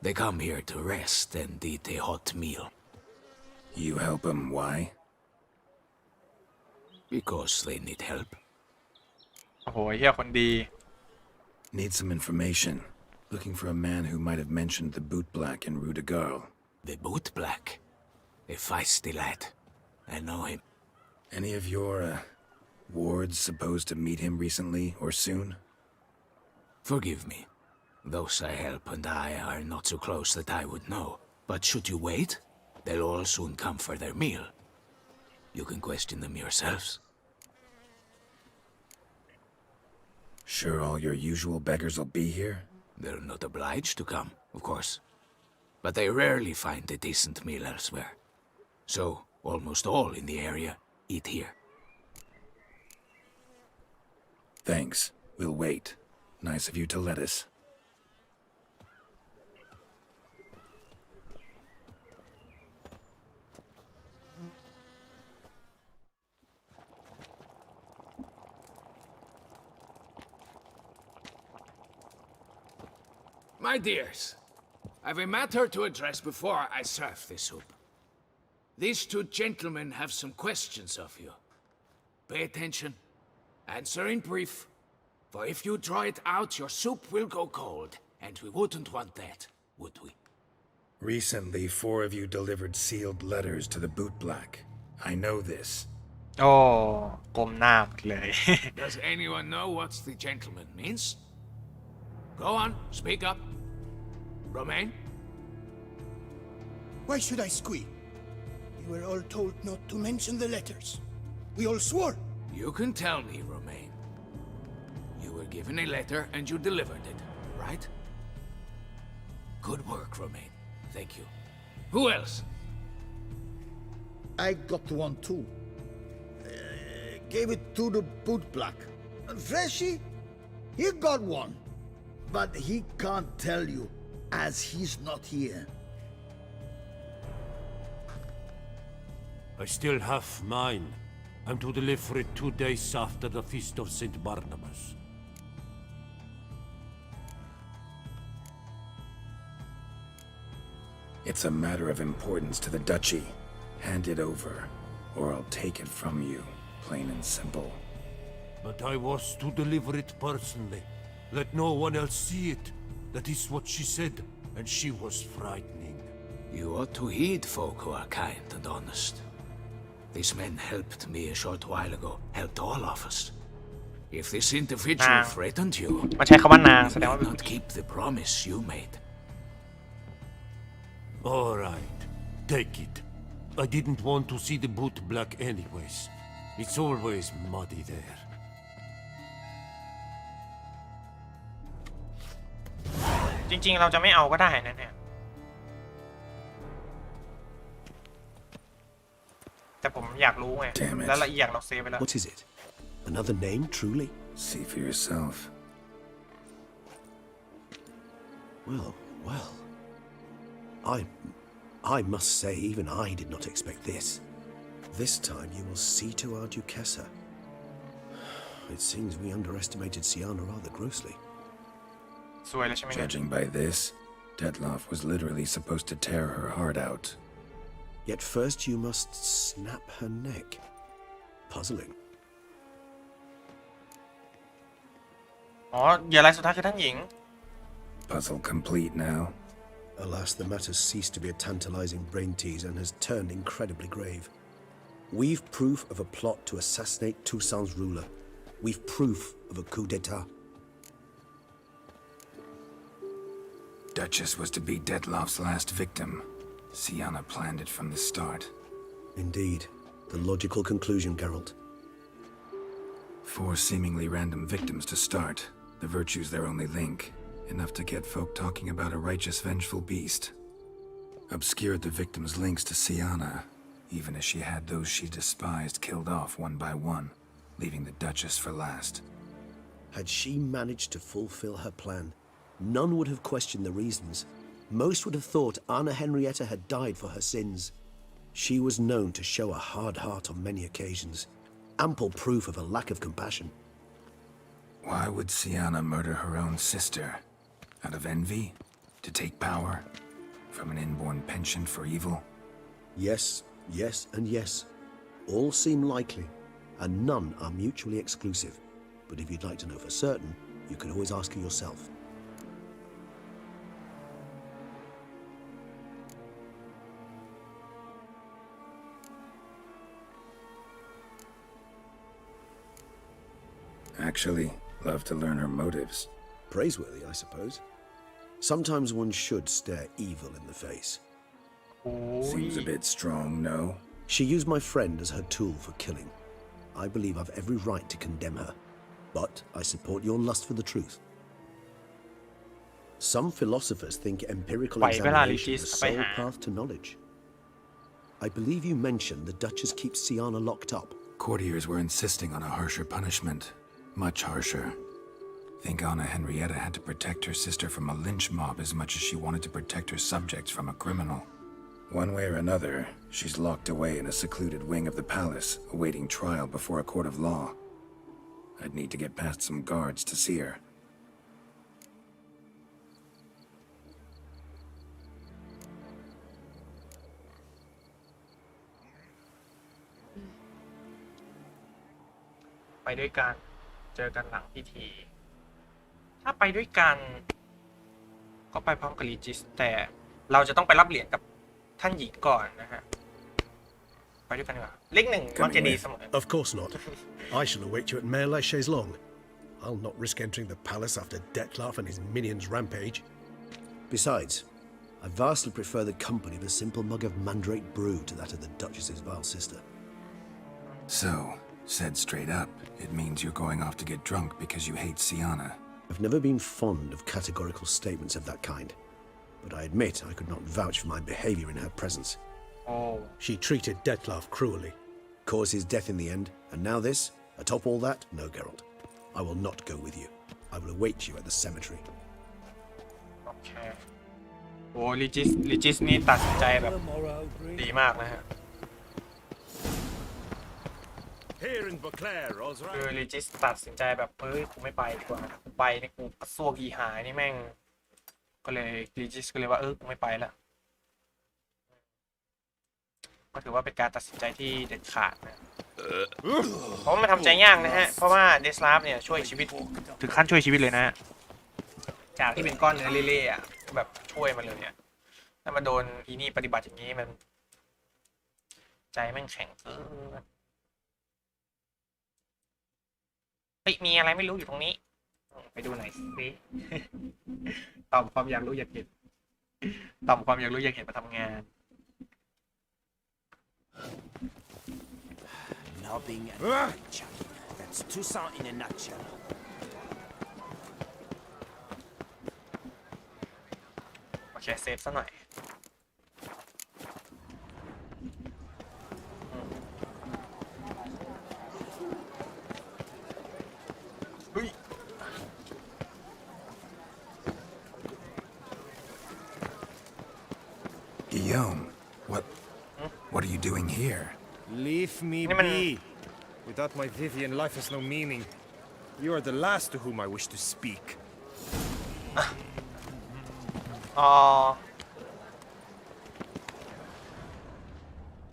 Speaker 10: They come here to rest and eat a hot meal.
Speaker 2: You help them, why?
Speaker 10: Because they need help.
Speaker 1: โอ้โหเหี้ยคนดี
Speaker 2: Need some information. Looking for a man who might have mentioned the boot black in Rue de Garl.
Speaker 10: The boot black. A feisty lad. I know him.
Speaker 2: Any of your, wards supposed to meet him recently or soon?
Speaker 10: Forgive me. Those I help and I are not so close that I would know. But should you wait, they'll all soon come for their meal. You can question them yourselves.
Speaker 2: Sure all your usual beggars will be here?
Speaker 10: They're not obliged to come, of course. But they rarely find a decent meal elsewhere. So, almost all in the area eat here.
Speaker 2: Thanks. We'll wait. Nice of you to let us.
Speaker 10: My dears, I've a matter to address before I serve the soup. These two gentlemen have some questions of you. Pay attention. Answer in brief. For if you draw it out, your soup will go cold. And we wouldn't want that, would we?
Speaker 2: Recently, 4 of you delivered sealed letters to the boot black. I know this.
Speaker 1: โอ้ก้มหน้าหมดเลย
Speaker 10: Does anyone know what the gentleman means? Go on, speak up. Romain?
Speaker 12: Why should I squeal? We were all told not to mention the letters. We all swore.
Speaker 10: You can tell me, Romain. You were given a letter and you delivered it, right? Good work, Romain. Thank you. Who else?
Speaker 13: I got one too. Gave it to the boot black. And Freshy, he got one. But he can't tell you, as he's not here.
Speaker 14: I still have mine. I'm to deliver it 2 days after the Feast of St. Barnabas.
Speaker 2: It's a matter of importance to the duchy. Hand it over, or I'll take it from you, plain and simple.
Speaker 14: But I was to deliver it personally. Let no one else see it. That is what she said. and she was frightening.
Speaker 10: You ought to heed folk who are kind and honest. These men helped me a short while ago, helped all of us. If this individual threatened you,
Speaker 1: มันใช้คำว่านาง
Speaker 10: you
Speaker 1: แสดงว่า
Speaker 10: did not keep the promise you made.
Speaker 14: All right, take it. I didn't want to see the boot black anyways. It's always muddy there.
Speaker 1: จริงๆเราจะไม่เอาก็ได้นะเนี่ยแต่ผมอยากรู้ไง แล้วละอีกอย่างเราเซฟไปแล้ว
Speaker 3: What is it? Another name, truly?
Speaker 2: See for yourself.
Speaker 3: Well. I must say, even I did not expect this. This time you will see to our Duchessa. It seems we underestimated Sienna rather grossly.
Speaker 1: สวยแล้วใช่ไหม
Speaker 2: Judging by this, Detloff was literally supposed to tear her heart out.
Speaker 3: Yet first you must snap her neck. Puzzling.
Speaker 1: อ๋อเหยื่อรายสุดท้ายคือท่านหญิง
Speaker 2: Puzzle complete now.
Speaker 3: Alas, the matter ceased to be a tantalizing brain tease and has turned incredibly grave. We've proof of a plot to assassinate Toussaint's ruler. We've proof of a coup d'etat.
Speaker 2: Duchess was to be Detloff's last victim. Sienna planned it from the start.
Speaker 3: Indeed. The logical conclusion, Geralt.
Speaker 2: 4 seemingly random victims to start. The virtue's their only link. Enough to get folk talking about a righteous, vengeful beast. Obscured the victims' links to Sienna, even as she had those she despised killed off one by one, leaving the Duchess for last.
Speaker 3: Had she managed to fulfill her plan, none would have questioned the reasons. Most would have thought Anna Henrietta had died for her sins. She was known to show a hard heart on many occasions, ample proof of a lack of compassion.
Speaker 2: Why would Sienna murder her own sister? Out of envy? To take power? From an inborn penchant for evil?
Speaker 3: Yes, and yes. All seem likely, and none are mutually exclusive. But if you'd like to know for certain, you can always ask her yourself.
Speaker 2: Actually, love to learn her motives.
Speaker 3: Praiseworthy, I suppose. Sometimes one should stare evil in the face.
Speaker 2: Seems a bit strong, no?
Speaker 3: She used my friend as her tool for killing. I believe I've every right to condemn her, but I support your lust for the truth. Some philosophers think empirical examination is the sole path to knowledge. I believe you mentioned the Duchess keeps Sienna locked up.
Speaker 2: Courtiers were insisting on a harsher punishment. Much harsher. Think Anna Henrietta had to protect her sister from a lynch mob as much as she wanted to protect her subjects from a criminal. One way or another, she's locked away in a secluded wing of the palace, awaiting trial before a court of law. I'd need to get past some guards to see her.
Speaker 1: ไปด้วยกันเจอกันหลังพิธีถ้าไปด้วยกันก็ไปพร้อมกับลีจิสแต่เราจะต้องไปรับเหรียญกับท่านหญิงก่อนนะฮะไปด้วยกันดีกว่าเลขหนึ่งมักจะดีเสมอ
Speaker 3: Of course not. I shall await you at Mare la Chaise-Longue. I'll not risk entering the palace after Detloff and his minions rampage. Besides, I vastly prefer the company of a simple mug of mandrake brew to that of the Duchess's vile sister.
Speaker 2: So, said straight up, it means you're going off to get drunk because you hate Sienna.
Speaker 3: I've never been fond of categorical statements of that kind, but I admit I could not vouch for my behavior in her presence.
Speaker 1: Oh.
Speaker 3: She treated Detloff cruelly, caused his death in the end, and now this? Atop all that? No, Geralt. I will not go with you. I will await you at the cemetery.
Speaker 1: Okay. โอ้ลิจิสนี่ตัดสินใจแบบดีมากนะฮะคือลิจิสตัดสินใจแบบเฮ้ยกูไม่ไปดีกว่ากูไปนี่กูกระซวกอีหายนี่แม่งก็เลยลิจิสก็เลยว่ากูไม่ไปละก็ถือว่าเป็นการตัดสินใจที่เด็ดขาดนะเพราะมันทำใจยากนะฮะเพราะว่าเดสลาฟเนี่ยช่วยชีวิตถึงขั้นช่วยชีวิตเลยนะจากที่เป็นก้อนเนื้อเละๆอ่ะแบบ ช่วยมันเลยเนี่ยแล้วมาโดนอีนี่ปฏิบัติอย่างนี้มันใจแม่งแข็งเฮ้ยมีอะไรไม่รู้อยู่ตรงนี้ไปดูหน่อยสิตอบความอยากรู้อยากเห็นตอบความอยากรู้อยากเห็นมาทำงาน
Speaker 11: Nobbing and chucking. That's Toussaint in a nutshell.
Speaker 1: โอเคเซฟซะหน่อยเฮ้ย
Speaker 2: Guillaume, what are you doing here?
Speaker 15: Leave me be. Without my Vivian, life has no meaning. You are the last to whom I wish to speak.
Speaker 1: อ๋อ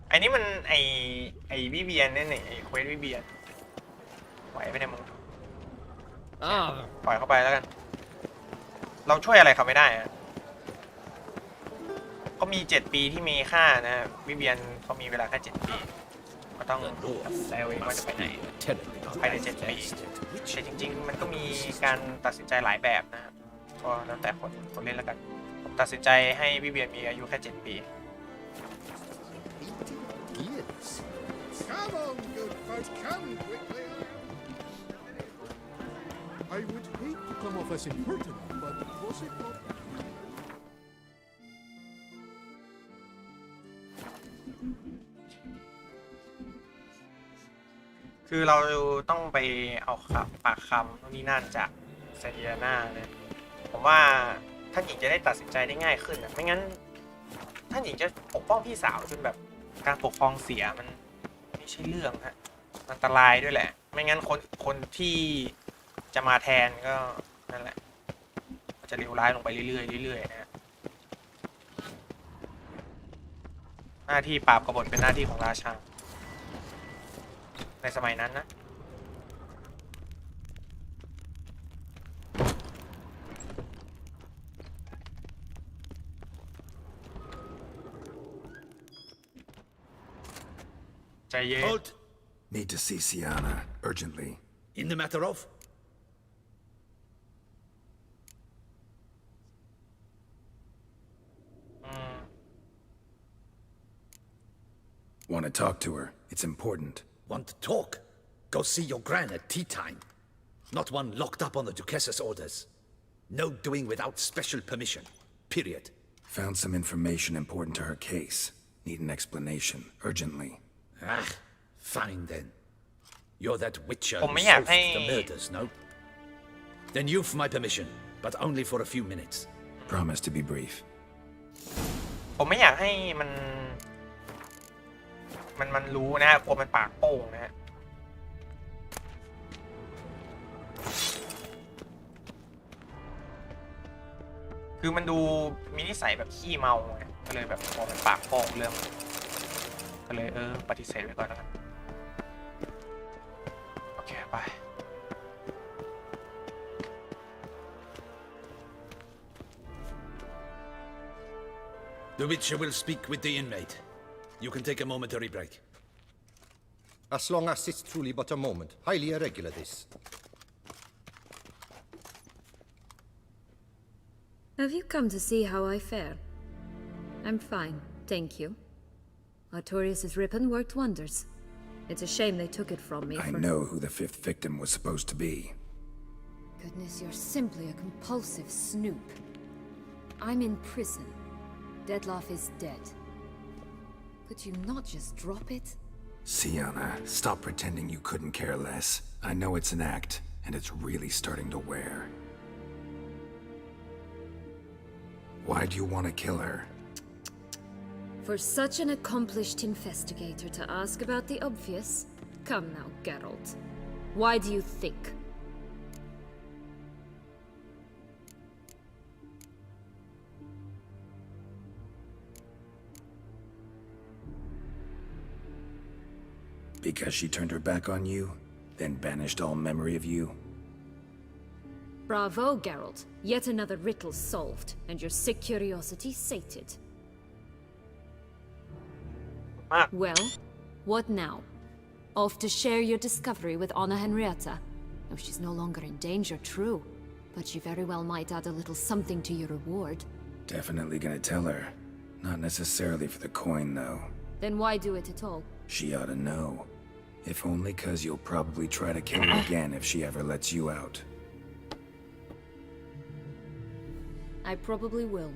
Speaker 1: ไอ้นี่มันไอ้วิเวียนเนี่ยไอ้เควสวิเวียนไหวไปเนี่ยมึงปล่อยเข้าไปแล้วกันเราช่วยอะไรเขาไม่ได้อะก็มี7 ปีที่มีค่านะวิเวียนเขามีเวลาแค่7 ปีก็ต้องแล้วเองว่าจะไปไหนภายใน7 ปีแต่จริงๆมันก็มีการตัดสินใจหลายแบบนะครับก็แล้วแต่คนเล่นแล้วกันผมตัดสินใจให้วิเวียนมีอายุแค่7 ปี
Speaker 12: Come on, good folks, come quickly. I would hate to come off as impertinent, but was it not?
Speaker 1: คือเราต้องไปเอาปากคำนู่นนี่นั่นจากเซเรียนาเนี่ยผมว่าท่านหญิงจะได้ตัดสินใจได้ง่ายขึ้นนะไม่งั้นท่านหญิงจะปกป้องพี่สาวจนแบบการปกครองเสียมันไม่ใช่เรื่องฮะอันตรายด้วยแหละไม่งั้นคนที่จะมาแทนก็นั่นแหละจะเลวร้ายลงไปเรื่อยๆเรื่อยๆนะฮะหน้าที่ปราบกบฏเป็นหน้าที่ของราชาในสมัยนั้นนะใจเย็น
Speaker 9: Halt!
Speaker 2: Need to see Sienna urgently.
Speaker 9: In the matter of?
Speaker 2: Want to talk to her. It's important.
Speaker 9: Want to talk? Go see your gran at tea time. Not one locked up on the Duchess's orders. No doing without special permission. Period.
Speaker 2: Found some information important to her case. Need an explanation. Urgently.
Speaker 9: Ah, fine then. You're that witcher
Speaker 1: ผม
Speaker 9: who
Speaker 1: ไม่อยาก
Speaker 9: solved
Speaker 1: ให้
Speaker 9: the murders, no? Then you've my permission, but only for a few minutes.
Speaker 2: Promise to be brief.
Speaker 1: ผมไม่อยากให้มันรู้นะฮะกลัวมันปากโป้งนะฮะคือมันดูมีนิสัยแบบขี้เมาไงก็เลยแบบกลัวมันปากโป้งเรื่องก็เลยปฏิเสธไว้ก่อนแล้วกันโอเคไป
Speaker 9: The Witcher will speak with the inmate. You can take a momentary break.
Speaker 16: As long as it's truly but a moment. Highly irregular, this.
Speaker 8: Have you come to see how I fare? I'm fine, thank you. Artorius' ribbon worked wonders. It's a shame they took it from me.
Speaker 2: I know who the 5th victim was supposed to be.
Speaker 5: Goodness, you're simply a compulsive snoop. I'm in prison. Dettlaff is dead. Could you not just drop it?
Speaker 2: Sienna, stop pretending you couldn't care less. I know it's an act, and it's really starting to wear. Why do you want to kill her?
Speaker 8: For such an accomplished investigator to ask about the obvious? Come now, Geralt. Why do you think?
Speaker 2: Because she turned her back on you, then banished all memory of you?
Speaker 8: Bravo, Geralt. Yet another riddle solved, and your sick curiosity sated. Well, what now? Off to share your discovery with Anna Henrietta? Oh, she's no longer in danger, true. But she very well might add a little something to your reward.
Speaker 2: Definitely gonna tell her. Not necessarily for the coin, though.
Speaker 8: Then why do it at all?
Speaker 2: She ought to know. If only 'cause you'll probably try to kill her again if she ever lets you out.
Speaker 8: I probably will.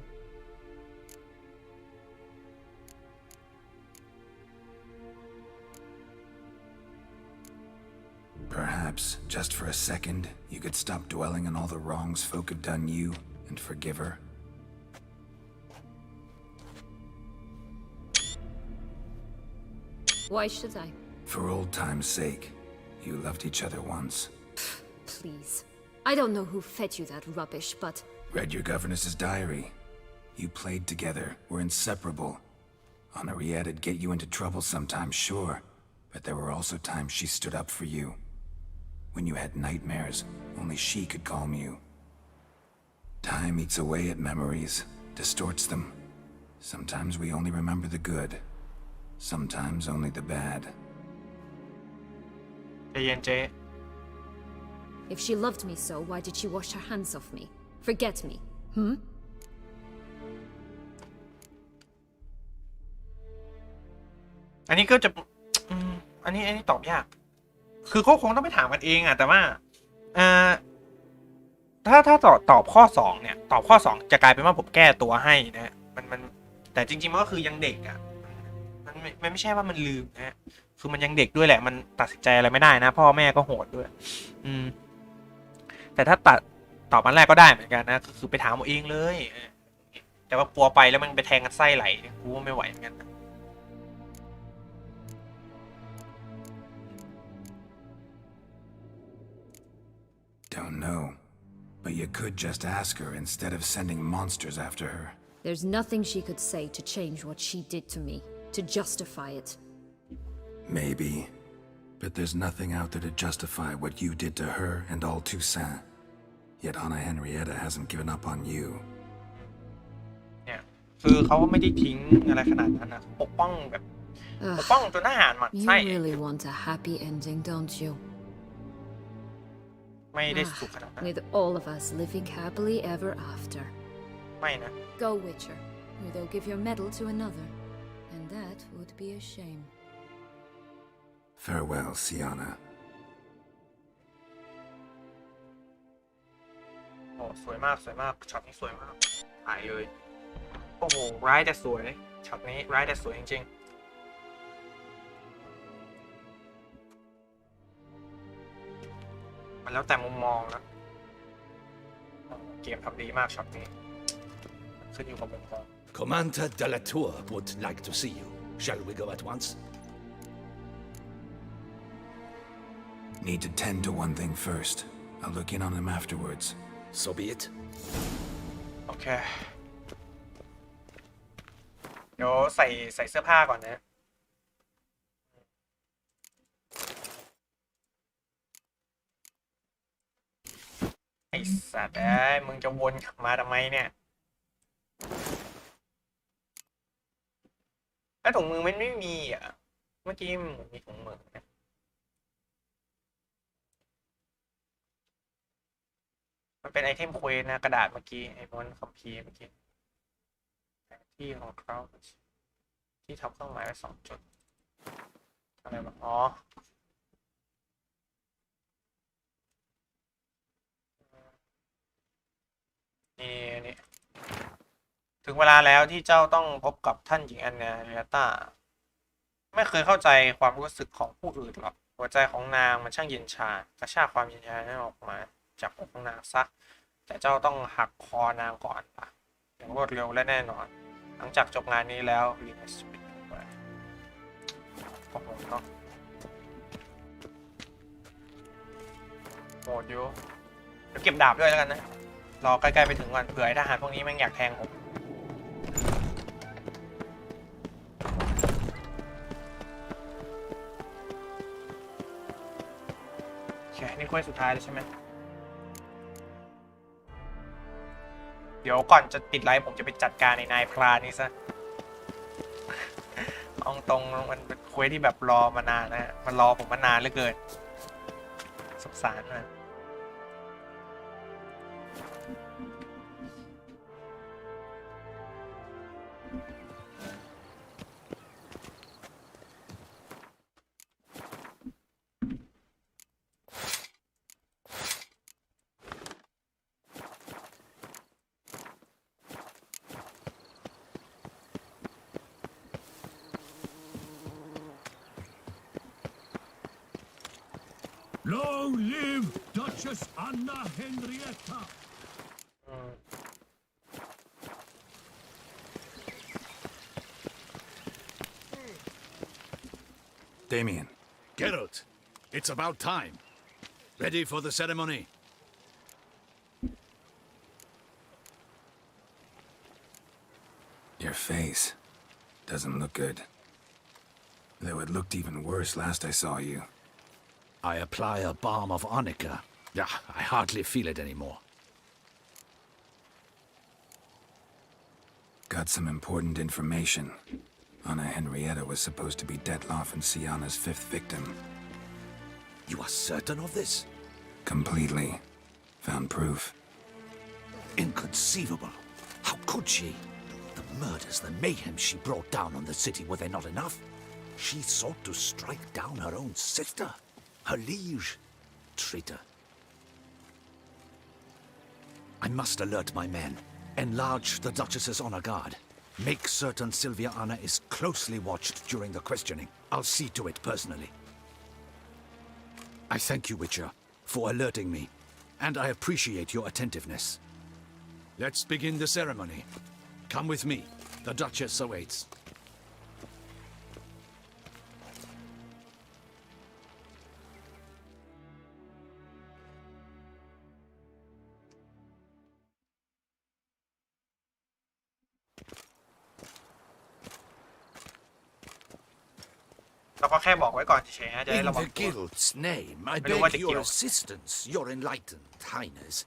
Speaker 2: Perhaps, just for a second, you could stop dwelling on all the wrongs folk have done you and forgive her.
Speaker 8: Why should I?
Speaker 2: For old time's sake. You loved each other once.
Speaker 8: Please. I don't know who fed you that rubbish, but...
Speaker 2: Read your governess's diary. You played together, were inseparable. Henriette'd get you into trouble sometimes, sure. But there were also times she stood up for you. When you had nightmares, only she could calm you. Time eats away at memories, distorts them. Sometimes we only remember the good. Sometimes only the bad.
Speaker 8: If she loved me so, why did she wash her hands off me? Forget me, hmm?
Speaker 1: อันนี้ก็จะอันนี้ตอบยากคือเขาคงต้องไปถามกันเองอะแต่ว่าถ้าตอบข้อ2เนี่ยตอบข้อ2จะกลายเป็นว่าผมแก้ตัวให้นะมันแต่จริงๆมันก็คือยังเด็กอะมันไม่ใช่ว่ามันลืมนะคือมันยังเด็กด้วยแหละมันตัดสินใจอะไรไม่ได้นะพ่อแม่ก็โหดด้วยแต่ถ้าตอบอันแรกก็ได้เหมือนกันนะคือไปถามเอาเองเลยแต่ว่ากลัวไปแล้วมันไปแทงกันไส้ไหลกูว่าไม่ไหวเหมือนกัน
Speaker 2: Don't know. But you could just ask her instead of sending monsters after her.
Speaker 8: There's nothing she could say to change what she did to me, to justify it.
Speaker 2: Maybe. But there's nothing out there to justify what you did to her and all Toussaint. Yet Anna Henrietta hasn't given up on you.
Speaker 1: เนี่ยคือเขาไม่ได้ทิ้งอะไรขนาดนั้นนะปกป้องแบบปกป้องจนทหารหมั่นไส้
Speaker 8: You really want a happy ending, don't you?
Speaker 1: ไม่ได้สุขขนาดนั้น
Speaker 8: With all of us living happily ever after.
Speaker 1: ไม่นะ
Speaker 8: Go, Witcher, or they'll give your medal to another, and that would be a shame.
Speaker 2: Farewell, Sienna.
Speaker 1: โอ้สวยมากสวยมากช็อตนี้สวยมากถ่ายเลยโอ้โหร้ายแต่สวยช็อตนี้ร้ายแต่สวยจริงๆมันแล้วแต่มุมมองนะเกมทำดีมากช็อตนี้ขึ้นอยู่กับมุมมอง
Speaker 9: Commander de la Tour would like to see you. Shall we go at once?
Speaker 2: Need to tend to one thing first. I'll look in on him afterwards.
Speaker 9: So be it.
Speaker 1: โอเคเดี๋ยวใส่เสื้อผ้าก่อนนะไอ้สัตว์มึงจะวนกลับมาทำไมเนี่ยแล้วถุงมือมันไม่มีอ่ะเมื่อกี้มันมีถุงมือนะมันเป็นไอเทมเควสนะกระดาษเมื่อกี้ไอ้บนคัมภีร์เมื่อกี้ที่ของเขาที่ทับเครื่องหมายไว้2 จุดอะไรบ้างอ๋อนี่ถึงเวลาแล้วที่เจ้าต้องพบกับท่านหญิงแอนนาเรต้าไม่เคยเข้าใจความรู้สึกของผู้อื่นหรอกหัวใจของนางมันช่างเย็นชากระชากความเย็นชานั้นออกมาจากอกของนางซะแต่เจ้าต้องหักคอนางก่อนปะอย่างรวดเร็วและแน่นอนหลังจากจบงานนี้แล้วรีเนสปิดไปโอ้โหเนาะโหดอยู่เดี๋ยวเก็บดาบด้วยแล้วกันนะรอใกล้ๆไปถึงก่อนเผื่อไอ้ทหารพวกนี้แม่งอยากแทงผมโอเคนี่เควสสุดท้ายแล้วใช่ไหม เดี๋ยวก่อนจะปิดไลฟ์ผมจะไปจัดการในนายพรานนี่ซะเอาตรงมันเป็นเควสที่แบบรอมานานนะฮะมันรอผมมานานเหลือเกินสงสารมัน
Speaker 14: Long live Duchess Anna Henrietta!
Speaker 2: Damien.
Speaker 9: Geralt, it's about time. Ready for the ceremony?
Speaker 2: Your face doesn't look good. Though it looked even worse last I saw you.
Speaker 9: I apply a balm of arnica. Yeah, I hardly feel it anymore.
Speaker 2: Got some important information. Anna Henrietta was supposed to be Detloff and Sienna's 5th victim.
Speaker 9: You are certain of this?
Speaker 2: Completely. Found proof.
Speaker 9: Inconceivable. How could she? The murders, the mayhem she brought down on the city, were they not enough? She sought to strike down her own sister, her liege. Traitor. I must alert my men. Enlarge the Duchess's honor guard. Make certain Sylvia Anna is closely watched during the questioning. I'll see to it personally. I thank you, Witcher, for alerting me, and I appreciate your attentiveness. Let's begin the ceremony. Come with me. The Duchess awaits. In the guild's name, I beg your assistance, your enlightened highness.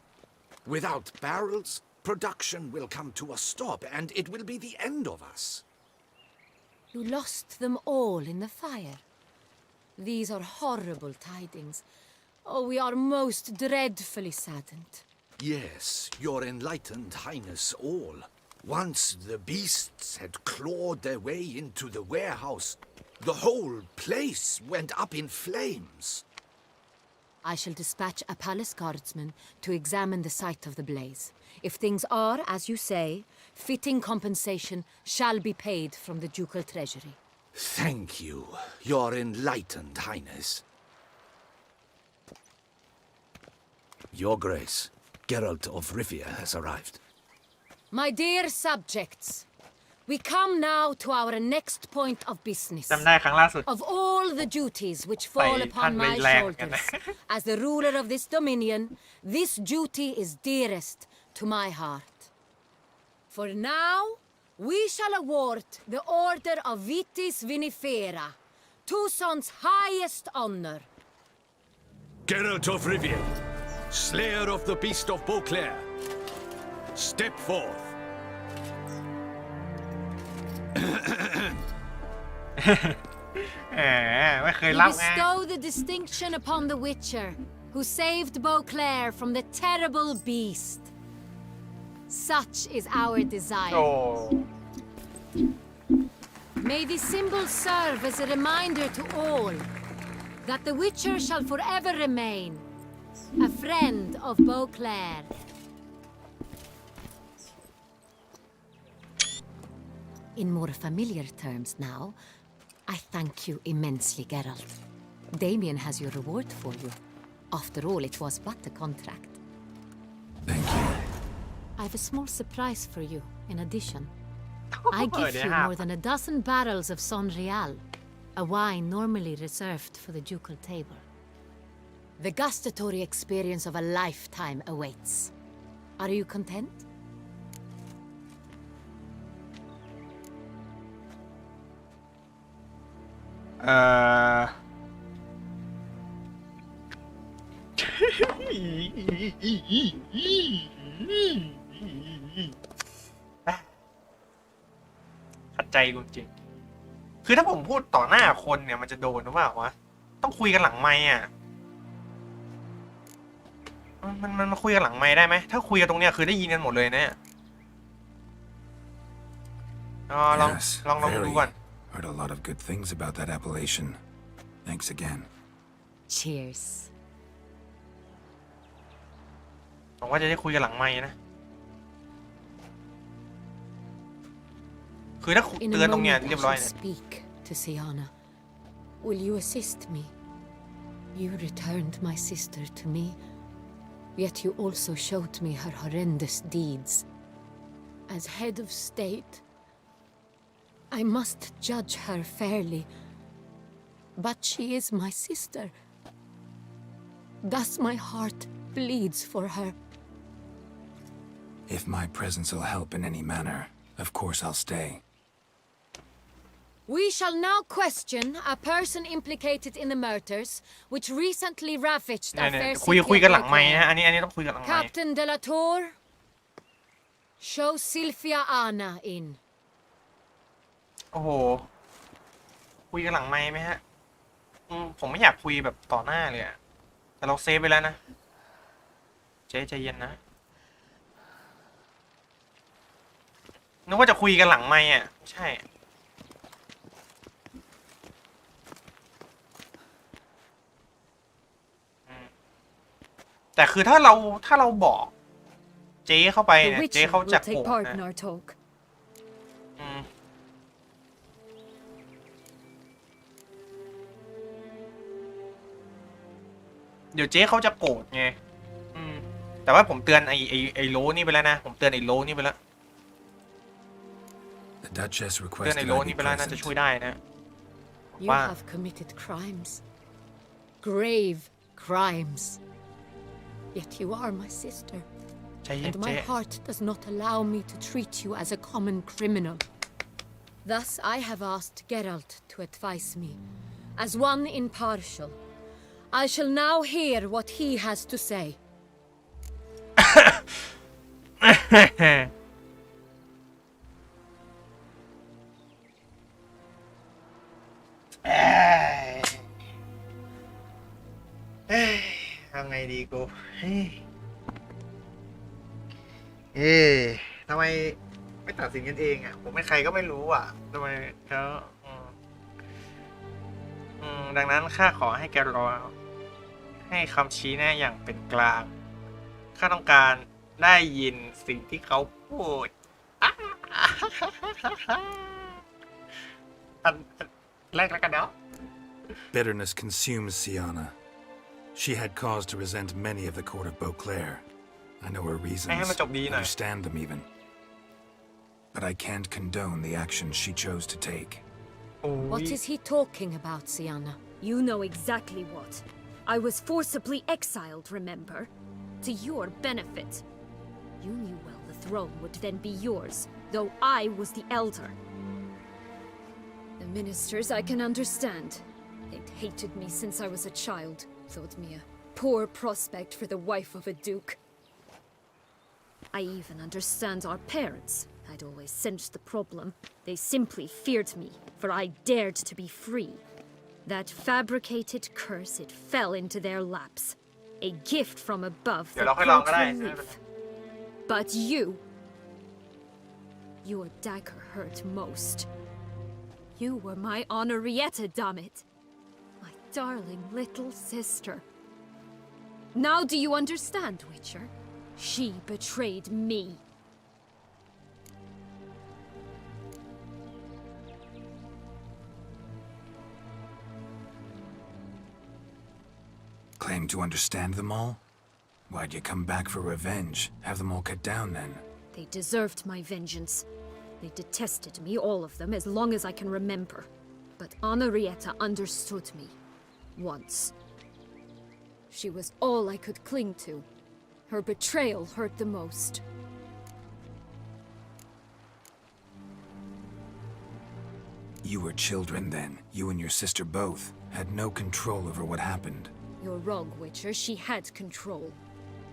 Speaker 9: Without barrels, production will come to a stop, and it will be the end of us.
Speaker 8: You lost them all in the fire. These are horrible tidings. Oh, we are most dreadfully saddened.
Speaker 9: Yes, your enlightened highness all. Once the beasts had clawed their way into the warehouse, the whole place went up in flames.
Speaker 8: I shall dispatch a palace guardsman to examine the site of the blaze. If things are, as you say, fitting compensation shall be paid from the ducal treasury.
Speaker 9: Thank you, your enlightened highness. Your Grace, Geralt of Rivia has arrived.
Speaker 8: My dear subjects, we come now to our next point of business. Of all the duties which fall upon my shoulders, as the ruler of this dominion, this duty is dearest to my heart. For now, we shall award the Order of Vitis Vinifera, Tucson's highest honor.
Speaker 9: Geralt of Rivia, slayer of the beast of Beauclair, step forth.
Speaker 8: We bestow the distinction upon the Witcher, who saved Beauclair from the terrible beast. Such is our desire.
Speaker 1: Oh.
Speaker 8: May the symbol serve as a reminder to all that the Witcher shall forever remain a friend of Beauclair. In more familiar terms now, I thank you immensely, Geralt. Damien has your reward for you. After all, it was but a contract.
Speaker 2: Thank you.
Speaker 8: I have a small surprise for you, in addition. I give you more than a dozen barrels of Sonreal, a wine normally reserved for the ducal table. The gustatory experience of a lifetime awaits. Are you content?
Speaker 1: ขัดใจกูจริงคือถ้าผมพูดต่อหน้าคนเนี่ยมันจะโดนหรือเปล่าวะต้องคุยกันหลังไมค์อ่ะมันมาคุยกันหลังไมค์ได้ไหมถ้าคุยกันตรงเนี้ยคือได้ยินกันหมดเลยเนี่ยลอง
Speaker 2: Yes,
Speaker 1: ดูก่อน
Speaker 2: heard a lot of good things about that appellation. Thanks again.
Speaker 8: Cheers.
Speaker 1: ผมว่าจะได้คุยกันหลังไมค์นะคือถ้าเตือนตรงเนี้ยเรียบร้อยเนี่ย
Speaker 17: Speak to Siana. Will you assist me? You returned my sister to me, yet you also showed me her horrendous deeds. As head of state, I must judge her fairly, but she is my sister. Thus my heart bleeds for her.
Speaker 2: If my presence will help in any manner, of course I'll stay.
Speaker 17: We shall now question a person implicated in the murders which recently ravaged our fair
Speaker 1: คุย
Speaker 17: city
Speaker 1: กัน
Speaker 17: of
Speaker 1: หลังไมค์
Speaker 17: Beclean.
Speaker 1: นะอันนี้ต้องคุยกันหลังไมค์
Speaker 17: Captain de la Tour, show Sylvia Anna in.
Speaker 1: โอ้โหคุยกันหลังไมค์ไหมฮะผมไม่อยากคุยแบบต่อหน้าเลยอะแต่เราเซฟไปแล้วนะเจ๊ใจเย็นนะนึกว่าจะคุยกันหลังไมค์อ่ะใช่แต่คือถ้าเราบอกเจ๊เข้าไป
Speaker 17: The
Speaker 1: เนี่ยเจ๊
Speaker 17: Witcher
Speaker 1: เขาจะ
Speaker 17: will
Speaker 1: โกร
Speaker 17: take
Speaker 1: ธ
Speaker 17: part
Speaker 1: นะ
Speaker 17: in our talk.
Speaker 1: เดี๋ยวเจ๊เขาจะโกรธไงแต่ว่าผมเตือนไอ้โลนี่ไปแล้วนะผมเตือนไอ้โลนี่ไปแล้ว
Speaker 2: The Duchess
Speaker 1: เตือน
Speaker 2: requested
Speaker 1: ไอ้โล
Speaker 2: I
Speaker 1: นี่
Speaker 2: be
Speaker 1: ไปแล้วน่าจะ
Speaker 2: present.
Speaker 1: ช่วยได้นะ
Speaker 17: You
Speaker 1: ว่า
Speaker 17: have committed crimes. Grave crimes. Yet you are my sister.
Speaker 1: ใจเย็น
Speaker 17: And
Speaker 1: เจ๊
Speaker 17: my heart does not allow me to treat you as a common criminal. Thus, I have asked Geralt to advise me. As one impartial, I shall now hear what he has to say. ทำไงดีกูทำไมไม่ตัดสินกันเองอ่ะผมเป็นใครก็ไม่รู้อ่ะทำไมเขาดังนั้นข้าขอให้แกรอให้คำชี้แนะอย่างเป็นกลางข้าต้องการได้ยินสิ่งที่เขาพูดอันแรกแล้วกันเนาะ
Speaker 2: Bitterness consumes Siana. She had cause to resent many of the court of Beauclair. I know her reasons, understand them even. But I can't condone the actions she chose to take.
Speaker 17: What is he talking about, Siana?
Speaker 8: You know exactly what. I was forcibly exiled, remember? To your benefit. You knew well the throne would then be yours, though I was the elder. The ministers I can understand. They'd hated me since I was a child, thought me a poor prospect for the wife of a duke. I even understand our parents. I'd always sensed the problem. They simply feared me, for I dared to be free. That fabricated curse, it fell into their laps. A gift from above that brought relief. But your dagger hurt most. You were my Honorrietta, damn it. My darling little sister. Now do you understand, Witcher? She betrayed me.
Speaker 2: Claim to understand them all? Why'd you come back for revenge? Have them all cut down then?
Speaker 8: They deserved my vengeance. They detested me, all of them, as long as I can remember. But Honorrietta understood me. Once. She was all I could cling to. Her betrayal hurt the most.
Speaker 2: You were children then. You and your sister both had no control over what happened.
Speaker 8: You're wrong, Witcher. She had control.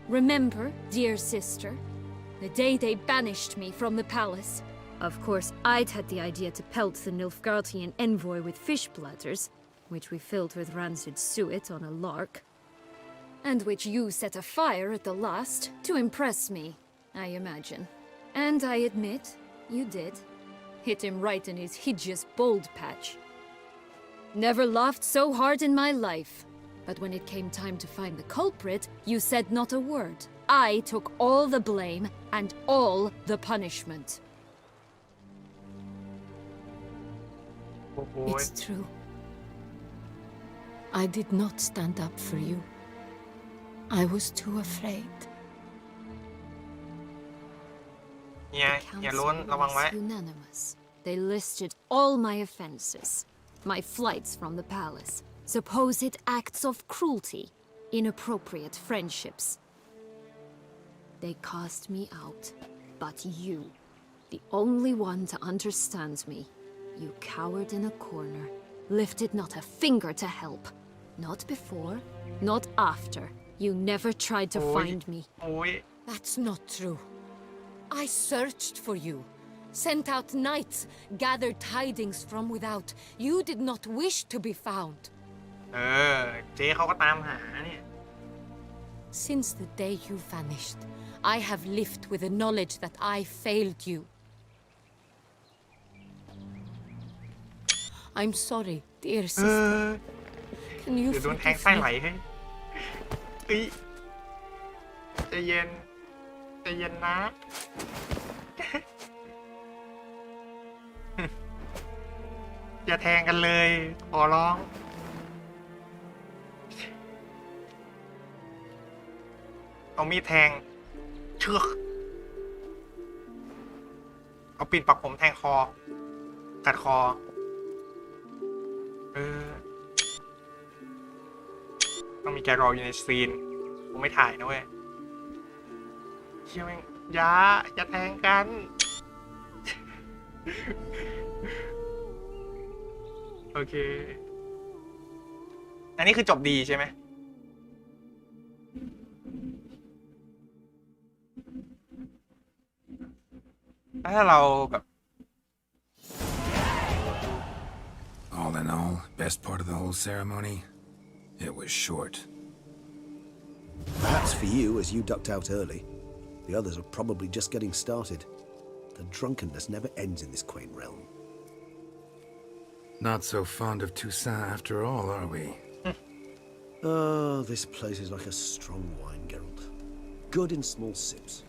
Speaker 8: Remember, dear sister?
Speaker 5: The day they banished me from the palace. Of course, I'd had the idea to pelt the Nilfgaardian envoy with fish platters, which we filled with rancid suet on a lark, and which you set afire at the last to impress me, I imagine. And I admit, you did. Hit him right in his hideous bald patch. Never laughed so hard in my life. But when it came time to find the culprit, you said not a word. I took all the blame and all the punishment.
Speaker 17: It's true. I did not stand up for you. I was too afraid.
Speaker 1: Yeah,
Speaker 5: The council was unanimous. They listed all my offenses. My flights from the palace, supposed acts of cruelty, inappropriate friendships. They cast me out, but you, the only one to understand me, you cowered in a corner, lifted not a finger to help. Not before, not after. You never tried to find me.
Speaker 17: That's not true. I searched for you, sent out knights, gathered tidings from without. You did not wish to be found.
Speaker 1: เจ๊เขาก็ตามหาเนี่ย
Speaker 17: Since the day you vanished, I have lived with the knowledge that I failed you. I'm sorry, dear sister. Can you
Speaker 1: เดี๋ยวโดนแทง
Speaker 17: forgive
Speaker 1: ไส้ไหล
Speaker 17: me?
Speaker 1: ให้ใจเย็นใจเย็นนะ อย่าแทงกันเลยขอร้องเอามีดแทงเชือกเอาปิ่นปักผมแทงคอกัดคอต้องมีแกรออยู่ในซีนผมไม่ถ่ายนะเว้ยเชี่ยแม่งอย่าแทงกันโอเคอันนี้คือจบดีใช่ไหมถ้าเราแบบ
Speaker 2: All in all, best part of the whole ceremony, it was short.
Speaker 3: Perhaps for you, as you ducked out early. The others are probably just getting started. The drunkenness never ends in this quaint realm.
Speaker 2: Not so fond of Toussaint after all, are we?
Speaker 3: Oh, this place is like a strong wine, Geralt. Good in small sips.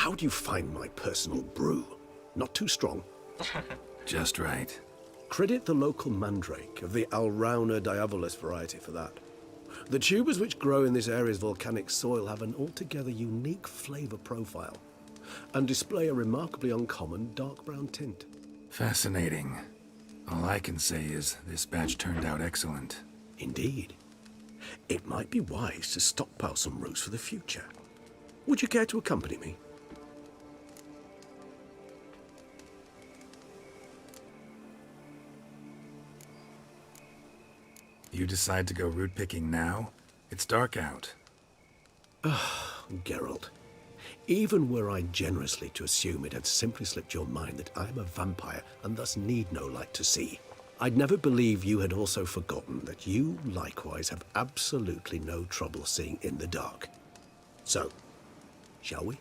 Speaker 3: How do you find my personal brew? Not too strong?
Speaker 2: Just right.
Speaker 3: Credit the local mandrake of the Alrauna diabolus variety for that. The tubers which grow in this area's volcanic soil have an altogether unique flavor profile and display a remarkably uncommon dark brown tint.
Speaker 2: Fascinating. All I can say is this batch turned out excellent.
Speaker 3: Indeed. It might be wise to stockpile some roots for the future. Would you care to accompany me?
Speaker 2: You decide to go root picking now? It's dark out.
Speaker 3: Geralt, even were I generously to assume it had simply slipped your mind that I am a vampire and thus need no light to see, I'd never believe you had also forgotten that you likewise have absolutely no trouble seeing in the dark. So, shall we?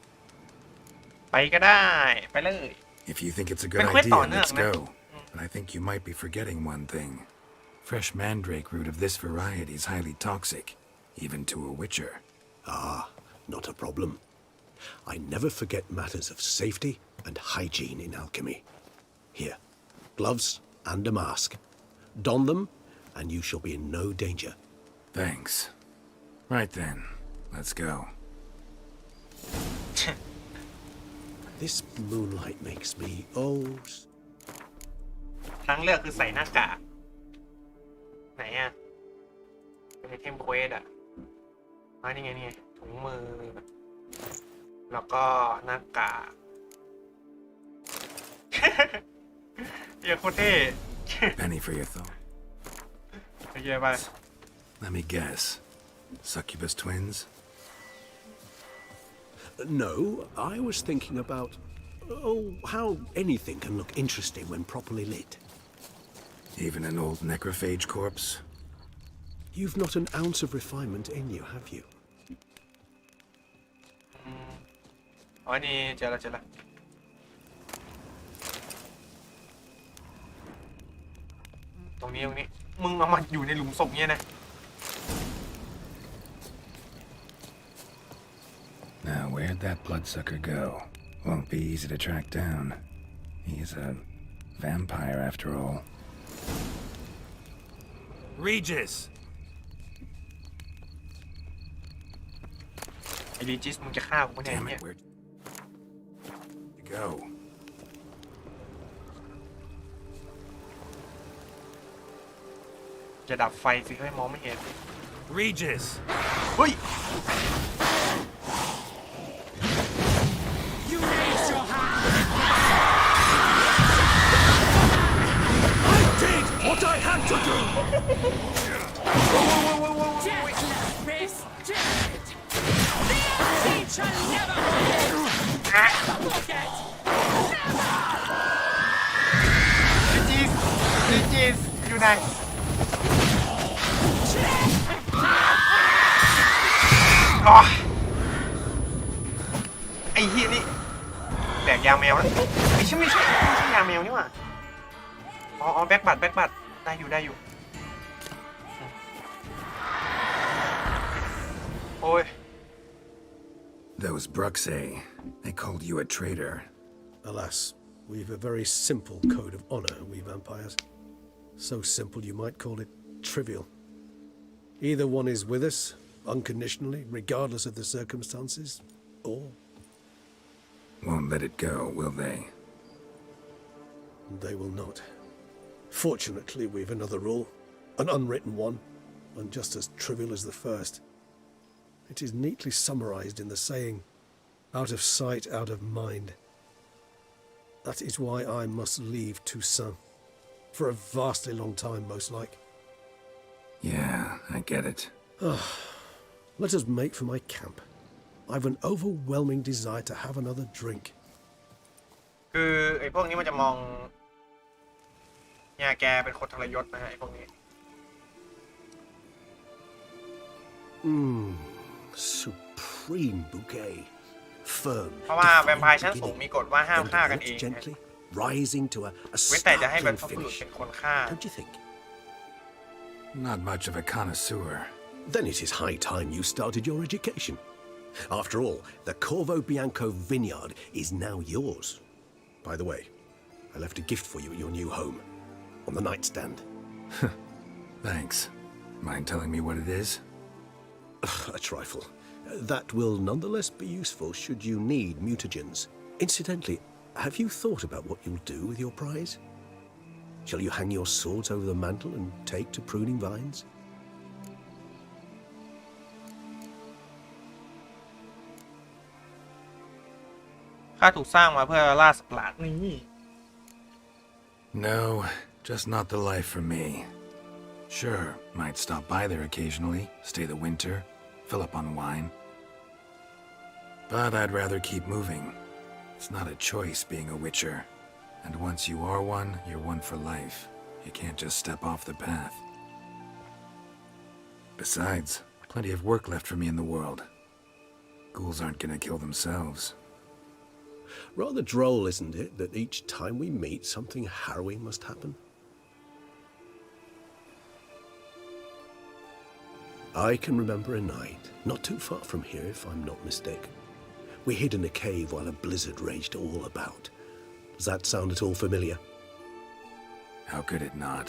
Speaker 1: ไปก็ได้ไปเลย
Speaker 2: If you think it's a good idea, let's go. But I think you might be forgetting one thing. Fresh mandrake root of this variety is highly toxic, even to a witcher.
Speaker 3: Ah, not a problem. I never forget matters of safety and hygiene in alchemy. Here, gloves and a mask. Don them, and you shall be in no danger.
Speaker 2: Thanks. Right then, let's go.
Speaker 3: This moonlight makes me old.
Speaker 1: ทางเลือกคือใส่หน้ากากไหนอ่ะเป็นไอเทมเควสอ่ะนี่ไงนี่ถุงมือแล้วก็หน้ากากเยอะโคตรเท่
Speaker 2: Penny for your thought.
Speaker 1: โอเคไป
Speaker 2: Let me guess. Succubus twins?
Speaker 3: No, I was thinking about, how anything can look interesting when properly lit.
Speaker 2: Even an old necrophage corpse?
Speaker 3: You've not an ounce of refinement in you, have you?
Speaker 1: อ๋อนี่เจอแล้วตรงนี้มึงเอามาอยู่ในหลุมศพเนี่ยนะ
Speaker 2: Now, where'd that bloodsucker go? Won't be easy to track down. He's a vampire after all.
Speaker 15: Regis!
Speaker 1: ไอ้ลีจิสมึงจะฆ่ากูไม่ได้เนี่ย
Speaker 2: Where'd you go?
Speaker 1: จะดับไฟสิให้มองไม่เห็น
Speaker 15: Regis!
Speaker 1: เฮ้ย
Speaker 11: You raise your hand!
Speaker 9: I did what I had to do!
Speaker 11: Death left Miss Dead! The deed shall never forget! Never!
Speaker 1: ลีจิสอยู่ไหนอ๋อไอ้เหี้ยนี่แดกยาแมวนะไม่ใช่ยาแมวนี่หว่าอ๋อแบ็คบัตได้อยู่โอ้ย
Speaker 2: Those Bruxay, they called you a traitor.
Speaker 3: Alas, we've a very simple code of honor, we vampires. So simple you might call it trivial. Either one is with us, unconditionally, regardless of the circumstances, or...
Speaker 2: Won't let it go, will they?
Speaker 3: They will not. Fortunately, we've another rule, an unwritten one, and just as trivial as the first. It is neatly summarized in the saying, out of sight, out of mind. That is why I must leave Toussaint. For a vastly long time, most like.
Speaker 2: Yeah, I get it.
Speaker 3: Let us make for my camp. I've an overwhelming desire to have another drink.
Speaker 1: คือไอ้พวกนี้มันจะมองเนี่ยแกเป็นคนทรยศนะฮะไอ้พวกนี้
Speaker 3: Supreme bouquet. Firm.
Speaker 1: เพราะว่าแวมไพร์ชั้นสูงมีกฎว่าห้ามฆ่ากันเอง
Speaker 3: Gently, rising to a
Speaker 1: เว้นแต่จะให้บรร
Speaker 3: startling
Speaker 1: พบุรุษ
Speaker 3: finish.
Speaker 1: เป็นคนฆ่า
Speaker 3: Don't you think?
Speaker 2: Not much of a connoisseur.
Speaker 3: Then it is high time you started your education. After all, the Corvo Bianco vineyard is now yours. By the way, I left a gift for you at your new home. On the nightstand.
Speaker 2: Thanks. Mind telling me what it is?
Speaker 3: A trifle. That will nonetheless be useful should you need mutagens. Incidentally, have you thought about what you'll do with your prize? Shall you hang your swords over the mantle and take to pruning vines?
Speaker 2: No, just not the life for me. Sure, might stop by there occasionally, stay the winter, fill up on wine. But I'd rather keep moving. It's not a choice being a witcher. And once you are one, you're one for life. You can't just step off the path. Besides, plenty of work left for me in the world. Ghouls aren't gonna kill themselves.
Speaker 3: Rather droll, isn't it, that each time we meet, something harrowing must happen? I can remember a night, not too far from here if I'm not mistaken. We hid in a cave while a blizzard raged all about. Does that sound at all familiar?
Speaker 2: How could it not?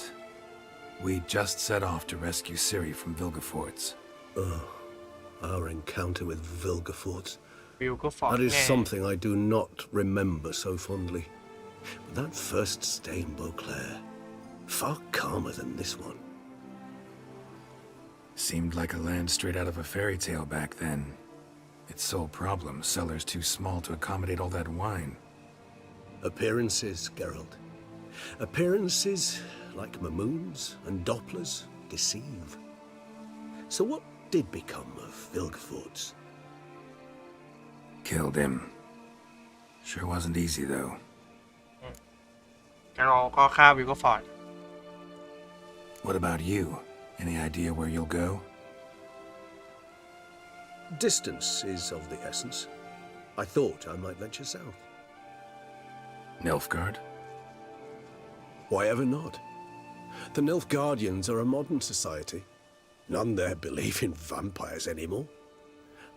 Speaker 2: We just set off to rescue Ciri from Vilgefortz.
Speaker 3: Oh, our encounter with Vilgefortz.
Speaker 1: Vilgefortz.
Speaker 3: That is something I do not remember so fondly. But that first stay in Beauclair, far calmer than this one.
Speaker 2: Seemed like a land straight out of a fairy tale back then. Its sole problem, cellars too small to accommodate all that wine.
Speaker 3: Appearances, Geralt. Appearances, like Mamoons and Dopplers, deceive. So what did become of Vilgefortz?
Speaker 2: Killed him. Sure wasn't easy, though.
Speaker 1: เราก็ฆ่าวิลก็ฟอร์ด
Speaker 2: What about you? Any idea where you'll go?
Speaker 3: Distance is of the essence. I thought I might venture south.
Speaker 2: Nilfgaard?
Speaker 3: Why ever not? The Nilfgaardians are a modern society. None there believe in vampires anymore.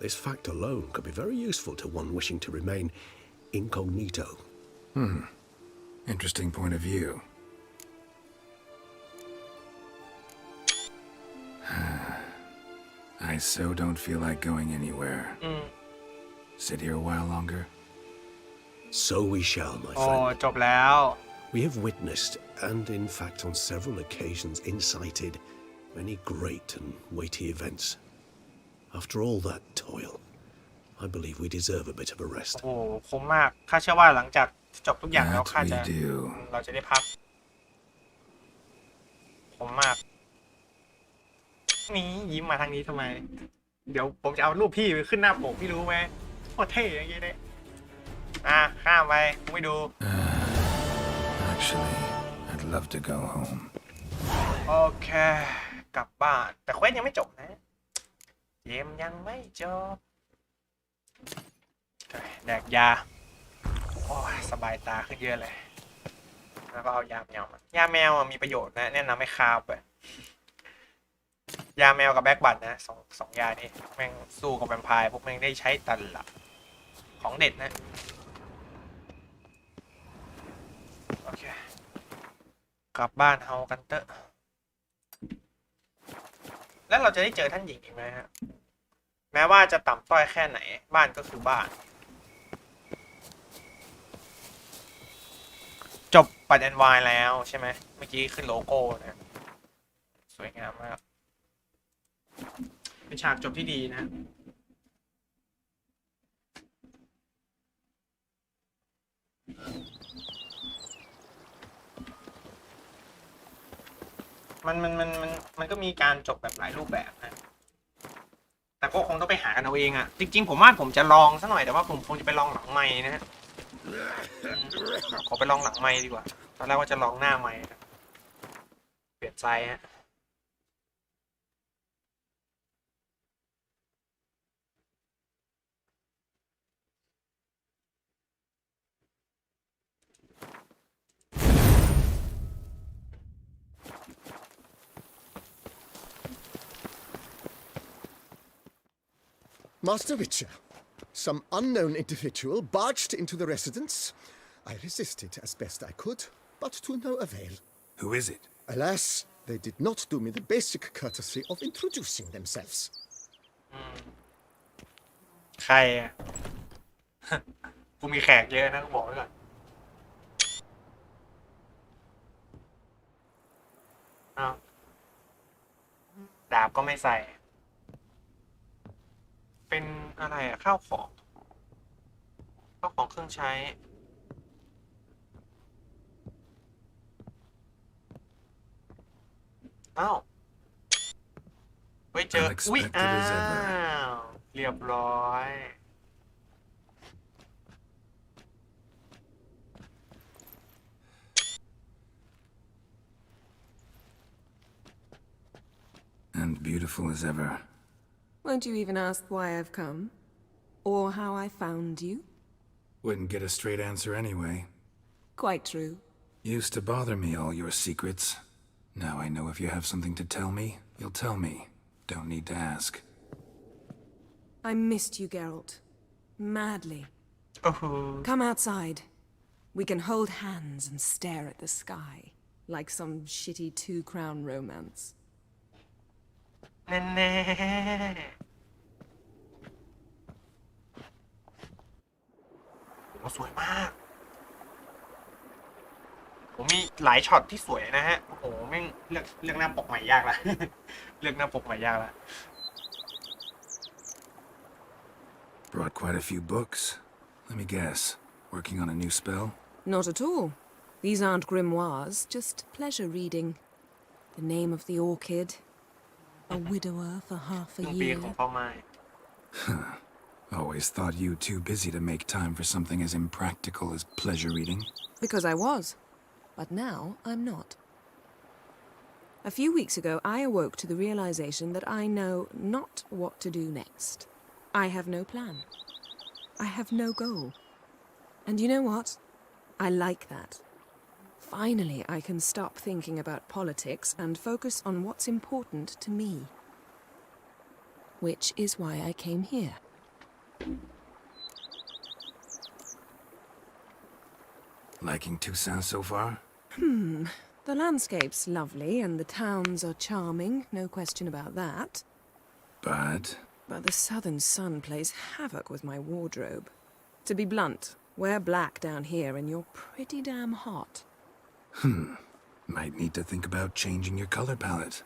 Speaker 3: This fact alone could be very useful to one wishing to remain incognito.
Speaker 2: Interesting point of view. I so don't feel like going anywhere. Sit here a while longer?
Speaker 3: So we shall, my
Speaker 1: โอ้
Speaker 3: friend.
Speaker 1: จบแล้ว
Speaker 3: We have witnessed, and in fact on several occasions incited, many great and weighty events. After all that toil, I believe we deserve a bit of a rest.
Speaker 1: โอ้คุ้มมากข้าเชื่อว่าหลังจากจบทุกอย่างแล้ว
Speaker 2: That
Speaker 1: ข้า
Speaker 2: we
Speaker 1: จะ
Speaker 2: do.
Speaker 1: เราจะได้พักคุ้มมากนี่ยิ้มมาทางนี้ทำไม เดี๋ยวผมจะเอารูปพี่ไปขึ้นหน้าปกพี่รู้ไหมโคตรเท่อย่างงี้เลยข้ามไปไม่ดู
Speaker 2: Actually, I'd love to go home.
Speaker 1: โอเคกลับบ้านแต่เควสยังไม่จบนะเกมยังไม่จบแดกยาโอ้ยสบายตาขึ้นเยอะเลยแล้วก็เอายาแมวมายาแมวมีประโยชน์นะแนะนำให้คาบไปยาแมวกับแบ็กบัตนะสองยานี้แม่งสู้กับแวมไพร์พวกแม่งได้ใช้ตลอดของเด็ดนะโอเคกลับบ้านเฮากันเตอะแล้วเราจะได้เจอท่านหญิงอีกไหมฮะแม้ว่าจะต่ำต้อยแค่ไหนบ้านก็คือบ้านจบปัดแอนวายแล้วใช่ไหมเมื่อกี้ขึ้นโลโก้นะสวยงามมากเป็นฉากจบที่ดีนะมันก็มีการจบแบบหลายรูปแบบนะแต่ก็คงต้องไปหากันเอาเองอะจริงๆผมว่าผมจะลองซะหน่อยแต่ว่าผมคงจะไปลองหลังไมค์นะฮะขอไปลองหลังไมค์ดีกว่าตอนแรกว่าจะลองหน้าไมค์เปลี่ยนใจฮะ
Speaker 18: Master Witcher, some unknown individual barged into the residence. I resisted as best I could, but to no avail.
Speaker 2: Who is it?
Speaker 18: Alas, they did not do me the basic courtesy of introducing themselves.
Speaker 1: ใครอ่ะ กูมีแขกเยอะนะกูบอกไว้ก่อนอ้าวดาบก็ไม่ใส่เป็นอะไรอะข้าวของเครื่องใช้อ้าวไว้เจออุ๊ยอ้าวเรียบร้อย
Speaker 2: And beautiful as ever.
Speaker 19: Won't you even ask why I've come? Or how I found you?
Speaker 2: Wouldn't get a straight answer anyway.
Speaker 19: Quite true.
Speaker 2: Used to bother me, all your secrets. Now I know if you have something to tell me, you'll tell me. Don't need to ask.
Speaker 19: I missed you, Geralt. Madly.
Speaker 1: Oh.
Speaker 19: Come outside. We can hold hands and stare at the sky, like some shitty two-crown romance.
Speaker 1: แน่ๆโอ้สวยมากผมมีหลายช็อตที่สวยนะฮะโอ้โหแม่งเลือกหน้าปกใหม่ยากละ เลือกหน้าปกใหม่ยากละ
Speaker 2: Brought quite a few books. Let me guess. Working on a new spell?
Speaker 19: Not at all. These aren't grimoires, just pleasure reading. The name of the orchid. A widower for half a
Speaker 1: ปี
Speaker 19: year.
Speaker 1: ของพ่อไม้
Speaker 2: Always thought you too busy to make time for something as impractical as pleasure reading.
Speaker 19: Because I was. But now I'm not. A few weeks ago, I awoke to the realization that I know not what to do next. I have no plan. I have no goal. And you know what? I like that. Finally, I can stop thinking about politics and focus on what's important to me. Which is why I came here.
Speaker 2: Liking Toussaint so far?
Speaker 19: The landscape's lovely and the towns are charming, no question about that.
Speaker 2: But
Speaker 19: But the southern sun plays havoc with my wardrobe. To be blunt, wear black down here and you're pretty damn hot.
Speaker 2: Might need to think about changing your color palette.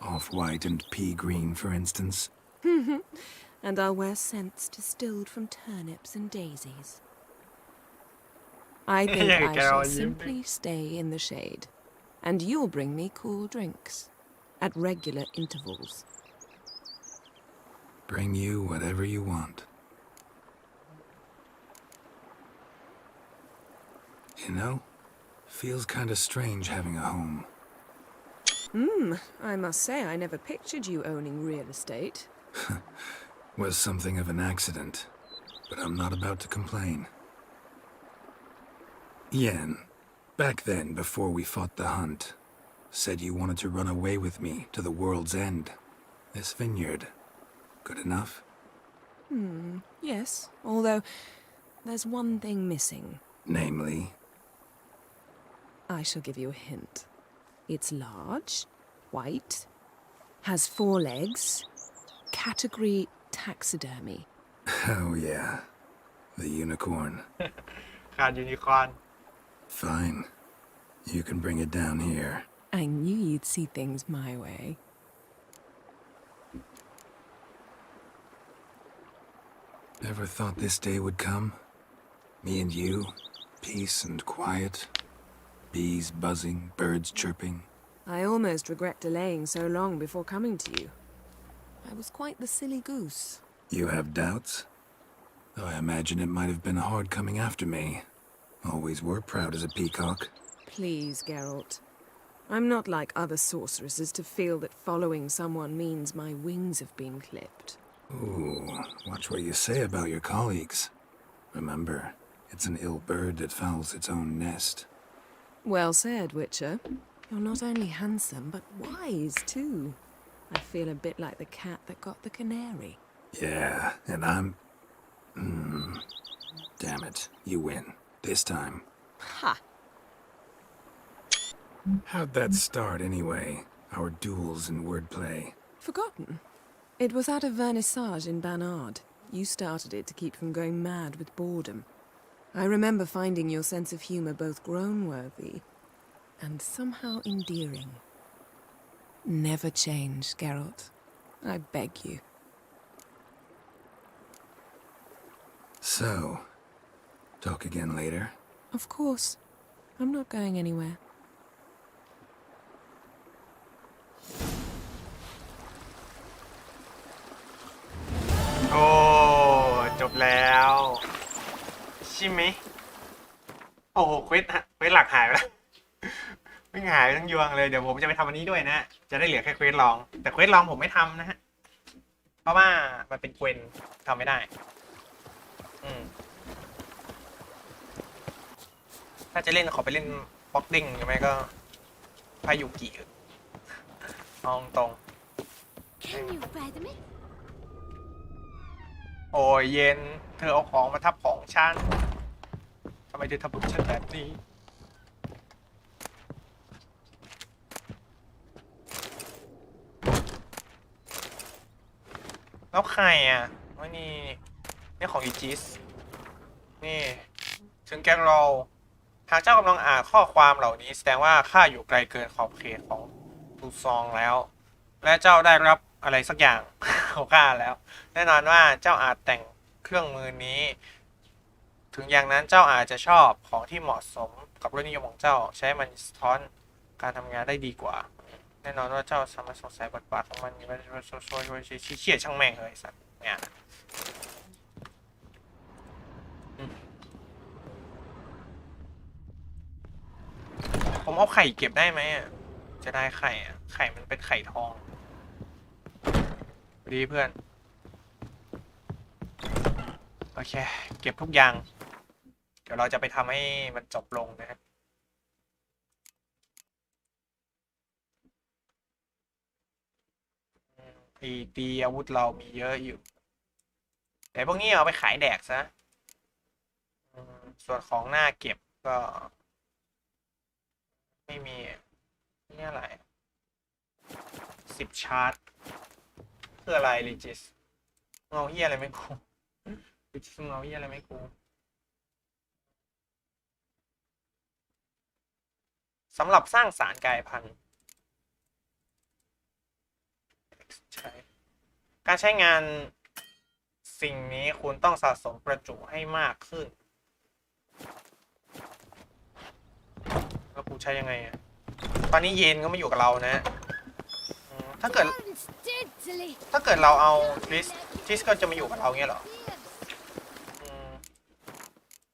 Speaker 2: Off-white and pea green, for instance.
Speaker 19: And I'll wear scents distilled from turnips and daisies. I think I shall simply stay in the shade. And you'll bring me cool drinks. At regular intervals.
Speaker 2: Bring you whatever you want. You know, feels kind of strange having a home.
Speaker 19: I must say I never pictured you owning real estate.
Speaker 2: Was something of an accident, but I'm not about to complain. Yen, back then, before we fought the hunt, said you wanted to run away with me to the world's end. This vineyard. Good enough?
Speaker 19: Yes, although there's one thing missing.
Speaker 2: Namely,
Speaker 19: I shall give you a hint. It's large, white, has 4 legs, category taxidermy.
Speaker 2: oh yeah, the unicorn.
Speaker 1: ขาดยูนิคอร์น
Speaker 2: Fine. You can bring it down here.
Speaker 19: I knew you'd see things my way.
Speaker 2: Ever thought this day would come? Me and you, peace and quiet. Bees buzzing, birds chirping.
Speaker 19: I almost regret delaying so long before coming to you. I was quite the silly goose.
Speaker 2: You have doubts? Though I imagine it might have been hard coming after me. Always were proud as a peacock.
Speaker 19: Please, Geralt. I'm not like other sorceresses to feel that following someone means my wings have been clipped.
Speaker 2: Ooh, watch what you say about your colleagues. Remember, it's an ill bird that fouls its own nest.
Speaker 19: Well said, Witcher. You're not only handsome, but wise, too. I feel a bit like the cat that got the canary.
Speaker 2: Yeah, and I'm... Damn it, you win. This time.
Speaker 19: Ha!
Speaker 2: How'd that start, anyway? Our duels and wordplay.
Speaker 19: Forgotten. It was at a vernissage in Banard. You started it to keep from going mad with boredom. I remember finding your sense of humor both groan-worthy and somehow endearing. Never change, Geralt. I beg you.
Speaker 2: So, talk again later?
Speaker 19: Of course. I'm not going anywhere.
Speaker 1: โอ้จบแล้วใช่ไหมโอ้โหเควสหลักหายไปแล้วไม่หายไปทั้งยวงเลยเดี๋ยวผมจะไปทำอันนี้ด้วยนะจะได้เหลือแค่เควสลองแต่เควสลองผมไม่ทำนะฮะเพราะว่ามันเป็นเกวนทำไม่ได้ถ้าจะเล่นขอไปเล่นบ็อกดิ้งหรือไม่ก็พายุกิเอาตรง
Speaker 7: Can you feather me?
Speaker 1: โอ้ยเย็นเธอเอาของมาทับของฉันทำไมเธอทำกับฉันแบบนี้แล้วใครอ่ะว่านี่ของอีจิสนี่ถึงแกงเราหากเจ้ากำลังอ่านข้อความเหล่านี้แสดงว่าข้าอยู่ไกลเกินขอบเขตของตูซองแล้วและเจ้าได้รับอะไรสักอย่างของข้าแล้วแน่นอนว่าเจ้าอาจแต่งเครื่องมือนี้ถึงอย่างนั้นเจ้าอาจจะชอบของที่เหมาะสมกับรสนิยมของเจ้าใช้มันสะท้อนการทำงานได้ดีกว่า แน่นอนว่าเจ้าสามารถสงสัยบทบาทของมันไม่ได้โซ่ชี้เขี่ยช่างแม่งเลยสัตว์เนี่ยผมเอาไข่เก็บได้ไหมอ่ะจะได้ไข่อ่ะไข่มันเป็นไข่ทองดีเพื่อนโอเคเก็บทุกอย่างเดี๋ยวเราจะไปทำให้มันจบลงนะครับตีอาวุธเรามีเยอะอยู่แต่พวกนี้เอาไปขายแดกซะส่วนของหน้าเก็บก็ไม่มีนี่อะไร10 ชาร์จคืออะไรลิจิสเงาเฮียอะไรไม่กูลิจิสเงาเฮียอะไรไม่กูสำหรับสร้างสารกายพันธุ์การใช้งานสิ่งนี้คุณต้องสะสมประจุให้มากขึ้นแล้วกูใช้ยังไงอ่ะตอนนี้เย็นก็ไม่อยู่กับเรานะถ้าเกิดเราเอาทริสก็จะมาอยู่กับเราเงี้ยเหรอ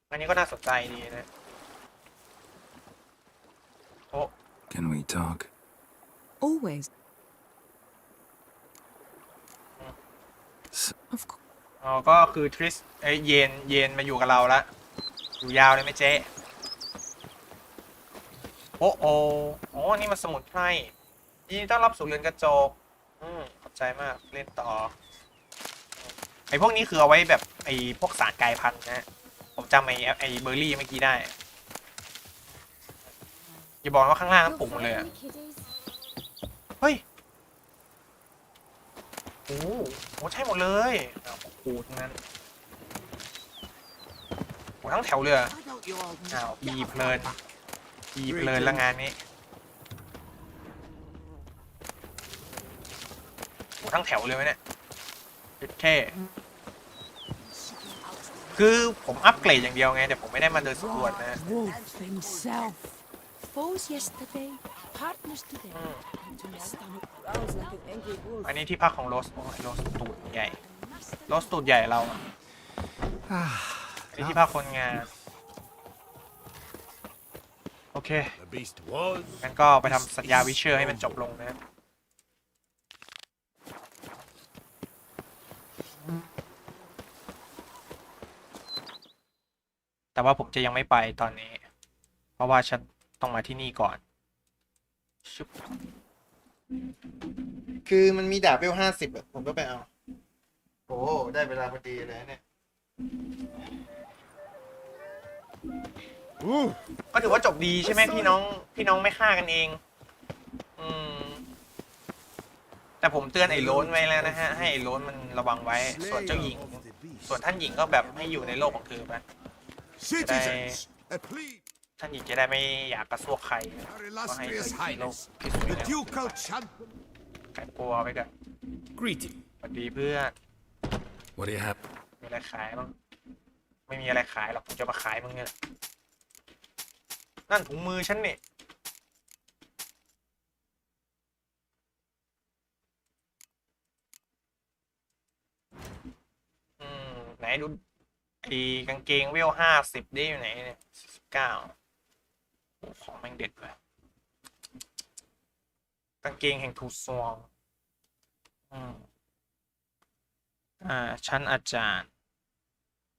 Speaker 1: อันนี้ก็น่าสนใจดีนะโอ้
Speaker 2: Can we talk?
Speaker 19: Always. Of course.
Speaker 1: อ๋อก็คือทริสเย็นมาอยู่กับเราละอยู่ยาวเลยไหมเจ๊โอ้นี่มันสมุนไพรยินดีต้อนรับสู่เรือนกระจกขอบใจมากเล่นต่อไอ้พวกนี้คือเอาไว้แบบไอ้พวกสารกายพันธุ์นะผมจำไอ้เบอร์รี่เมื่อกี้ได้อย่าบอกว่าข้างล่างนั้นปลูกหมดเลยอะเฮ้ยโอ้ใช่หมดเลยปลูกทั้งนั้นปลูกทั้งแถวเลยบีบเลยละงานนี้ปลูกทั้งแถวเลยไหมเนี่ยแค่คือผมอัปเกรดอย่างเดียวไงแต่ผมไม่ได้มาเดินสำรวจนะอันนี้ที่พักของโรสตูดใหญ่เราอันนี้ที่พักคนงานโอเคงั้นก็ไปทำสัญญาวิเชอร์ให้มันจบลงนะแต่ว่าผมจะยังไม่ไปตอนนี้เพราะว่าฉันต้องมาที่นี่ก่อนคือมันมีดาบเวล50อ่ะผมก็ไปเอาโอ้ได้เวลาพอดีเลยเนี่ยก็ถือว่าจบดีใช่ไหมพี่น้องไม่ฆ่ากันเองแต่ผมเตือนไอ้โล้นไว้แล้วนะฮะให้ไอ้โล้นมันระวังไว้ส่วนเจ้าหญิงส่วนท่านหญิงก็แบบให้อยู่ในโลกของเธอไปจะได้ท่านหญิงจะได้ไม่อยากกระซวกใครก็ให้โลกพิสูจน์แล้วไก่ปัวไปกันสวัสดีเพื่อน
Speaker 2: What do you have?
Speaker 1: มีอะไรขายบ้างไม่มีอะไรขายหรอกผมจะมาขายมึงเนี่ยนั่นถุงมือฉันนี่ไหนดูไอ้กางเกงเวล50ได้อยู่ไหนเนี่ย19โอ้ของแม่งเด็ดเลยกางเกงแห่งทูซองชั้นอาจารย์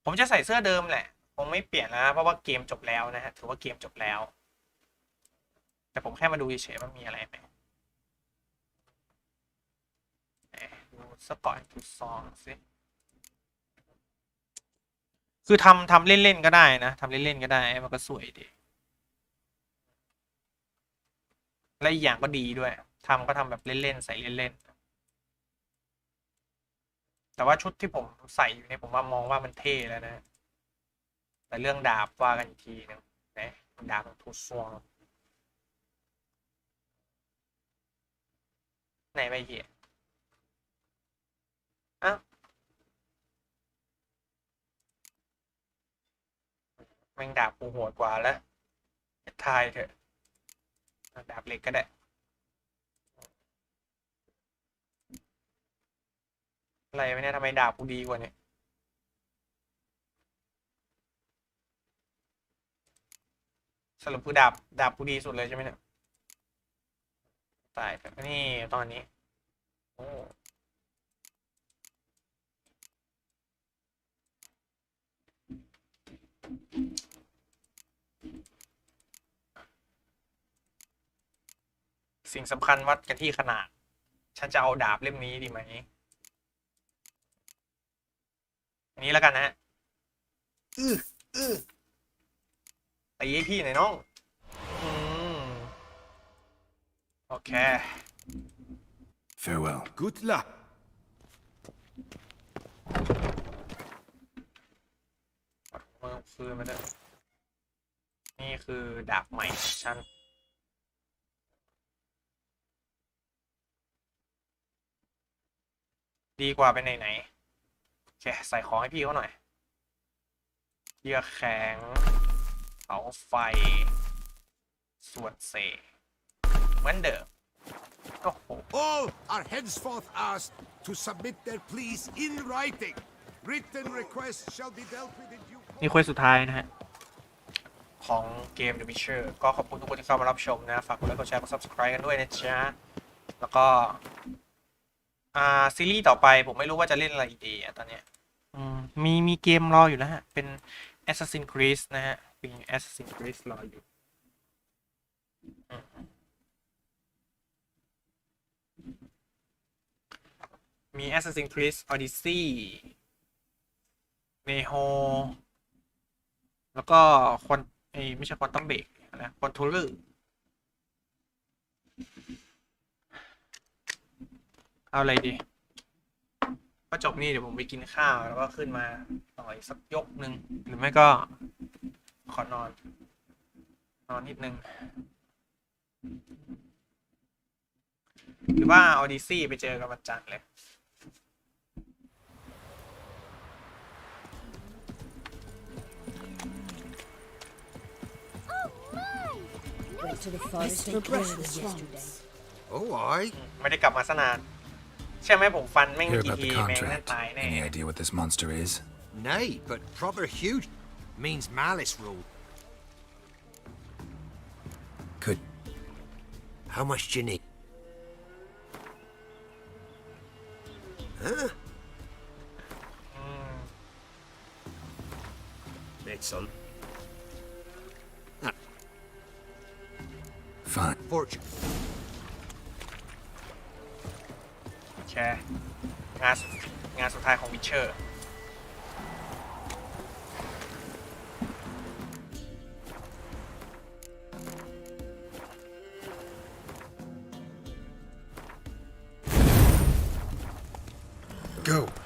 Speaker 1: ผมจะใส่เสื้อเดิมแหละผมไม่เปลี่ยนแล้วเพราะว่าเกมจบแล้วนะฮะถือว่าเกมจบแล้วแต่ผมแค่มาดูเฉยๆว่ามีอะไรไหมดูสกอตทูซองสิคือทำเล่นๆก็ได้นะทำเล่นๆก็ได้มันก็สวยดีและอีกอย่างก็ดีด้วยทำแบบเล่นๆใส่เล่นๆแต่ว่าชุดที่ผมใส่อยู่เนี่ยผมว่ามองว่ามันเท่แล้วนะแต่เรื่องดาบว่ากันอีกทีนึงนะดาบของทูซวงไหนไปเหี้ยอ้าวแม่งดาบกูโหดกว่าแล้วทายเถอะดาบเหล็กก็ได้ อะไรวะเนี่ยทำไมดาบกูดีกว่าเนี่ยสรุปคือดาบกูดีสุดเลยใช่ไหมเนี่ยตายแบบนี่ตอนนี้โอ้สิ่งสำคัญวัดกันที่ขนาดฉันจะเอาดาบเล่มนี้ดีไหมอันนี้แล้วกันนะตีให้พี่หน่อยน้องโอเค
Speaker 2: Farewell.
Speaker 6: Good luck.
Speaker 1: มือคืนมาด้วยนี่คือดาบใหม่ฉันดีกว่าไปไหนโอเคใส่ของให้พี่เขาหน่อยเยื่อแข็งเสาไฟส่วนเศษเหมือนเดิมโอ้โห
Speaker 6: All are henceforth asked to submit their pleas in writing. Written requests shall be dealt with in due course.
Speaker 1: นี่คุยสุดท้ายนะฮะของเกม The Witcher ก็ขอบคุณทุกคนที่เข้ามารับชมนะฝากกดไลค์กดแชร์กด Subscribe กันด้วยนะจ๊ะแล้วก็ซีรีส์ต่อไปผมไม่รู้ว่าจะเล่นอะไรดีอ่ะตอนเนี้ยมีเกมรออยู่นะฮะเป็น Assassin's Creed นะฮะเป็น Assassin's Creed รออยู่มี Assassin's Creed Odyssey Neho แล้วก็ไม่ใช่ควอนตัมเบรกนะคอนโทรลเลอร์เอาอะไรดีก็จบนี่เดี๋ยวผมไปกินข้าวแล้วก็ขึ้นมาต่ออีกสักยกหนึ่งหรือไม่ก็ขอนอนนิดนึงหรือว่า Odyssey ไปเจอกันวันจันทร์เลย
Speaker 4: To the forest for breakfast yesterday.
Speaker 6: Oh, aye.
Speaker 1: ไม่ได้กลับมาซะนานเชื่อไหมผมฟันแม่ง
Speaker 2: Hear
Speaker 1: กี่
Speaker 2: about
Speaker 1: ที
Speaker 2: the
Speaker 1: แม่งนั่น
Speaker 2: contract?
Speaker 1: ตายแน่
Speaker 2: Any idea what this monster is?
Speaker 11: Nay, but proper huge means malice rule.
Speaker 2: Could.
Speaker 11: How much do you need? Huh? It's a
Speaker 2: Fine.
Speaker 11: fortune.
Speaker 1: โอเคงานสุดท้ายของ Witcher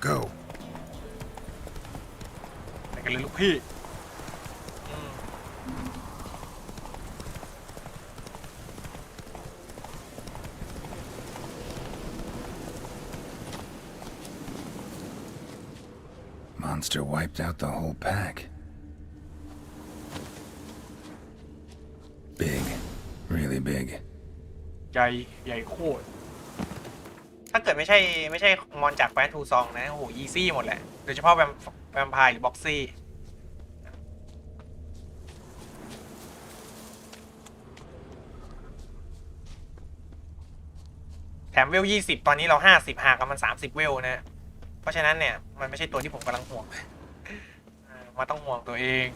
Speaker 2: Go.
Speaker 1: ไปกันเลยลูกพี่
Speaker 2: Monster wiped out the whole pack. Big. Really big.
Speaker 1: ใหญ่โคตรถ้าเกิดไม่ใช่มอนจากแฟนทูซองนะโอ้โหอีซี่หมดแหละโดยเฉพาะแวมไพร์หรือบ็อกซี่แถมเวล20ตอนนี้เรา50ห่างกันมัน30เวลนะเพราะฉะนั้นเนี่ยมันไม่ใช่ตัวที่ผมกำลังห่วงมาต้องห่วงตัวเอง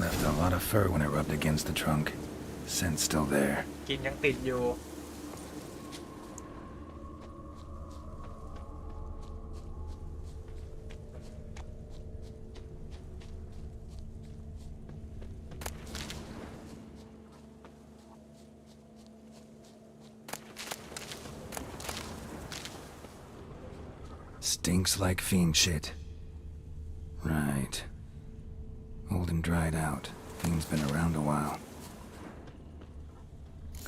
Speaker 2: Left a lot of fur when it rubbed against the trunk. Scent's still there.
Speaker 1: กินยังติดอยู่
Speaker 2: Stinks like fiend shit. Right. Old and dried out. Fiend's been around a while.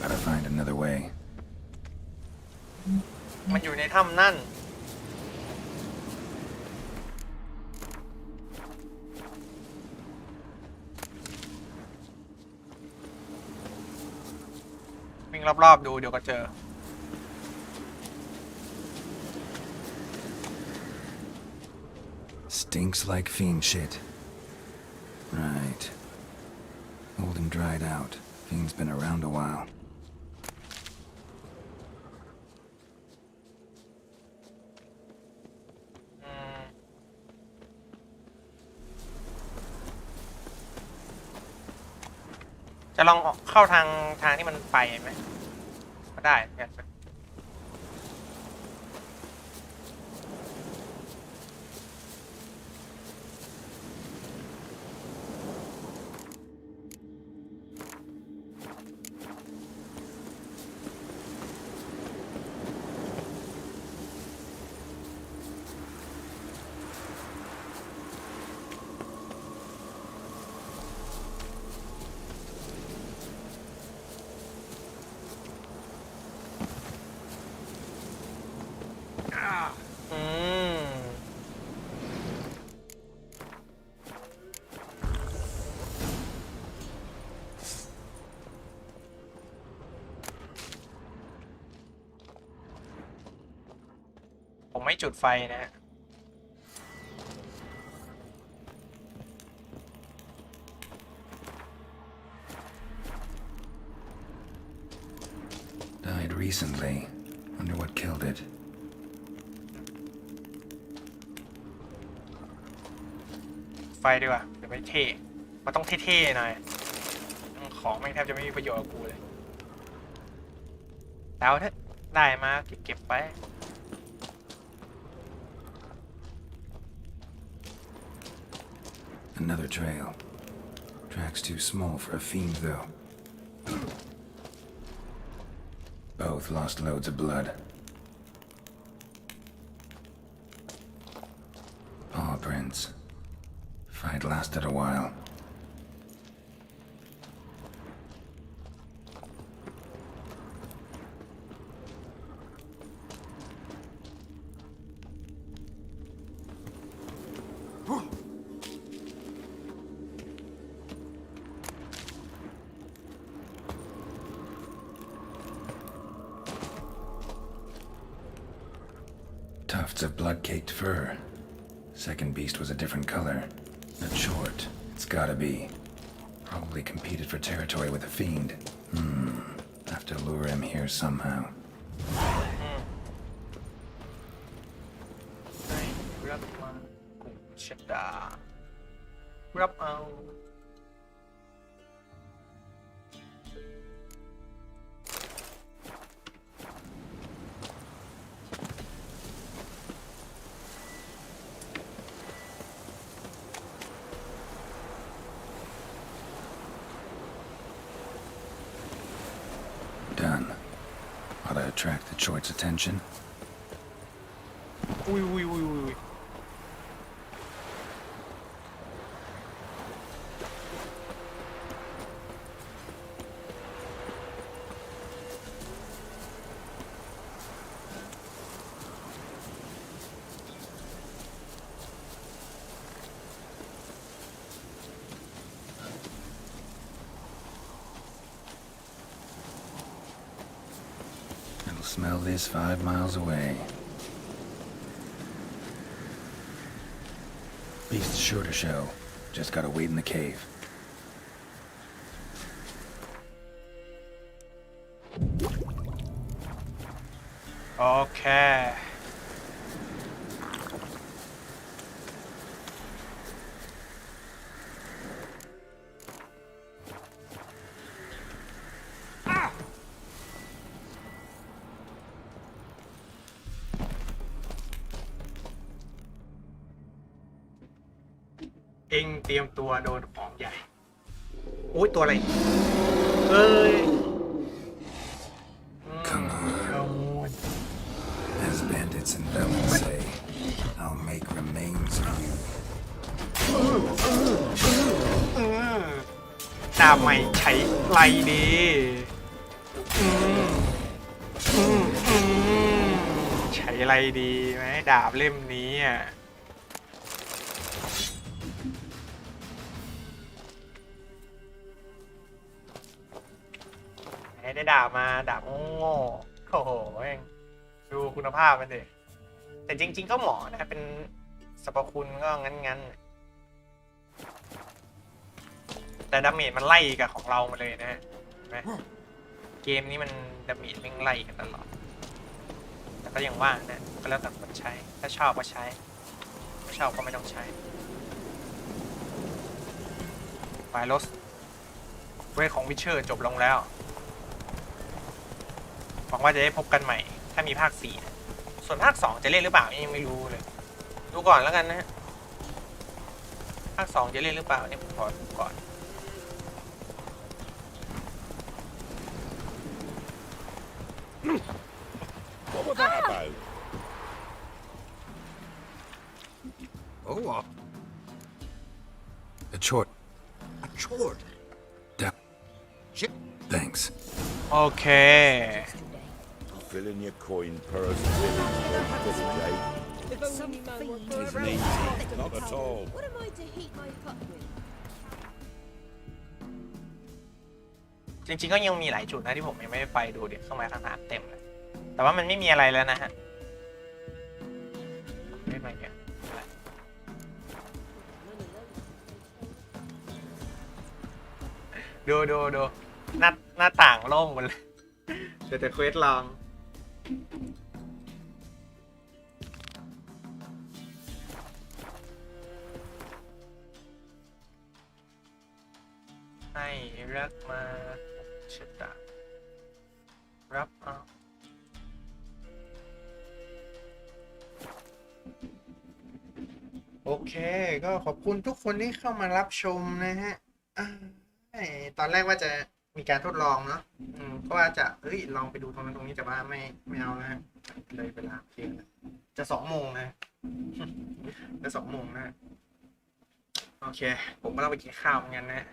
Speaker 2: Gotta find another way.
Speaker 1: มันอยู่ในถ้ำนั่น วิ่งรอบๆดูเดี๋ยวก็เจอ
Speaker 2: Stinks like fiend shit. Right. Old and dried out. Fiend's been around a while.
Speaker 1: จะลองเข้าทางที่มันไปไหมก็ได้เนี่ยผมไม่จุดไฟนะฮะ
Speaker 2: Died recently. Wonder what killed it.
Speaker 1: ไฟดีกว่าเดี๋ยวไปเท่มันต้องเท่ๆหน่อยของไม่แทบจะไม่มีประโยชน์กับกูเลยแต่เอาเถอะได้มาเก็บไป
Speaker 2: Another trail. Track's too small for a fiend, though. Both lost loads of blood. Paw prints. Fight lasted a while. Tufts of blood-caked fur. Second beast was a different color. Not short. It's gotta be. Probably competed for territory with a fiend. Have to lure him here somehow. Done. Ought to attract the choice attention.
Speaker 1: Ui.
Speaker 2: I'll smell this 5 miles away. Beast's sure to show. Just gotta wait in the cave.
Speaker 1: Okay.เองเตรียมตัวโดนของใหญ่โอ้ยตัวอะไรเอ้ย
Speaker 2: Come on. As bandits and villains say, I'll make remains of you.
Speaker 1: ดาบใหม่ใช้ไรดีใช้ไรดีไหมดาบเล่มนี้อ่ะ ได้ดาบมาดาบโง่ๆโอ้โหเองดูคุณภาพมันดิแต่จริงๆก็เหมาะนะเป็นสรรพคุณก็งั้นแต่ดาเมจมันไล่กับของเรามาเลยนะฮะเห็นไหมเกมนี้มันดาเมจมันไล่กันตลอดแต่ก็ยังว่านะก็แล้วแต่คนใช้ถ้าชอบก็ใช้ไม่ชอบก็ไม่ต้องใช้ไฟลอสเวทของวิเชอร์จบลงแล้วหวังว่าจะได้พบกันใหม่ถ้ามีภาค 4ส่วนภาค 2จะเล่นหรือเปล่ายังไม่รู้เลยดูก่อนแล้วกันนะฮะภาค 2จะเล่นหรือเปล่าเนี่ยผมขอดูก่อน
Speaker 2: Oh, a chord.
Speaker 9: A chord?
Speaker 2: Down. Thanks.
Speaker 1: โอเค
Speaker 6: Fill in your coin purse. Isn't easy. Not at all.
Speaker 4: What am I to heat my pot with?
Speaker 1: จริงๆก็ยังมีหลายจุดนะที่ผมยังไม่ได้ไปดูเดี๋ยวเข้ามาข้างหน้าเต็มเลยแต่ว่ามันไม่มีอะไรแล้วนะฮะไม่มาเนี่ยดูหน้าต่างโล่งหมดเลยเดี๋ยวแต่เควสลองให้รักมาชะตารับเอาโอเคก็ขอบคุณทุกคนที่เข้ามารับชมนะฮะตอนแรกว่าจะมีการทดลองเนาะก็ว่าจะลองไปดูตรงนั้นตรงนี้แต่ว่าไม่เอานะฮะเลยเวลาเพียงจะ2 โมงนะจะ2 โมงนะโอเคผมก็ต้องไปกินข้าวเหมือนกันนะ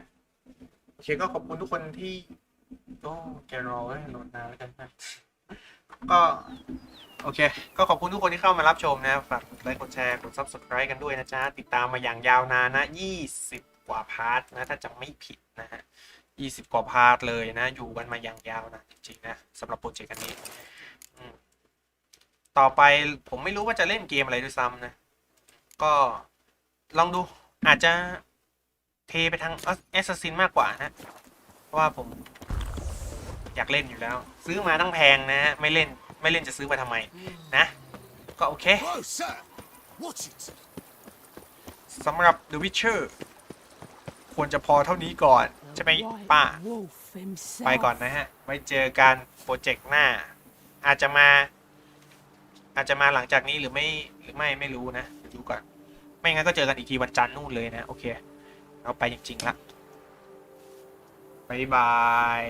Speaker 1: โอเคก็ขอบคุณทุกคนที่แกรอไว้โหลดนานแล้วกันนะก็โอเคก็ขอบคุณทุกคนที่เข้ามารับชมนะฝากกดไลค์กดแชร์กด Subscribe กันด้วยนะจ๊ะติดตามมาอย่างยาวนานนะ20 กว่าพาร์ทนะถ้าจำไม่ผิดนะฮะ20 กว่าพาร์ทเลยนะอยู่กันมาอย่างยาวนะจริงๆนะสำหรับโปรเจกต์อันนี้ต่อไปผมไม่รู้ว่าจะเล่นเกมอะไรด้วยซ้ำนะก็ลองดูอาจจะเทไปทาง Assassin มากกว่านะเพราะว่าผมอยากเล่นอยู่แล้วซื้อมาตั้งแพงนะไม่เล่นจะซื้อมาทำไมนะก็โอเคสำหรับ The Witcher ควรจะพอเท่านี้ก่อนใช่ไหมป้าไปก่อนนะฮะไว้เจอกันโปรเจกต์หน้าอาจจะมาหลังจากนี้หรือไม่รู้นะดูก่อนไม่งั้นก็เจอกันอีกทีวันจันทร์นู่นเลยนะโอเคเราไปจริงๆละบ๊ายบาย